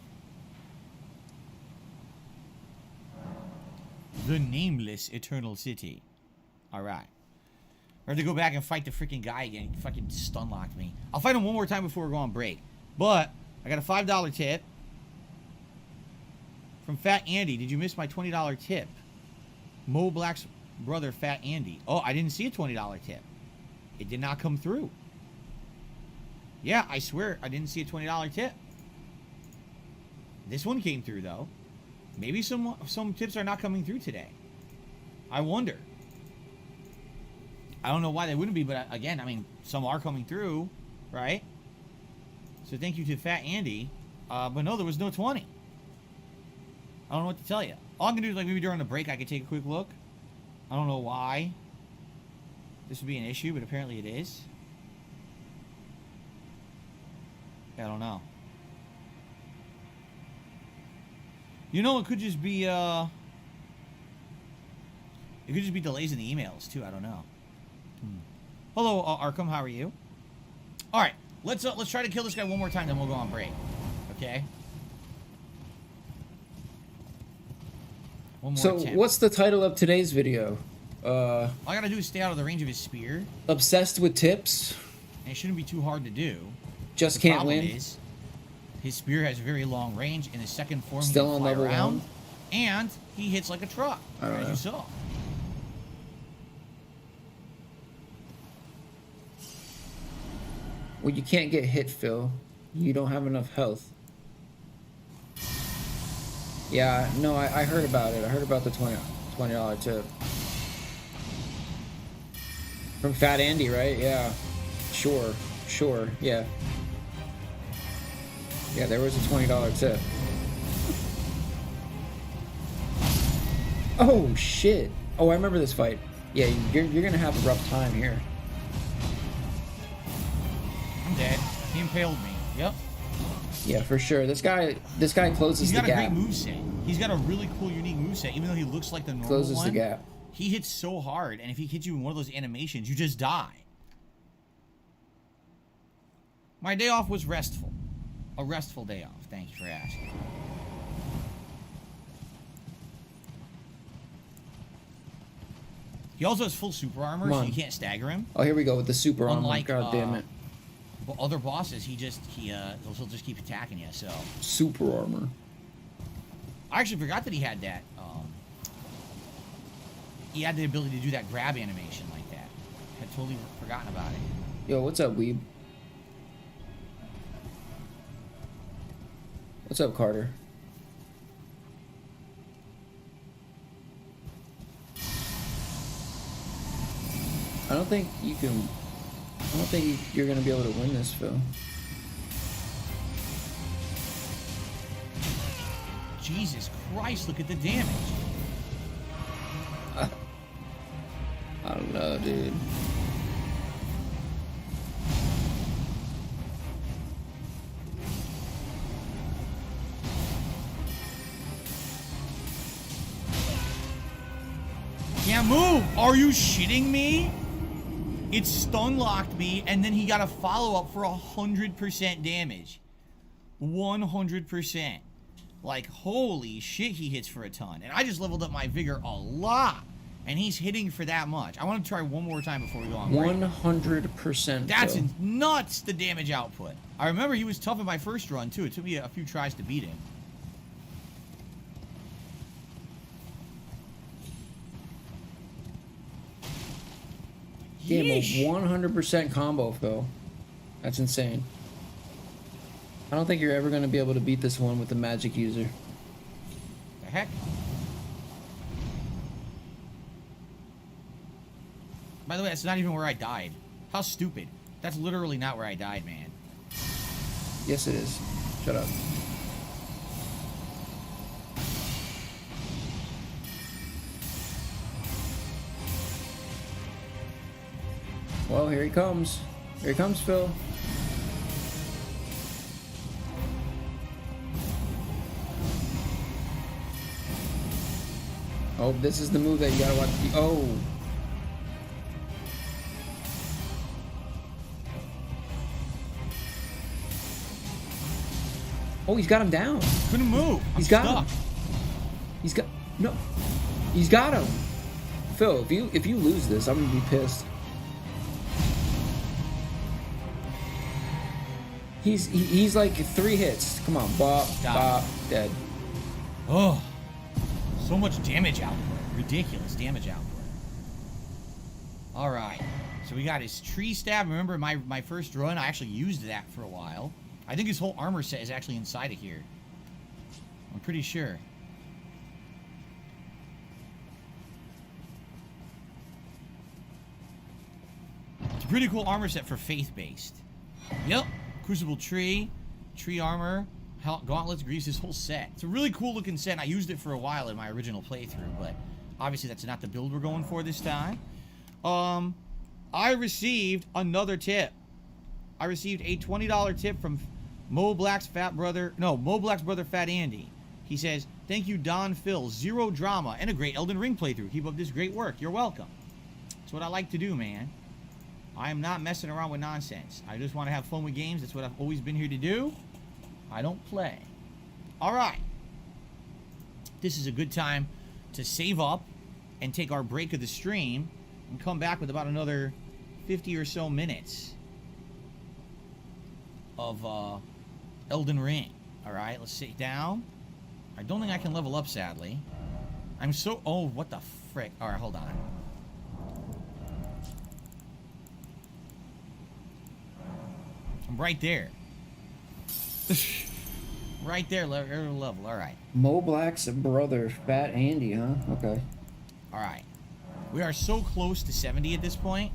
A: The Nameless Eternal City. Alright. I have to go back and fight the freaking guy again. He fucking stun locked me. I'll fight him one more time before we go on break. But, I got a $5 tip. From Fat Andy. Did you miss my $20 tip? Mo Black's brother, Fat Andy. Oh, I didn't see a $20 tip. It did not come through. Yeah, I swear I didn't see a $20 tip. This one came through, though. Maybe some tips are not coming through today. I wonder. I don't know why they wouldn't be, but again, I mean, some are coming through, right? So thank you to Fat Andy. But no, there was no 20. I don't know what to tell you. All I'm going to do is, like, maybe during the break, I could take a quick look. I don't know why this would be an issue, but apparently it is. I don't know. You know, it could just be delays in the emails too. I don't know. Hello, Arkham. How are you? All right, let's try to kill this guy one more time, then we'll go on break. Okay. One more
B: So,
A: attempt.
B: what's the title of today's video?
A: All I gotta do is stay out of the range of his spear.
B: Obsessed with tips?
A: And it shouldn't be too hard to do.
B: Just
A: The
B: can't
A: problem
B: win?
A: is, his spear has very long range. In his second form,
B: Still
A: he can
B: on
A: fly
B: level
A: around,
B: 1?
A: and he hits like a truck,
B: I don't
A: as
B: know.
A: you saw.
B: Well, you can't get hit, Phil. You don't have enough health. Yeah, no, I heard about it. I heard about the $20 tip. From Fat Andy, right? Yeah. Sure. Yeah. Yeah, there was a $20 tip. Oh, shit. Oh, I remember this fight. Yeah, you're gonna have a rough time here.
A: I'm dead. He impaled me. Yep.
B: Yeah, for sure. This guy closes
A: He's
B: the
A: got a
B: gap.
A: great moveset. He's got a really cool, unique moveset. Even though he looks like the normal
B: Closes
A: one,
B: the gap.
A: he hits so hard, and if he hits you in one of those animations, you just die. My day off was restful. A restful day off. Thank you for asking. He also has full super armor,
B: Come
A: so
B: on.
A: you can't stagger him.
B: Oh, here we go with the super armor.
A: Unlike,
B: God damn it.
A: But other bosses, he'll just keep attacking you. So
B: Super armor.
A: I actually forgot that he had that. He had the ability to do that grab animation like that. Had totally forgotten about it.
B: Yo, what's up, Weeb? What's up, Carter? I don't think you're gonna be able to win this, Phil.
A: Jesus Christ, look at the damage.
B: I don't know, dude.
A: Can't move. Are you shitting me? It stun locked me, and then he got a follow up for 100% damage. 100%. Like, holy shit, he hits for a ton. And I just leveled up my vigor a lot. And he's hitting for that much. I want to try one more time before we go on break.
B: 100%.
A: That's
B: Phil.
A: nuts, the damage output. I remember he was tough in my first run, too. It took me a few tries to beat him.
B: Damn, a
A: Yeesh.
B: 100% combo, Phil. That's insane. I don't think you're ever going to be able to beat this one with the magic user.
A: The heck? By the way, that's not even where I died. How stupid. That's literally not where I died, man.
B: Yes, it is. Shut up. Well, here he comes. Here he comes, Phil. Oh, this is the move that you gotta watch. Oh. Oh, he's got him down.
A: Couldn't move.
B: He's
A: I'm
B: got
A: stuck.
B: him. He's got no. He's got him. Phil, if you lose this, I'm gonna be pissed. He's like 3 hits. Come on, bop, bop, dead.
A: Oh, so much damage output. Ridiculous damage output. All right, so we got his tree stab. Remember my first run, I actually used that for a while. I think his whole armor set is actually inside of here. I'm pretty sure. It's a pretty cool armor set for faith-based. Yep. Crucible tree armor, gauntlets, greaves, his whole set. It's a really cool looking set. I used it for a while in my original playthrough, but obviously that's not the build we're going for this time. I received another tip. I received a $20 tip from Mo Black's brother Fat Andy. He says, Thank you, Don Phil. Zero drama and a great Elden Ring playthrough. Keep up this great work. You're welcome. That's what I like to do, man. I am not messing around with nonsense. I just want to have fun with games. That's what I've always been here to do. I don't play. All right. This is a good time to save up and take our break of the stream and come back with about another 50 or so minutes of Elden Ring. All right, let's sit down. I don't think I can level up, sadly. I'm so... Oh, what the frick? All right, hold on. I'm right there. Right there, level. All right.
B: Mo Black's brother, Fat Andy, huh? Okay.
A: All right. We are so close to 70 at this point.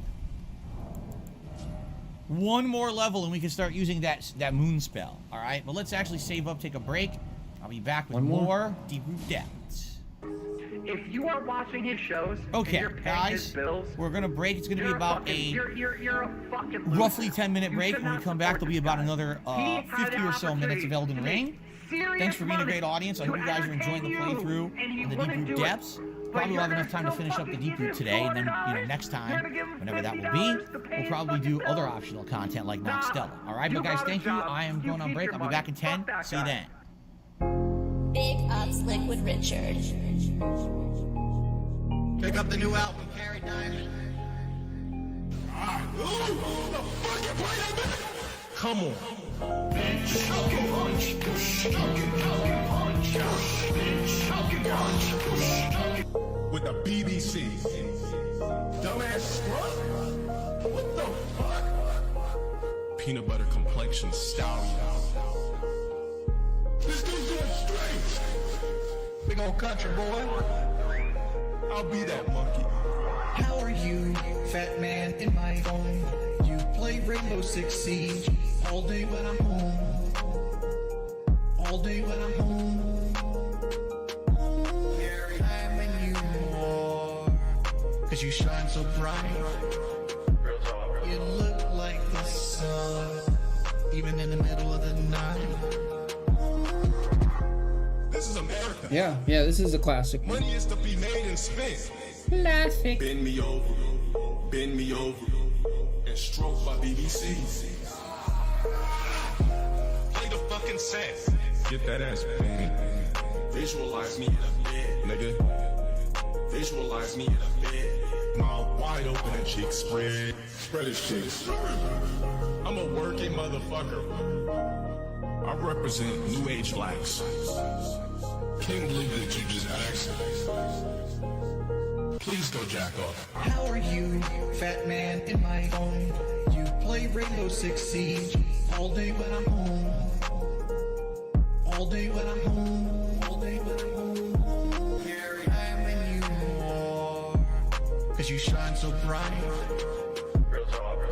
A: One more level and we can start using that moon spell. All right. But let's actually save up, take a break. I'll be back with more Deep Root Depths.
H: If you are watching his shows,
A: okay,
H: and you're paying
A: guys,
H: his bills,
A: we're gonna break. It's gonna be about
H: you're a fucking loser.
A: roughly 10-minute break. When we come back, there'll be about another 50 or so minutes of Elden Ring. Thanks for being a great audience. I hope you guys are enjoying the playthrough and the Deep Root Depths. Probably will have enough time to finish up the Deep Root today, and then, next time, whenever that will be, we'll probably do other optional content like Noxtella. All right, but guys, thank you. I am going on break. I'll be back in 10. See you then.
L: Big Ups Liquid Richard.
C: Pick up the new album, Carrie Diamond. Come on.
D: With the BBC. Dumbass scrub? What the fuck? Peanut butter complexion stallion. This dude's doing straight. Big old country boy. I'll be that monkey.
E: How are you, fat man in my phone? You play Rainbow Six Siege all day when I'm home. All day when I'm home. I'm in you more, 'cause you shine so bright. You look like the sun, even in the middle of the night.
D: This is America.
B: Yeah, this is a classic.
D: Money is to be made and spent.
B: Classic.
D: Bend me over, and stroke by BBC. Play the fucking set. Get that ass bang. Visualize me in a bed, nigga. Visualize me in a bed. Mouth wide open and cheeks spread. Spread his cheeks. I'm a working motherfucker. I represent new age blacks. Can't believe that you just asked. Please go jack off.
E: How are you, fat man in my phone? You play Rainbow Six Siege all day when I'm home. All day when I'm home. All day when I'm home. I'm in you more, 'cause you shine so bright.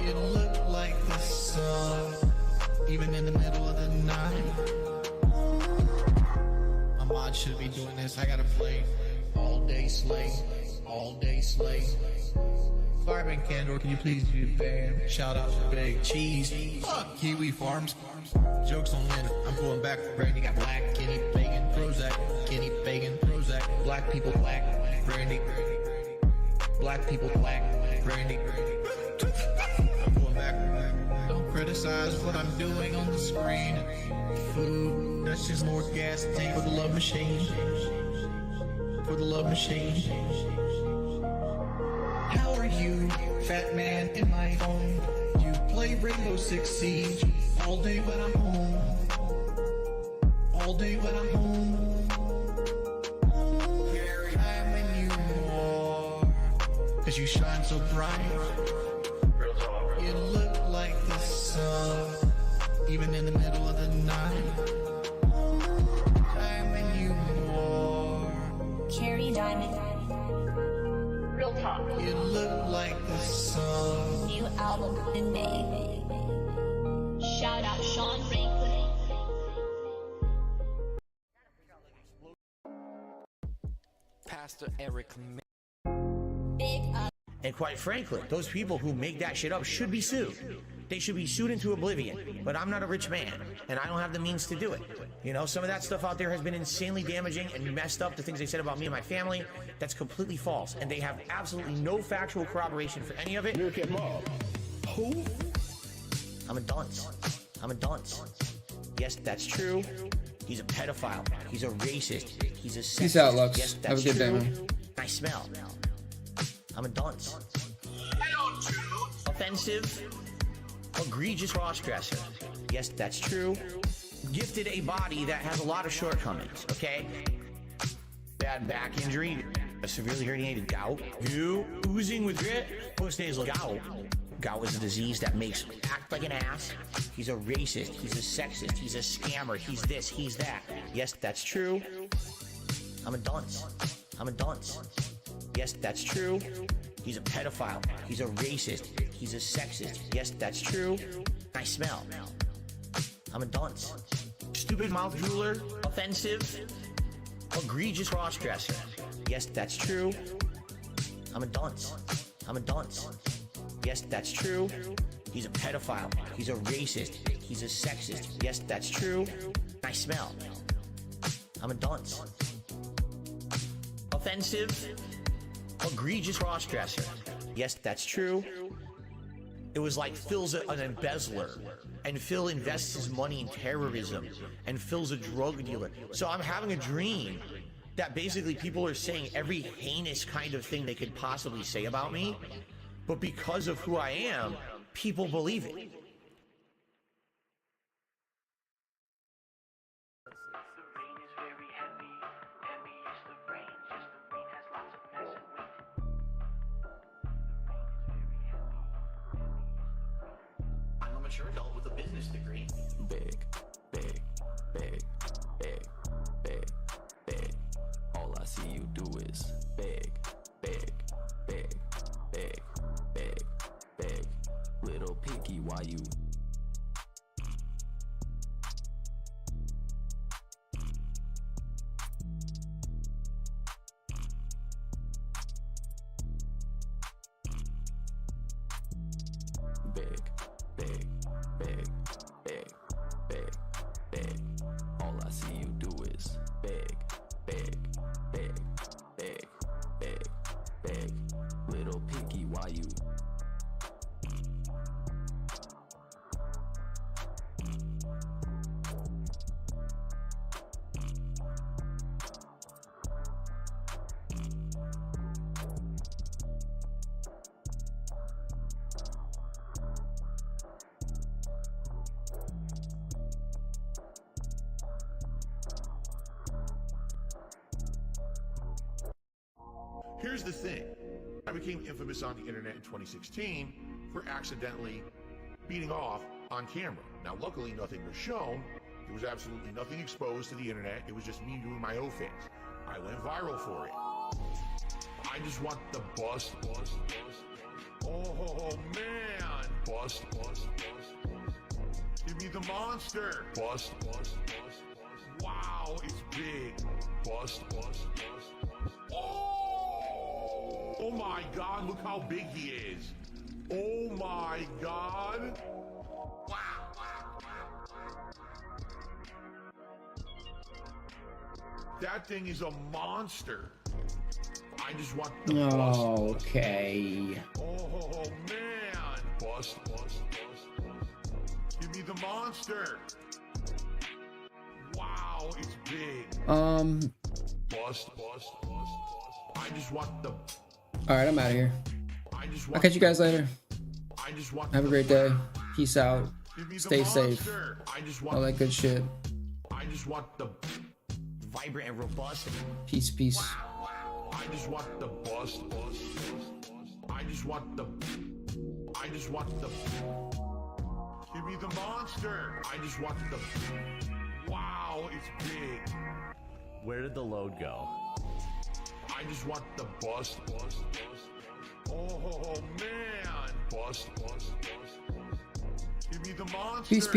E: You look like the sun, even in the middle of the night. My mod should be doing this. I gotta play all day Slay. All day Slay. Fireman Candor, can you please do the band? Shout out to Big Cheese. Fuck Kiwi Farms. Jokes on Lynn. I'm going back for Brandy. Got black, Kenny, Bacon, Prozac. Kenny, Bacon, Prozac. Black people, black, Brandy. Black people, black, Brandy. I'm going back. Don't criticize what I'm doing on the screen. Food, that's just more gas to take for the love machine. For the love machine. How are you, fat man in my phone? You play Rainbow Six Siege all day when I'm home. All day when I'm home. I'm in you more, 'cause you shine so bright. You look like the sun, even in the middle of the night. I'm in you more.
L: Carrie Diamond. Real talk.
E: You look like the sun.
L: New album in May. Shout out Sean Franklin.
E: Pastor Eric.
L: Big Up.
C: And quite frankly, those people who make that shit up should be sued. They should be sued into oblivion. But I'm not a rich man, and I don't have the means to do it. You know, some of that stuff out there has been insanely damaging and messed up, the things they said about me and my family. That's completely false. And they have absolutely no factual corroboration for any of it.
M: Look at Mom. Who?
C: I'm a dunce. I'm a dunce. Yes, that's true. He's a pedophile. He's a racist. He's a sexist.
B: Peace out, Lux.
C: Yes,
B: Have a
C: that's
B: good day,
C: true.
B: man.
C: I smell. I'm a dunce. Offensive. Egregious crossdresser. Yes, that's true. Gifted a body that has a lot of shortcomings, okay? Bad back injury, a severely herniated gout, you oozing with grit, postnasal gout. Gout is a disease that makes you act like an ass. He's a racist, he's a sexist, he's a scammer, he's this, he's that. Yes, that's true. I'm a dunce. I'm a dunce. Yes, that's true. He's a pedophile. He's a racist. He's a sexist. Yes, that's true. I smell. I'm a dunce. Stupid mouth drooler. Offensive. Egregious crossdresser. Yes, that's true. I'm a dunce. I'm a dunce. Yes, that's true. He's a pedophile. He's a racist. He's a sexist. Yes, that's true. I smell. I'm a dunce. Offensive. Egregious crossdresser. Yes, that's true. It was like Phil's an embezzler, and Phil invests his money in terrorism, and Phil's a drug dealer. So I'm having a dream that basically people are saying every heinous kind of thing they could possibly say about me, but because of who I am, people believe it. I'm a mature adult with a business degree.
E: Big, big, big, big, big, big. All I see you do is big, big, big, big, big, big. Little picky, why you? Big, big, big, big, big, big. All I see you do is big, big, big, big, big, big. Little picky, why you?
D: Here's the thing. I became infamous on the internet in 2016 for accidentally beating off on camera. Now, luckily, nothing was shown. There was absolutely nothing exposed to the internet. It was just me doing my own things. I went viral for it. I just want the bust. Oh, man. Bust. Give me the monster. Bust. Wow, it's big. Bust. Oh my God, look how big he is. Oh my God. That thing is a monster. I just want the bust.
B: Okay.
D: Oh man. Bust. Give me the monster. Wow, it's big. Bust. I just want the...
B: Alright, I'm out of here. I'll catch you guys later. Have a great day. Peace out. Stay safe. All that good shit.
C: I just want the vibrant and robust.
B: Peace.
D: I just want the bust. I just want the... Give me the monster. I just want the... Wow, it's big.
N: Where did the load go?
D: I just want the bust. Oh man. Bust. Give me the monster.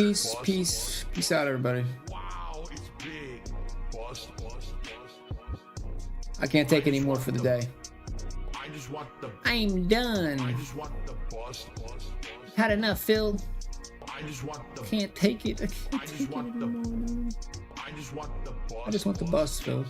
B: Peace out, everybody.
D: Wow, it's big. Bust.
B: I can't take any more for the day.
D: I just want the...
B: I'm done.
D: I just want the bust.
B: Had enough, Phil.
D: I just want the...
B: Can't take it.
D: I just want the... I
C: I just want the bus.
B: I just want the bus, Phil.